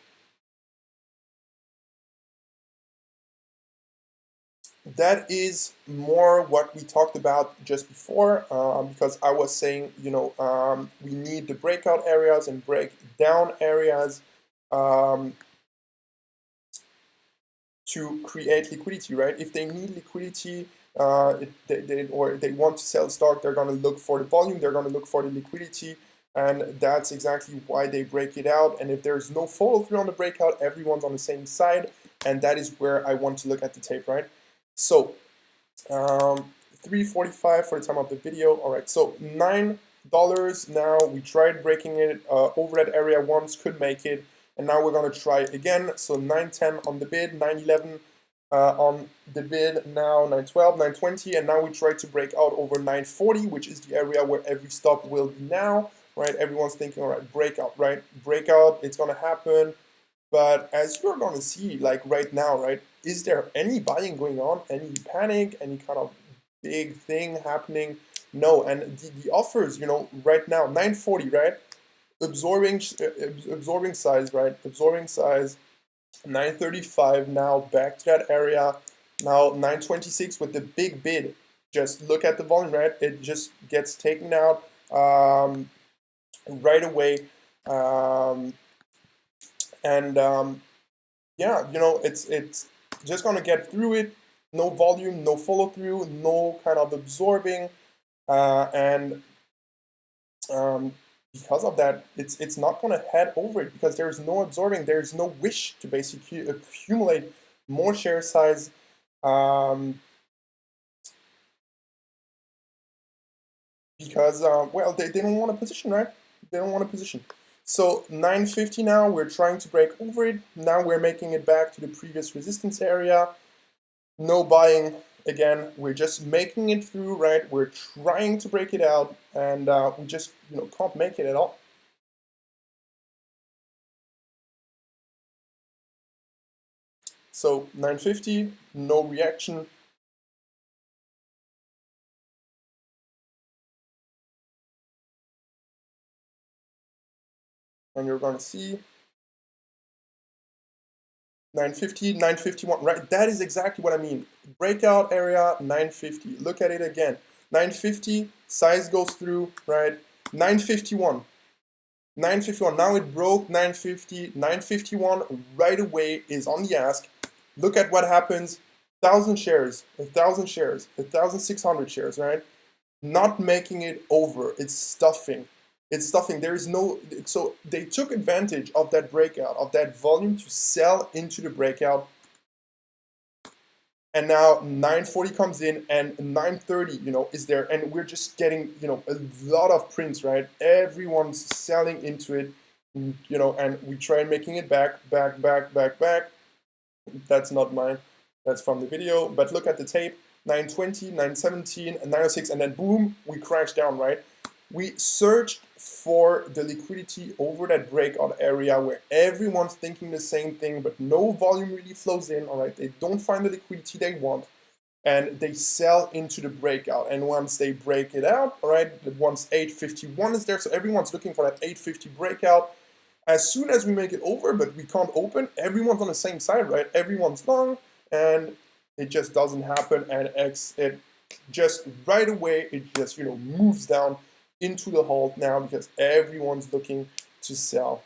that is more what we talked about just before, because I was saying, we need the breakout areas and breakdown areas to create liquidity, right? If they need liquidity, or they want to sell stock, they're going to look for the volume, they're going to look for the liquidity, and that's exactly why they break it out. And if there's no follow through on the breakout, everyone's on the same side, and that is where I want to look at the tape, right? So 3:45 for the time of the video. All right, so $9 now. We tried breaking it over that area once, could make it, and now we're gonna try it again. So 910 on the bid, 911 on the bid, now 912, 920, and now we try to break out over 940, which is the area where every stop will be now, right? Everyone's thinking, all right, breakout, right? Breakout, it's gonna happen. But as you're going to see, like right now, right, is there any buying going on, any panic, any kind of big thing happening? No, and the offers, right now, 940, right, absorbing size, right, absorbing size, 935 now, back to that area, now 926 with the big bid. Just look at the volume, right, it just gets taken out right away. Yeah, it's just gonna get through it. No volume, no follow through, no kind of absorbing, and because of that, it's not gonna head over it because there's no absorbing. There's no wish to basically accumulate more share size. Because well, they don't want a position, right? They don't want a position. So 950 now, we're trying to break over it. Now we're making it back to the previous resistance area. No buying. Again, we're just making it through, right? We're trying to break it out, and we just can't make it at all. So 950, no reaction. And you're going to see 950, 951, right? That is exactly what I mean. Breakout area, 950. Look at it again. 950, size goes through, right? 951. 951, now it broke 950, 951 right away is on the ask. Look at what happens, 1,000 shares, 1,000 shares, 1,600 shares, right? Not making it over, it's stuffing. It's stuffing, there is no, so they took advantage of that breakout, of that volume to sell into the breakout. And now 940 comes in and 930, is there, and we're just getting, a lot of prints, right? Everyone's selling into it, and we try making it back. That's not mine, that's from the video, but look at the tape, 920, 917, and 906, and then boom, we crash down, right? We searched for the liquidity over that breakout area where everyone's thinking the same thing, but no volume really flows in, all right? They don't find the liquidity they want, and they sell into the breakout. And once they break it out, all right, once 851 is there, so everyone's looking for that 850 breakout. As soon as we make it over, but we can't open, everyone's on the same side, right? Everyone's long, and it just doesn't happen, and it just right away, it just, moves down into the halt now because everyone's looking to sell.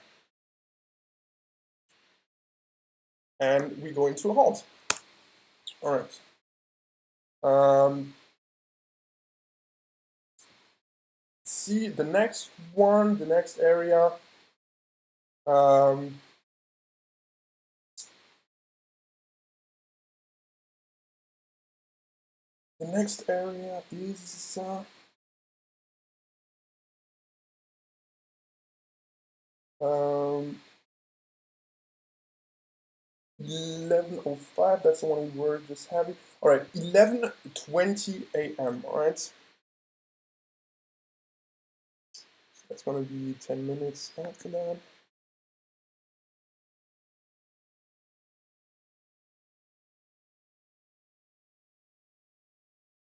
And we go into a halt. All right. See the next one, the next area. The next area is 11:05. That's the one we were just having. All right, 11:20 a.m. All right. So that's going to be 10 minutes after that.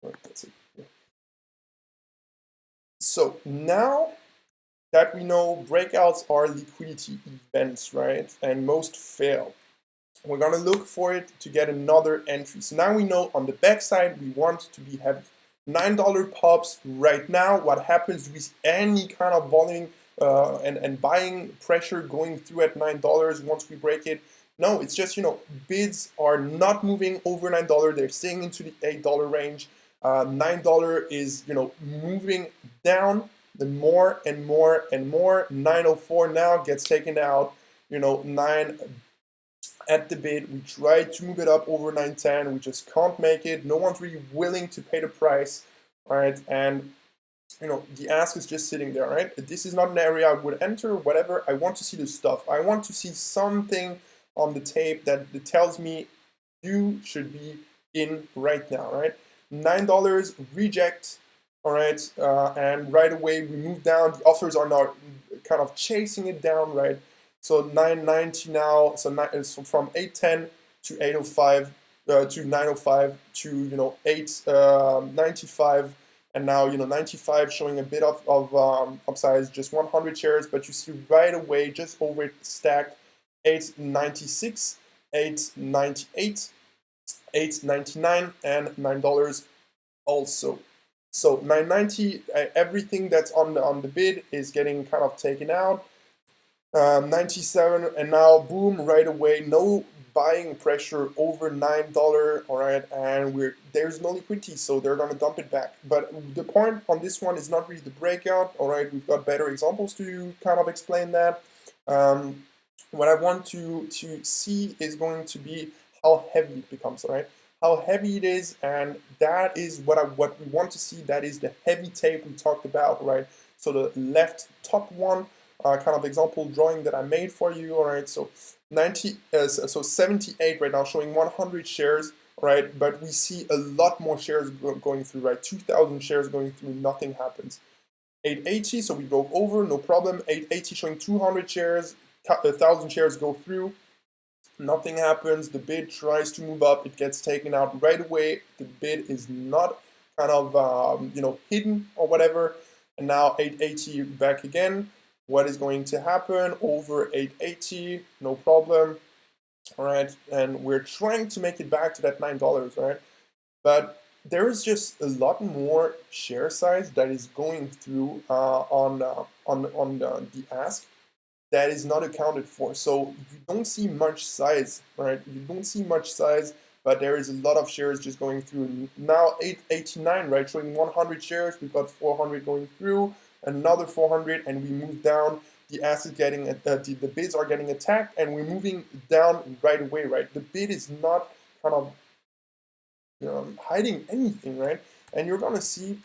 Right, that's it. Yeah. So now that we know breakouts are liquidity events, right? And most fail. We're gonna look for it to get another entry. So now we know on the backside we want to be heavy. $9 pops right now. What happens with any kind of volume and buying pressure going through at $9 once we break it? No, it's just, bids are not moving over $9. They're staying into the $8 range. $9 is, moving down the more and more and more. 904 now gets taken out, 9 at the bid. We tried to move it up over 910. We just can't make it. No one's really willing to pay the price, right? And the ask is just sitting there, right? This is not an area I would enter, whatever. I want to see the stuff. I want to see something on the tape that tells me you should be in right now, right? $9 reject, all right, and right away we move down. The offers are now kind of chasing it down, right? So 990 now, so from 810 to 805 to 905 to 895, and now 95 showing a bit of upsize, just 100 shares, but you see right away just over it stacked 896, 898, 899, and $9 also. So 990, everything that's on the bid is getting kind of taken out. 97, and now boom, right away, no buying pressure over $9, all right, and there's no liquidity, so they're going to dump it back. But the point on this one is not really the breakout, all right. We've got better examples to kind of explain that. What I want to see is going to be how heavy it becomes, all right, how heavy it is, and that is what we want to see. That is the heavy tape we talked about, right? So the left top one, kind of example drawing that I made for you, all right. So 78 right now, showing 100 shares, right? But we see a lot more shares going through, right? 2,000 shares going through, nothing happens. 880, so we broke over, no problem. 880 showing 200 shares, 1,000 shares go through, Nothing happens. The bid tries to move up. It gets taken out right away. The bid is not kind of hidden or whatever. And now 880 back again. What is going to happen? Over 880, no problem. All right, and we're trying to make it back to that $9, right? But there is just a lot more share size that is going through on the ask that is not accounted for. So you don't see much size, right? You don't see much size, but there is a lot of shares just going through. Now 889, right? Showing 100 shares, we've got 400 going through, another 400, and we move down. The asset getting the bids are getting attacked, and we're moving down right away, right? The bid is not kind of hiding anything, right? And you're gonna see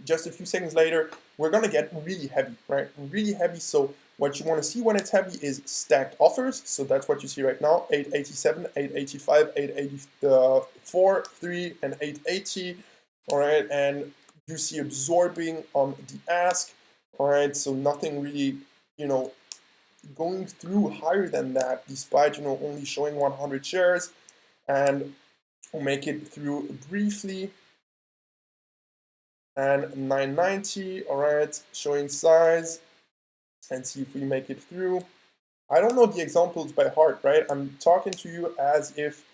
just a few seconds later, we're gonna get really heavy, right? Really heavy. So what you want to see when it's heavy is stacked offers. So that's what you see right now: 887, 885, 884, 3, and 880. All right, and you see absorbing on the ask. All right, so nothing really, going through higher than that, despite only showing 100 shares, and we'll make it through briefly. And 990, all right, showing size, and see if we make it through. I don't know the examples by heart, right? I'm talking to you as if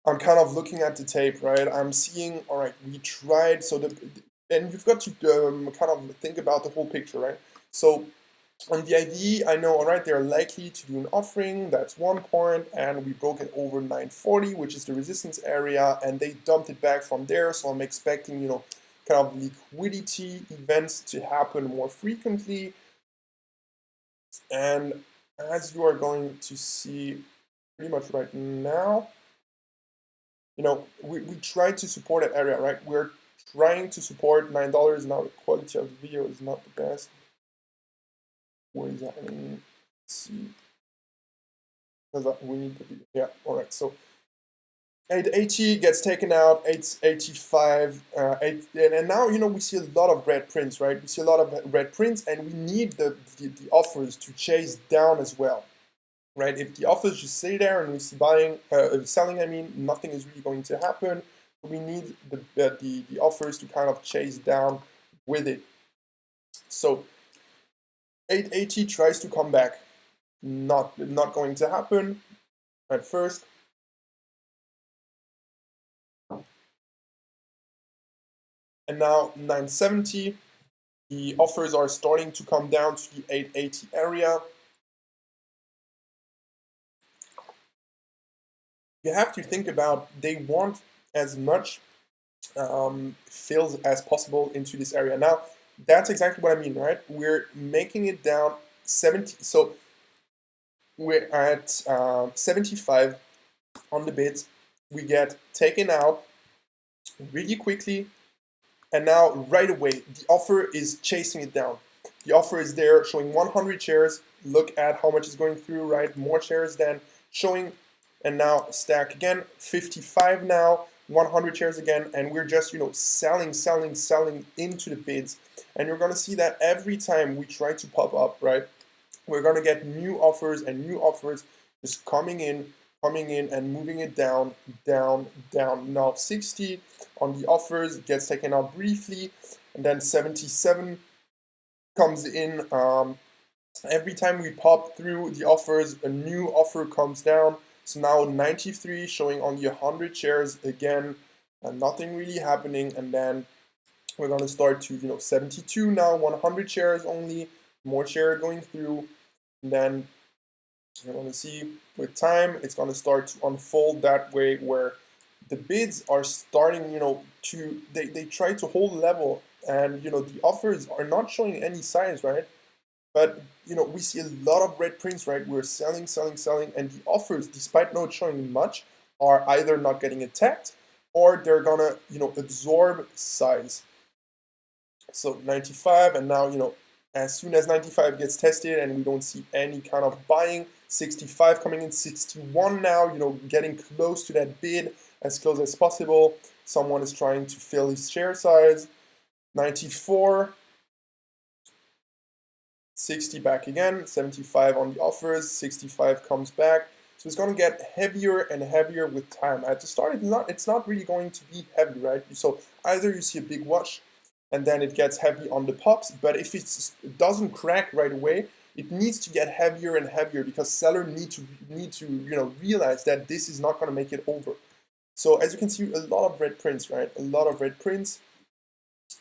I'm kind of looking at the tape, right? I'm seeing, all right, we tried, and you've got to kind of think about the whole picture, right? So on the IV, I know, all right, they're likely to do an offering, that's 1 point, and we broke it over 940, which is the resistance area, and they dumped it back from there, so I'm expecting, kind of liquidity events to happen more frequently. And as you are going to see pretty much right now, we try to support that area, right? We're trying to support $9. Now the quality of the video is not the best. What is happening? Let's see. Because we need the video. Yeah, all right. So 880 gets taken out, 885, and now we see a lot of red prints, right? We see a lot of red prints, and we need the offers to chase down as well, right? If the offers just stay there and we see selling, nothing is really going to happen. We need the offers to kind of chase down with it. So 880 tries to come back, not going to happen at first. And now 970, the offers are starting to come down to the 880 area. You have to think about, they want as much fills as possible into this area. Now, that's exactly what I mean, right? We're making it down 70. So we're at 75 on the bids. We get taken out really quickly. And now, right away, the offer is chasing it down. The offer is there, showing 100 shares. Look at how much is going through, right? More shares than showing. And now, stack again, 55 now, 100 shares again. And we're just, selling into the bids. And you're going to see that every time we try to pop up, right? We're going to get new offers and new offers just coming in and moving it down, down, down. Now 60 on the offers gets taken out briefly, and then 77 comes in. Every time we pop through the offers, a new offer comes down. So now 93 showing only 100 shares again, and nothing really happening. And then we're going to start to 72 now, 100 shares only, more share going through, and then you're going to see with time, it's going to start to unfold that way where the bids are starting, they try to hold level, and, the offers are not showing any signs, right? But, we see a lot of red prints, right? We're selling, and the offers, despite not showing much, are either not getting attacked or they're going to, absorb size. So 95, and now, as soon as 95 gets tested and we don't see any kind of buying, 65 coming in, 61 now, getting close to that bid, as close as possible. Someone is trying to fill his share size. 94, 60 back again, 75 on the offers, 65 comes back. So it's going to get heavier and heavier with time. At the start, it's not really going to be heavy, right? So either you see a big wash and then it gets heavy on the pops, but if it doesn't crack right away, it needs to get heavier and heavier because sellers need to realize that this is not going to make it over. So as you can see, a lot of red prints, right? A lot of red prints.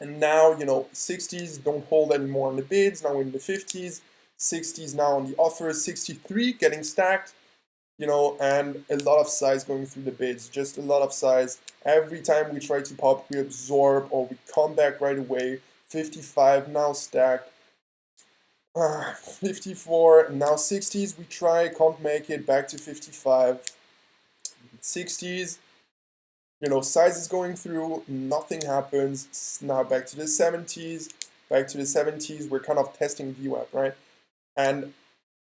And now, 60s don't hold anymore on the bids. Now we're in the 50s, 60s now on the offers, 63 getting stacked, and a lot of size going through the bids, just a lot of size. Every time we try to pop, we absorb or we come back right away. 55 now stacked. 54, now 60s we try, can't make it, back to 55. 60s, size is going through, nothing happens. Now back to the 70s, we're kind of testing VWAP, right? And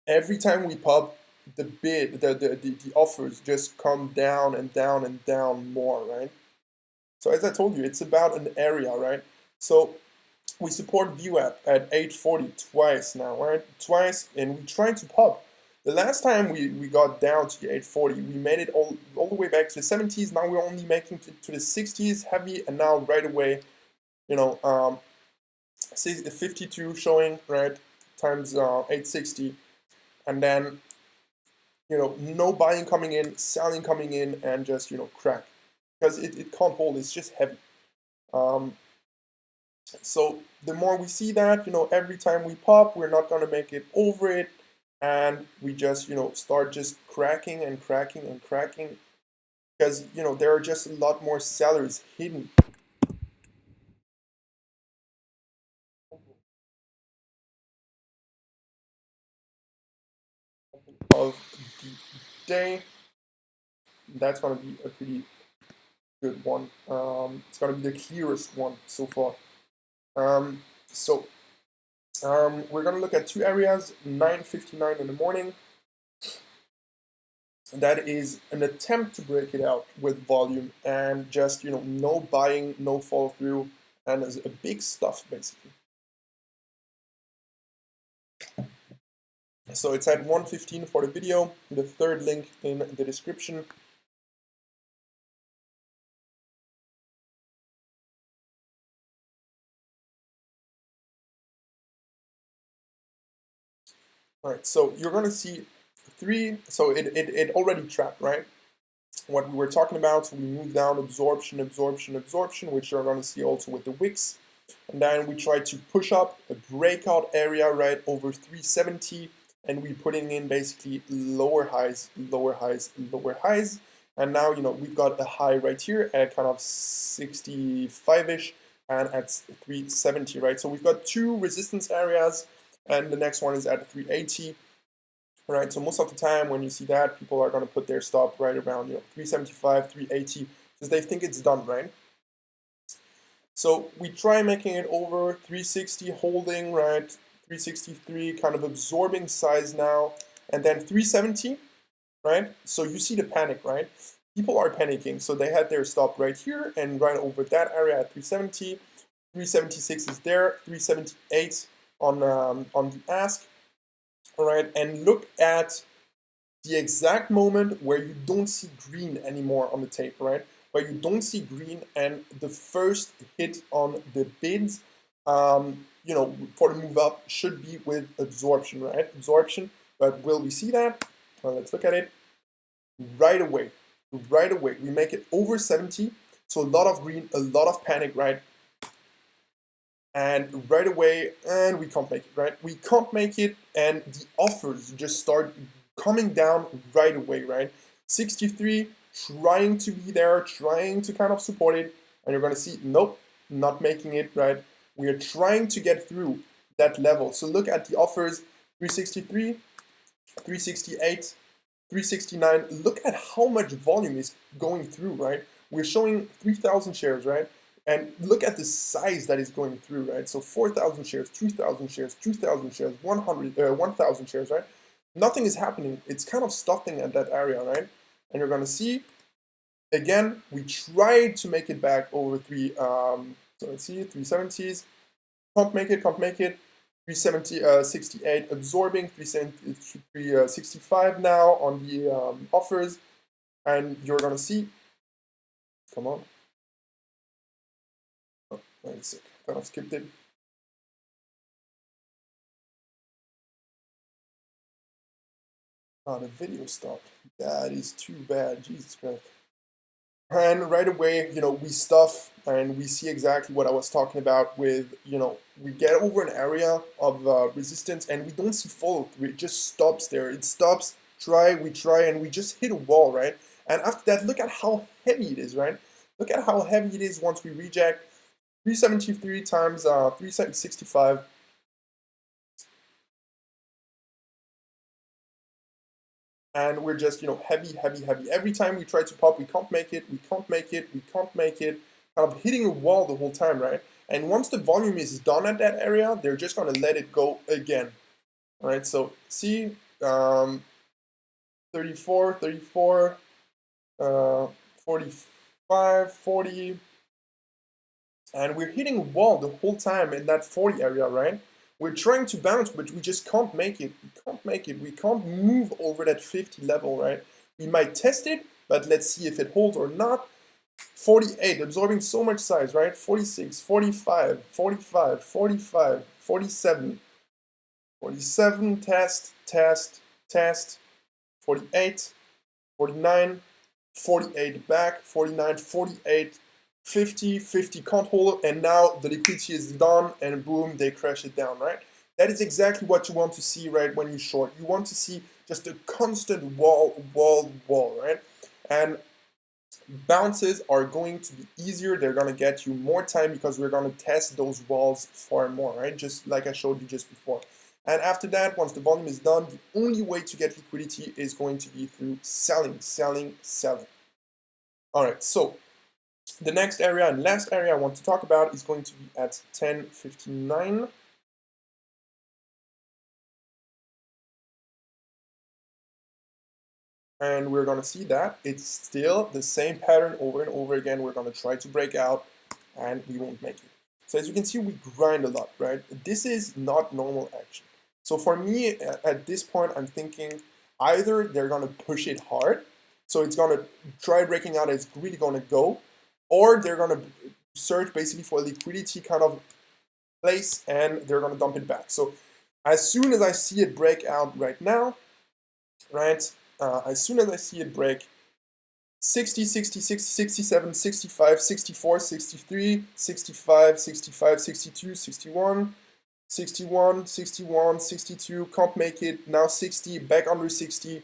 every time we pop, the bid, the offers just come down and down and down more, right? So as I told you, it's about an area, right? So we support VWAP at 840 twice now, right? Twice, and we tried to pop. The last time we got down to the 840, we made it all the way back to the 70s. Now we're only making to the 60s heavy, and now right away, 52 showing, right, times 860, and then, no buying coming in, selling coming in, and just, crack. Because it can't hold, it's just heavy. So the more we see that, every time we pop, we're not going to make it over it. And we just, start just cracking and cracking and cracking. Because, there are just a lot more sellers hidden. Of the day. That's going to be a pretty good one. It's going to be the clearest one so far. We're going to look at two areas, 9:59 in the morning. That is an attempt to break it out with volume and just, no buying, no follow through, and as a big stuff basically. So it's at 1:15 for the video, the third link in the description. All right, so you're going to see so it already trapped, right? What we were talking about, so we move down absorption, absorption, absorption, which you're going to see also with the wicks. And then we try to push up a breakout area right over 370, and we're putting in basically lower highs, lower highs, lower highs. And now, we've got a high right here at kind of 65-ish and at 370, right? So we've got two resistance areas, and the next one is at 380. Right, so most of the time when you see that, people are going to put their stop right around 375, 380, because they think it's done, right? So we try making it over 360, holding, right? 363, kind of absorbing size now, and then 370, right? So you see the panic, right? People are panicking, so they had their stop right here and right over that area at 370. 376 is there, 378 on the ask. All right, and look at the exact moment where you don't see green anymore on the tape, right? Where you don't see green, and the first hit on the bids, for the move up should be with absorption, right? Absorption, but will we see that? Well, let's look at it. Right away, we make it over 70, so a lot of green, a lot of panic, right? And right away, and we can't make it, right? We can't make it, and the offers just start coming down right away, right? 63, trying to be there, trying to kind of support it, and you're going to see, nope, not making it, right? We are trying to get through that level. So look at the offers, 363, 368, 369. Look at how much volume is going through, right? We're showing 3,000 shares, right? And look at the size that is going through, right? So 4,000 shares, 2,000 shares, 2,000 shares, 1,000 shares, right? Nothing is happening. It's kind of stopping at that area, right? And you're going to see, again, we tried to make it back over so let's see, 370s. Can't make it. 370.68 absorbing, 365 now on the offers, and you're gonna see. Come on. Oh, wait a sec. Kind of skipped it. Oh, the video stopped. That is too bad. Jesus Christ. And right away, we stuff and we see exactly what I was talking about with, we get over an area of resistance and we don't see follow through. It just stops there. It stops, we try, and we just hit a wall, right? And after that, look at how heavy it is, right? Look at how heavy it is once we reject 373 times 365. And we're just, heavy, heavy, heavy. Every time we try to pop, we can't make it, we can't make it, we can't make it. Kind of hitting a wall the whole time, right? And once the volume is done at that area, they're just going to let it go again. All right, so see, 34, 34, 45, 40. And we're hitting a wall the whole time in that 40 area, right? We're trying to bounce, but we just can't make it. We can't make it. We can't move over that 50 level, right? We might test it, but let's see if it holds or not. 48, absorbing so much size, right? 46, 45, 45, 45, 47, 47, test, test, test, 48, 49, 48 back, 49, 48, 50, 50 can't hold, and now the liquidity is done, and boom, they crash it down, right? That is exactly what you want to see, right, when you short. You want to see just a constant wall, right? And bounces are going to be easier. They're going to get you more time because we're going to test those walls far more, right? Just like I showed you just before. And after that, once the volume is done, the only way to get liquidity is going to be through selling, selling, selling. All right, so the next area and last area I want to talk about is going to be at 10:59. And we're going to see that it's still the same pattern over and over again. We're going to try to break out and we won't make it. So as you can see, we grind a lot, right? This is not normal action. So for me, at this point, I'm thinking either they're going to push it hard, so it's going to try breaking out, it's really going to go, or they're going to search basically for a liquidity kind of place and they're going to dump it back. So as soon as I see it break out right now, right, as soon as I see it break 60, 66, 67, 65, 64, 63, 65, 65, 62, 61, 61, 61, 62, can't make it, now 60, back under 60,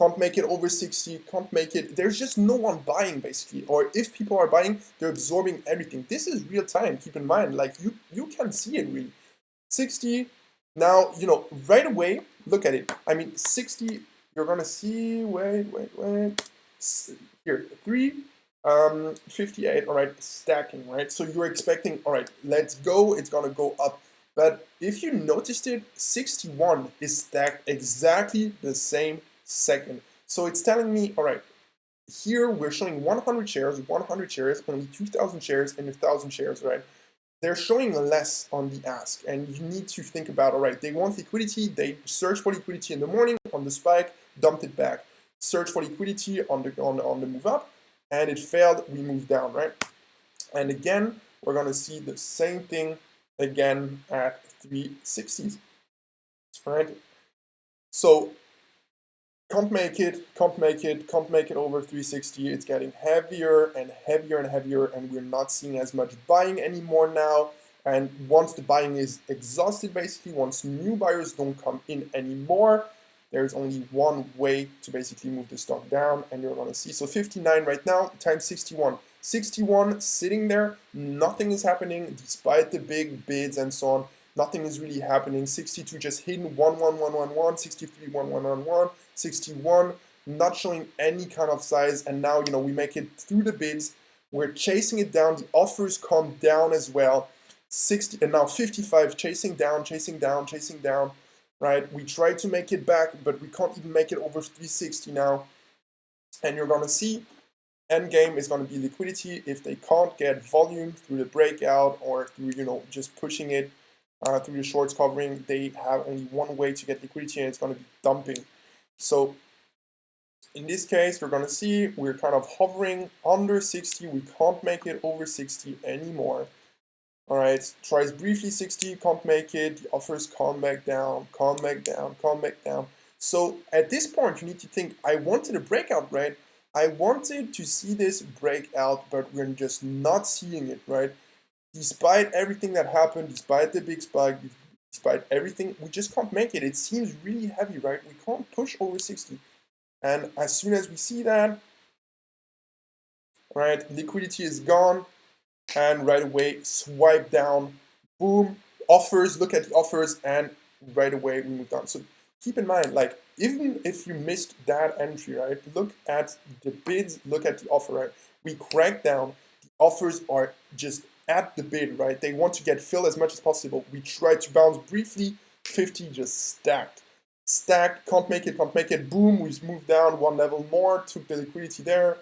can't make it over 60, can't make it. There's just no one buying basically, or if people are buying, they're absorbing everything. This is real time, keep in mind, like you can see it really. 60, now, right away, look at it. I mean, 60, you're gonna see, wait. Here, 58, all right, stacking, right? So you're expecting, all right, let's go, it's gonna go up. But if you noticed it, 61 is stacked exactly the same second. So it's telling me, all right, here we're showing 100 shares, only 2,000 shares and 1,000 shares, right? They're showing less on the ask, and you need to think about, all right, they want liquidity, they search for liquidity in the morning, on the spike, dumped it back. Search for liquidity on the move up, and it failed, we moved down, right? And again, we're gonna see the same thing again at 360s, right? So can't make it over 360. It's getting heavier and heavier and heavier, and we're not seeing as much buying anymore now. And once the buying is exhausted, basically, once new buyers don't come in anymore, there's only one way to basically move the stock down, and you're gonna see. So 59 right now times 61. 61 sitting there, nothing is happening despite the big bids and so on. Nothing is really happening. 62 just hidden 11111, 63 1111, 61 not showing any kind of size, and now we make it through the bids. We're chasing it down. The offers come down as well. 60 and now 55 chasing down, right? We try to make it back, but we can't even make it over 360 now. And you're gonna see end game is going to be liquidity if they can't get volume through the breakout or through just pushing it through the shorts covering, they have only one way to get liquidity, and it's going to be dumping. So in this case, we're going to see we're kind of hovering under 60. We can't make it over 60 anymore. All right, tries briefly 60, can't make it. The offers can't back down, can't back down, can't back down. So at this point, you need to think, I wanted a breakout, right? I wanted to see this breakout, but we're just not seeing it, right? Despite everything that happened, despite the big spike, despite everything, we just can't make it. It seems really heavy, right? We can't push over 60. And as soon as we see that, right, liquidity is gone, and right away swipe down, boom, offers, look at the offers, and right away we move down. So keep in mind, like, even if you missed that entry, right, look at the bids, look at the offer, right? We crack down, the offers are just at the bid, right? They want to get filled as much as possible. We try to bounce briefly, 50 just stacked. Stacked, can't make it, boom, we moved down one level more, took the liquidity there,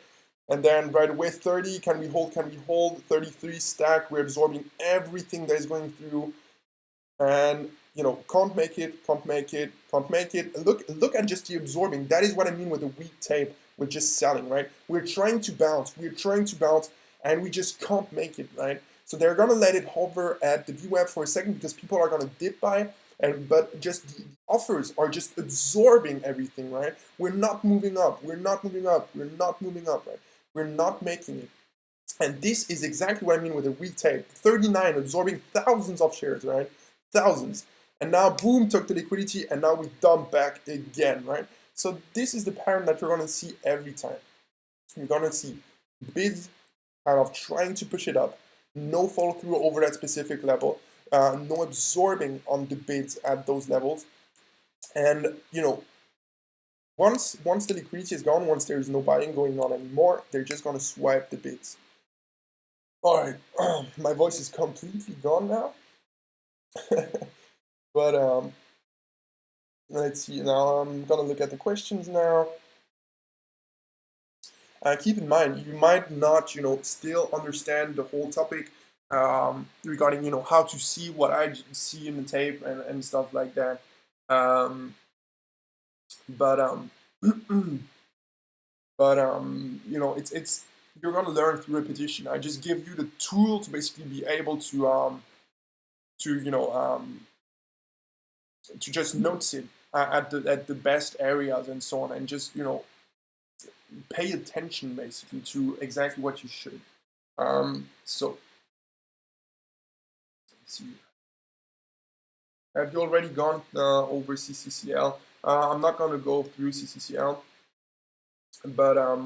and then right away 30, can we hold, 33 stack, we're absorbing everything that is going through, and you know, can't make it. Look at just the absorbing. That is what I mean with the weak tape. We're just selling, right? We're trying to bounce, and we just can't make it, right? So they're gonna let it hover at the VWAP for a second because people are gonna dip by, but just the offers are just absorbing everything, right? We're not moving up, right? We're not making it. And this is exactly what I mean with a weak tape. 39 absorbing thousands of shares, right? Thousands. And now boom, took the liquidity, and now we dump back again, right? So this is the pattern that you're gonna see every time. You're gonna see bids kind of trying to push it up, no follow through over that specific level, no absorbing on the bids at those levels. And you know, once the liquidity is gone, once there's no buying going on anymore, they're just gonna swipe the bids. All right, my voice is completely gone now. But let's see. Now I'm gonna look at the questions now. Keep in mind, you might not, still understand the whole topic regarding, how to see what I see in the tape and stuff like that. But it's you're gonna learn through repetition. I just give you the tool to basically be able to just notice it at the best areas and so on, and just pay attention basically to exactly what you should. So let's see. Have you already gone over CCCL? I'm not going to go through CCCL, but I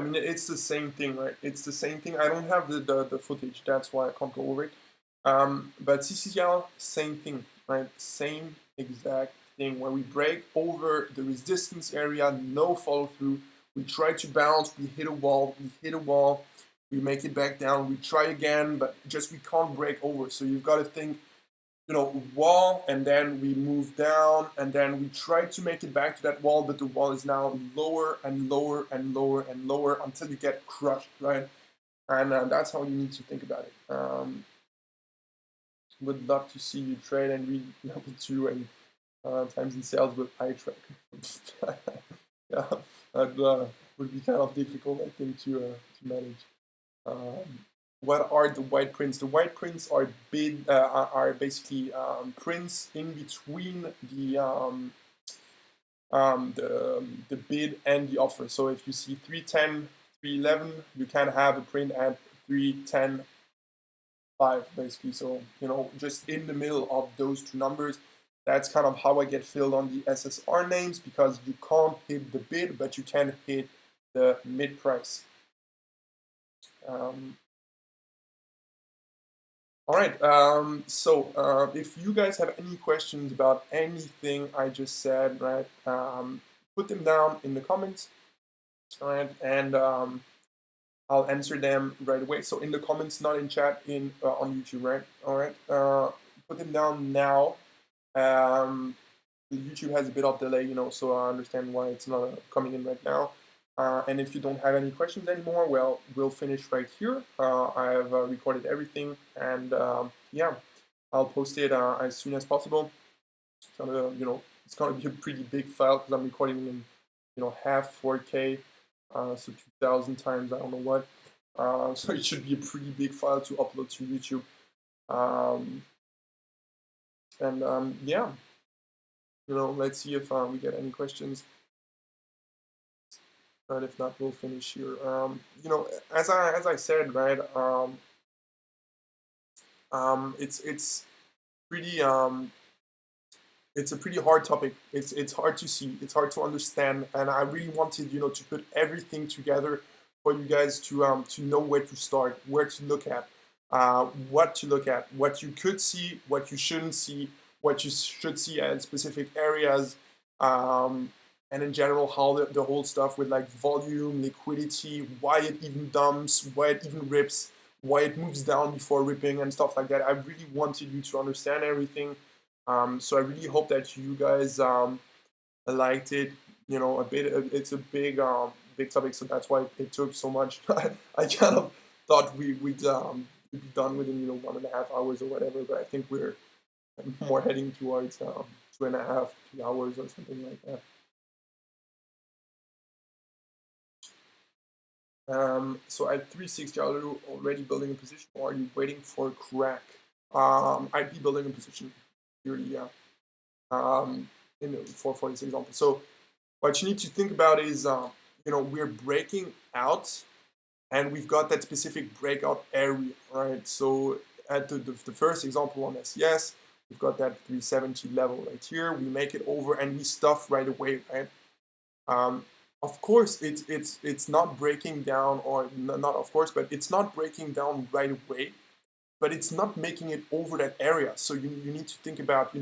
mean, it's the same thing, right? It's the same thing. I don't have the footage, that's why I can't go over it. But CCCL, same thing, right? Same exact thing, where we break over the resistance area, no follow through. We try to bounce, we hit a wall, we make it back down, we try again, but just we can't break over. So you've got to think, wall, and then we move down, and then we try to make it back to that wall, but the wall is now lower and lower and lower and lower until you get crushed, right? And that's how you need to think about it. Would love to see you trade and read number 2 and times in sales with iTrack. Yeah, that would be kind of difficult, I think, to manage. What are the white prints? The white prints are basically prints in between the bid and the offer. So if you see 310, 311, you can have a print at 310.5 basically. So just in the middle of those two numbers. That's kind of how I get filled on the SSR names, because you can't hit the bid, but you can hit the mid price. All right, so if you guys have any questions about anything I just said, right, put them down in the comments, all right, and I'll answer them right away. So in the comments, not in chat, on YouTube, right? All right, put them down now. YouTube has a bit of delay, so I understand why it's not coming in right now. And if you don't have any questions anymore, well, we'll finish right here. I have recorded everything, and yeah, I'll post it as soon as possible. It's gonna, it's gonna be a pretty big file because I'm recording in, half 4K, so 2,000 times I don't know what. So it should be a pretty big file to upload to YouTube. Yeah, let's see if we get any questions. But if not, we'll finish here. As I said, right, it's pretty it's a pretty hard topic. It's hard to see. It's hard to understand, and I really wanted to put everything together for you guys to know where to start, where to look at, what to look at, what you could see, what you shouldn't see, what you should see at specific areas, and in general how the whole stuff with like volume, liquidity, why it even dumps, why it even rips, why it moves down before ripping and stuff like that. I really wanted you to understand everything. So I really hope that you guys liked it. A bit. It's a big topic, so that's why it took so much. I kind of thought we'd be done within 1.5 hours or whatever, but I think we're more heading towards 2.5, 3 hours or something like that. So at 360, are you already building a position, or are you waiting for a crack? I'd be building a position, purely, yeah. For this example. So what you need to think about is, we're breaking out, and we've got that specific breakout area, right? So at the first example on SES, we've got that 370 level right here. We make it over, and we stuff right away, right? Of course, it's not breaking down, or not of course, but it's not breaking down right away, but it's not making it over that area. So you need to think about,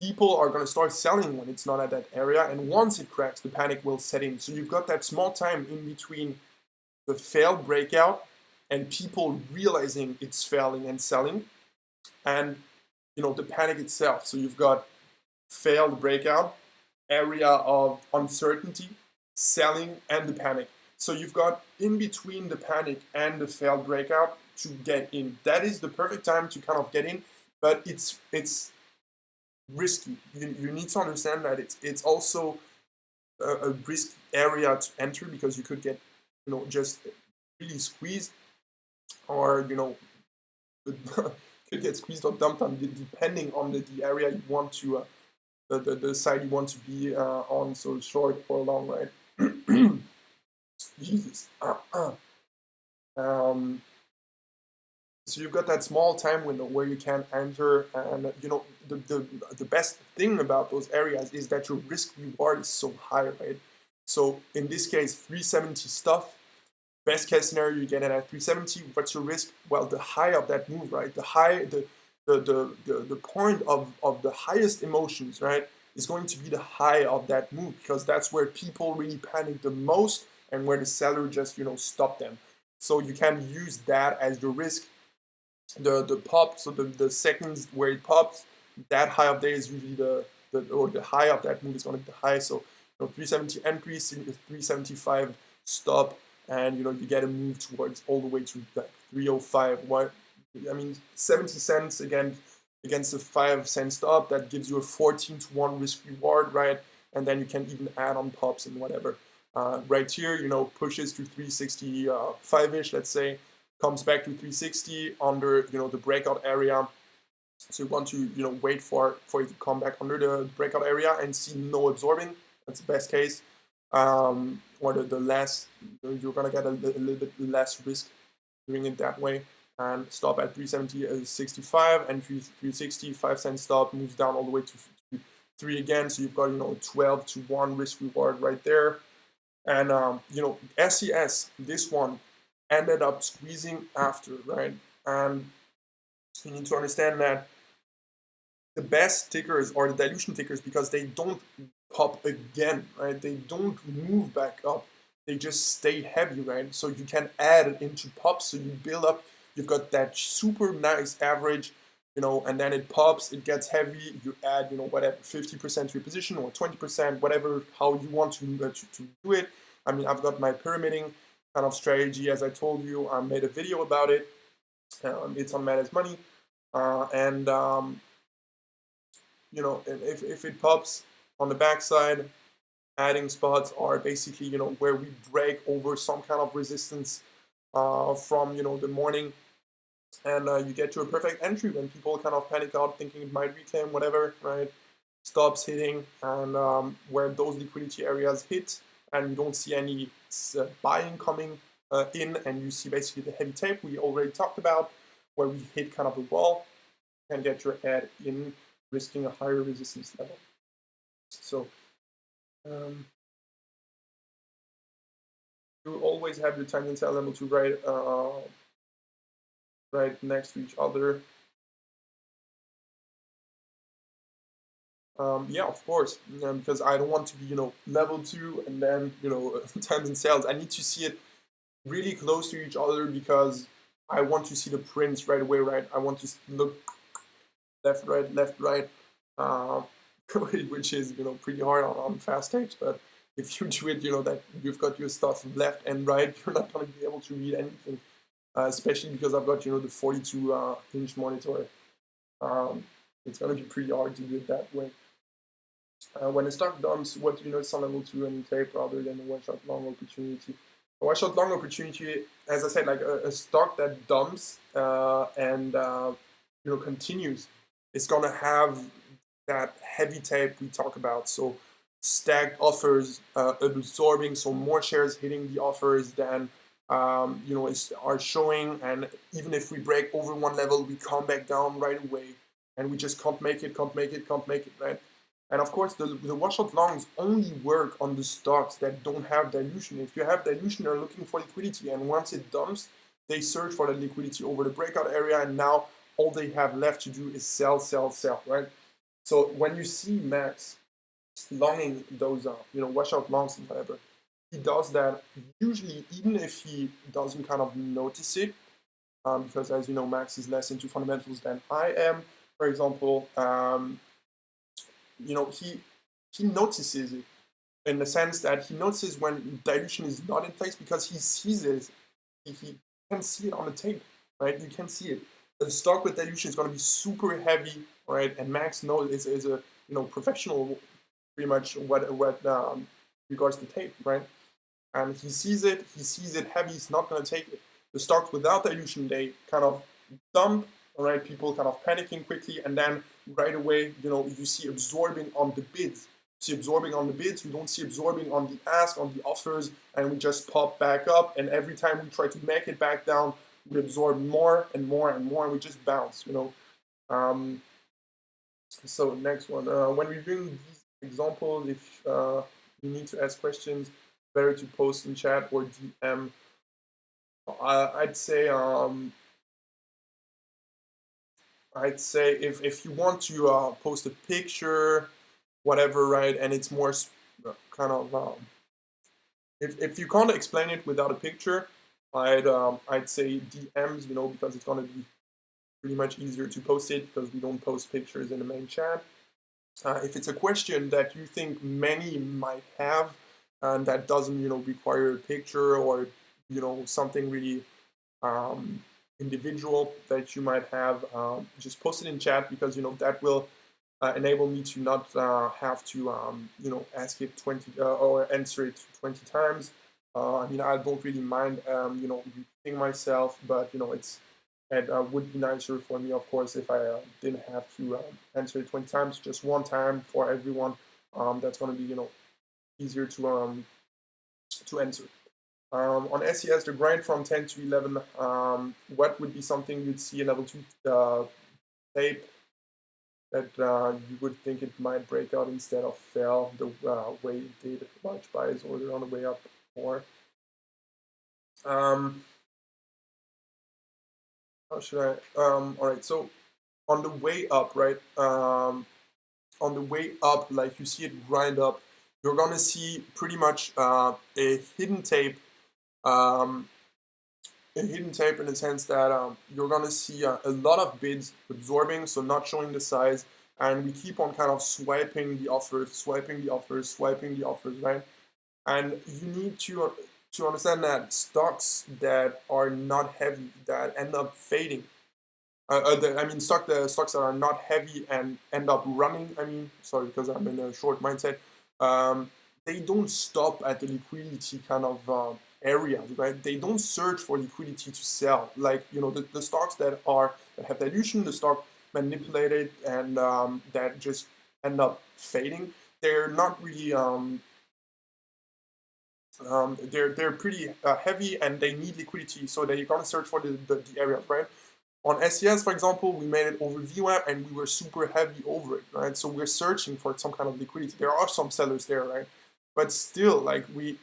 people are going to start selling when it's not at that area, and once it cracks, the panic will set in. So you've got that small time in between the failed breakout and people realizing it's failing and selling, and the panic itself. So you've got failed breakout, area of uncertainty, selling, and the panic. So you've got in between the panic and the failed breakout to get in. That is the perfect time to kind of get in, but it's risky. You need to understand that it's also a risk area to enter, because you could get just really squeezed, or could get squeezed or dumped on, depending on the area you want to the side you want to be on, so short or long, right? Jesus. So you've got that small time window where you can enter, and the best thing about those areas is that your risk reward is so high, right? So in this case, 370 stuff. Best case scenario, you get it at 370. What's your risk? Well, the high of that move, right? The point of the highest emotions, right, is going to be the high of that move, because that's where people really panic the most, and where the seller just stop them. So you can use that as your risk. The pop, so the seconds where it pops, that high of there is usually the high of that move is going to be the high. So 370 entry, 375 stop, and you get a move towards all the way to like 305. What I mean, 70 cents again against a 5-cent stop, that gives you a 14-to-1 risk reward, right? And then you can even add on pops and whatever. Right here, pushes to 365-ish, let's say, comes back to 360 under the breakout area. So you want to wait for it to come back under the breakout area and see no absorbing. That's the best case. Or the less, you're gonna get a little bit less risk doing it that way. And stop at 370 65, and 360 5-cent stop, moves down all the way to 3 again. So you've got 12-to-1 risk reward right there. And SES, this one ended up squeezing after, right? And you need to understand that the best tickers are the dilution tickers, because they don't pop again, right? They don't move back up. They just stay heavy, right? So you can add it into pops, so you build up. You've got that super nice average, and then it pops, it gets heavy. You add, whatever, 50% to your position, or 20%, whatever, how you want to do it. I mean, I've got my pyramiding kind of strategy, as I told you. I made a video about it. It's on Mad Money, and you know, if it pops on the backside, adding spots are basically, you know, where we break over some kind of resistance from, you know, the morning, and you get to a perfect entry when people kind of panic out thinking it might reclaim whatever, right? Stops hitting, and where those liquidity areas hit and you don't see any buying coming in, and you see basically the heavy tape we already talked about, where we hit kind of a wall and get your head in, risking a higher resistance level. So you always have your time and sell level to right next to each other. Yeah, of course, because I don't want to be, you know, level 2 and then, you know, times and sales. I need to see it really close to each other because I want to see the prints right away, right? I want to look left, right, which is, you know, pretty hard on fast tapes. But if you do it, you know, that you've got your stuff left and right, you're not going to be able to read anything, especially because I've got, you know, the 42-inch monitor. It's going to be pretty hard to do it that way. When a stock dumps, what do you notice on level 2 and tape rather than a one-shot long opportunity? A one-shot long opportunity, as I said, like a stock that dumps and you know, continues, is gonna have that heavy tape we talk about. So stacked offers absorbing, so more shares hitting the offers than you know, are showing, and even if we break over one level, we come back down right away, and we just can't make it, right? And of course, the washout longs only work on the stocks that don't have dilution. If you have dilution, they're looking for liquidity, and once it dumps, they search for the liquidity over the breakout area, and now all they have left to do is sell, right? So when you see Max longing those, you know, washout longs and whatever, he does that usually, even if he doesn't kind of notice it, because as you know, Max is less into fundamentals than I am. For example, you know, he notices it in the sense that he notices when dilution is not in place because he sees it. He can see it on the tape, right? You can see it. The stock with dilution is going to be super heavy, right? And Max knows is a, you know, professional, pretty much what regards to tape, right? And he sees it heavy. He's not going to take it. The stocks without dilution, they kind of dump, all right? People kind of panicking quickly, and then right away, you know, you see absorbing on the bids. You see absorbing on the bids. You don't see absorbing on the ask, on the offers, and we just pop back up. And every time we try to make it back down, we absorb more and more and more, and we just bounce, you know. So next one, when reviewing these examples, if you need to ask questions, better to post in chat or DM. I'd say if you want to post a picture, whatever, right, and it's more kind of if you can't explain it without a picture, I'd say DMs, you know, because it's gonna be pretty much easier to post it because we don't post pictures in the main chat. If it's a question that you think many might have and that doesn't, you know, require a picture or, you know, something really individual that you might have, just post it in chat because, you know, that will enable me to not have to, you know, ask it 20 or answer it 20 times. I mean, I don't really mind, you know, repeating myself, but, you know, it would be nicer for me, of course, if I didn't have to answer it 20 times, just one time for everyone. That's going to be, you know, easier to answer. On SES, the grind from 10 to 11, what would be something you'd see a level 2 tape that you would think it might break out instead of fail the way it did large buys order on the way up more? How should I? All right, so on the way up, right? On the way up, like you see it grind up, you're gonna see pretty much a hidden tape. A hidden tape in the sense that you're gonna see a lot of bids absorbing, so not showing the size, and we keep on kind of swiping the offers, right? And you need to understand that stocks that are not heavy, that end up fading, I mean, stocks that are not heavy and end up running. I mean, sorry, because I'm in a short mindset. Um, they don't stop at the liquidity kind of area, right? They don't search for liquidity to sell. Like, you know, the stocks that have dilution, the stock manipulated, and that just end up fading. They're not really. They're pretty heavy and they need liquidity, so that you're gonna search for the area, right? On SES, for example, we made it over VWAP and we were super heavy over it, right? So we're searching for some kind of liquidity. There are some sellers there, right? But still, like, we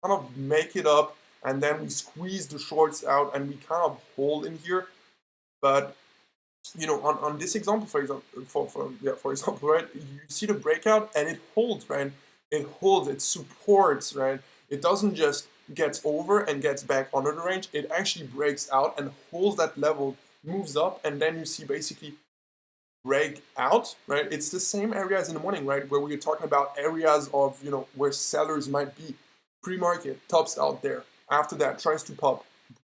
kind of make it up and then we squeeze the shorts out and we kind of hold in here. But you know, on this example, for example, for example, right, you see the breakout and it holds, right? It holds, it supports, right? It doesn't just gets over and gets back under the range. It actually breaks out and holds that level, moves up, and then you see basically break out, right? It's the same area as in the morning, right? Where we were talking about areas of, you know, where sellers might be. Pre-market tops out there. After that, tries to pop,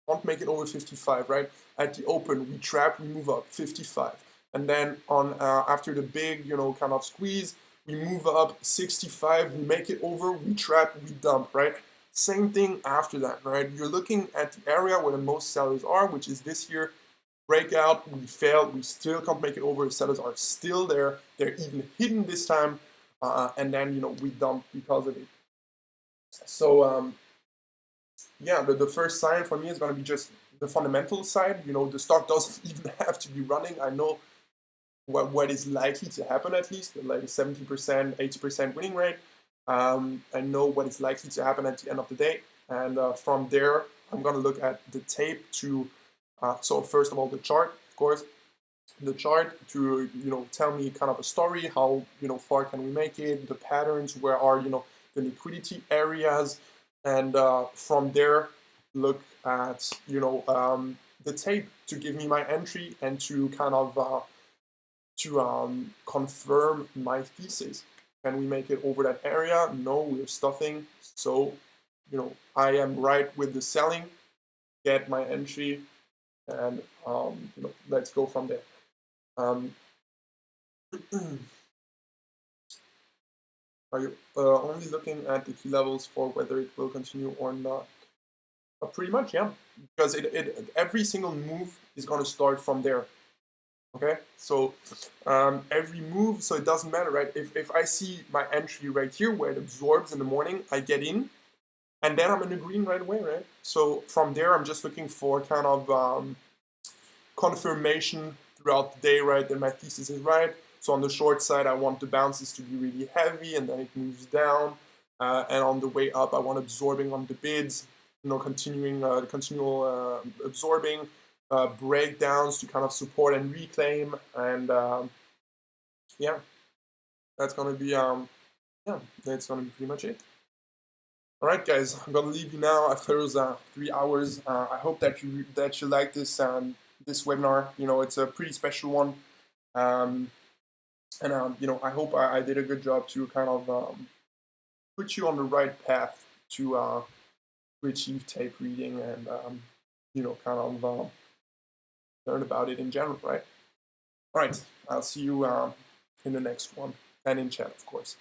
won't make it over 55, right? At the open, we trap, we move up 55. And then on after the big, you know, kind of squeeze, we move up 65, we make it over, we trap, we dump, right? Same thing after that, right? You're looking at the area where the most sellers are, which is this here. Breakout, we failed, we still can't make it over, the sellers are still there, they're even hidden this time, and then, you know, we dump because of it. So, yeah, the first sign for me is going to be just the fundamental side. You know, the stock doesn't even have to be running. I know what is likely to happen, at least, like a 70%, 80% winning rate. I know what is likely to happen at the end of the day. And from there, I'm going to look at the tape to, so first of all, the chart, of course, the chart to, you know, tell me kind of a story, how, you know, far can we make it, the patterns, where are, you know, the liquidity areas, and from there, look at, you know, the tape to give me my entry and to kind of confirm my thesis. Can we make it over that area? No, we're stuffing. So, you know, I am right with the selling. Get my entry, and you know, let's go from there. Are you only looking at the key levels for whether it will continue or not? Pretty much, yeah. Because every single move is going to start from there. Okay, so every move, so it doesn't matter, right? If I see my entry right here where it absorbs in the morning, I get in, and then I'm in the green right away, right? So from there, I'm just looking for kind of confirmation throughout the day, right, that my thesis is right. So on the short side, I want the bounces to be really heavy, and then it moves down. And on the way up, I want absorbing on the bids, you know, continuing continual absorbing, breakdowns to kind of support and reclaim, and yeah, that's gonna be yeah, that's gonna be pretty much it. All right, guys, I'm gonna leave you now after those 3 hours. I hope that you like this this webinar. You know, it's a pretty special one, and you know, I hope I did a good job to kind of put you on the right path to achieve tape reading and you know, kind of learn about it in general, right? All right, I'll see you in the next one and in chat, of course.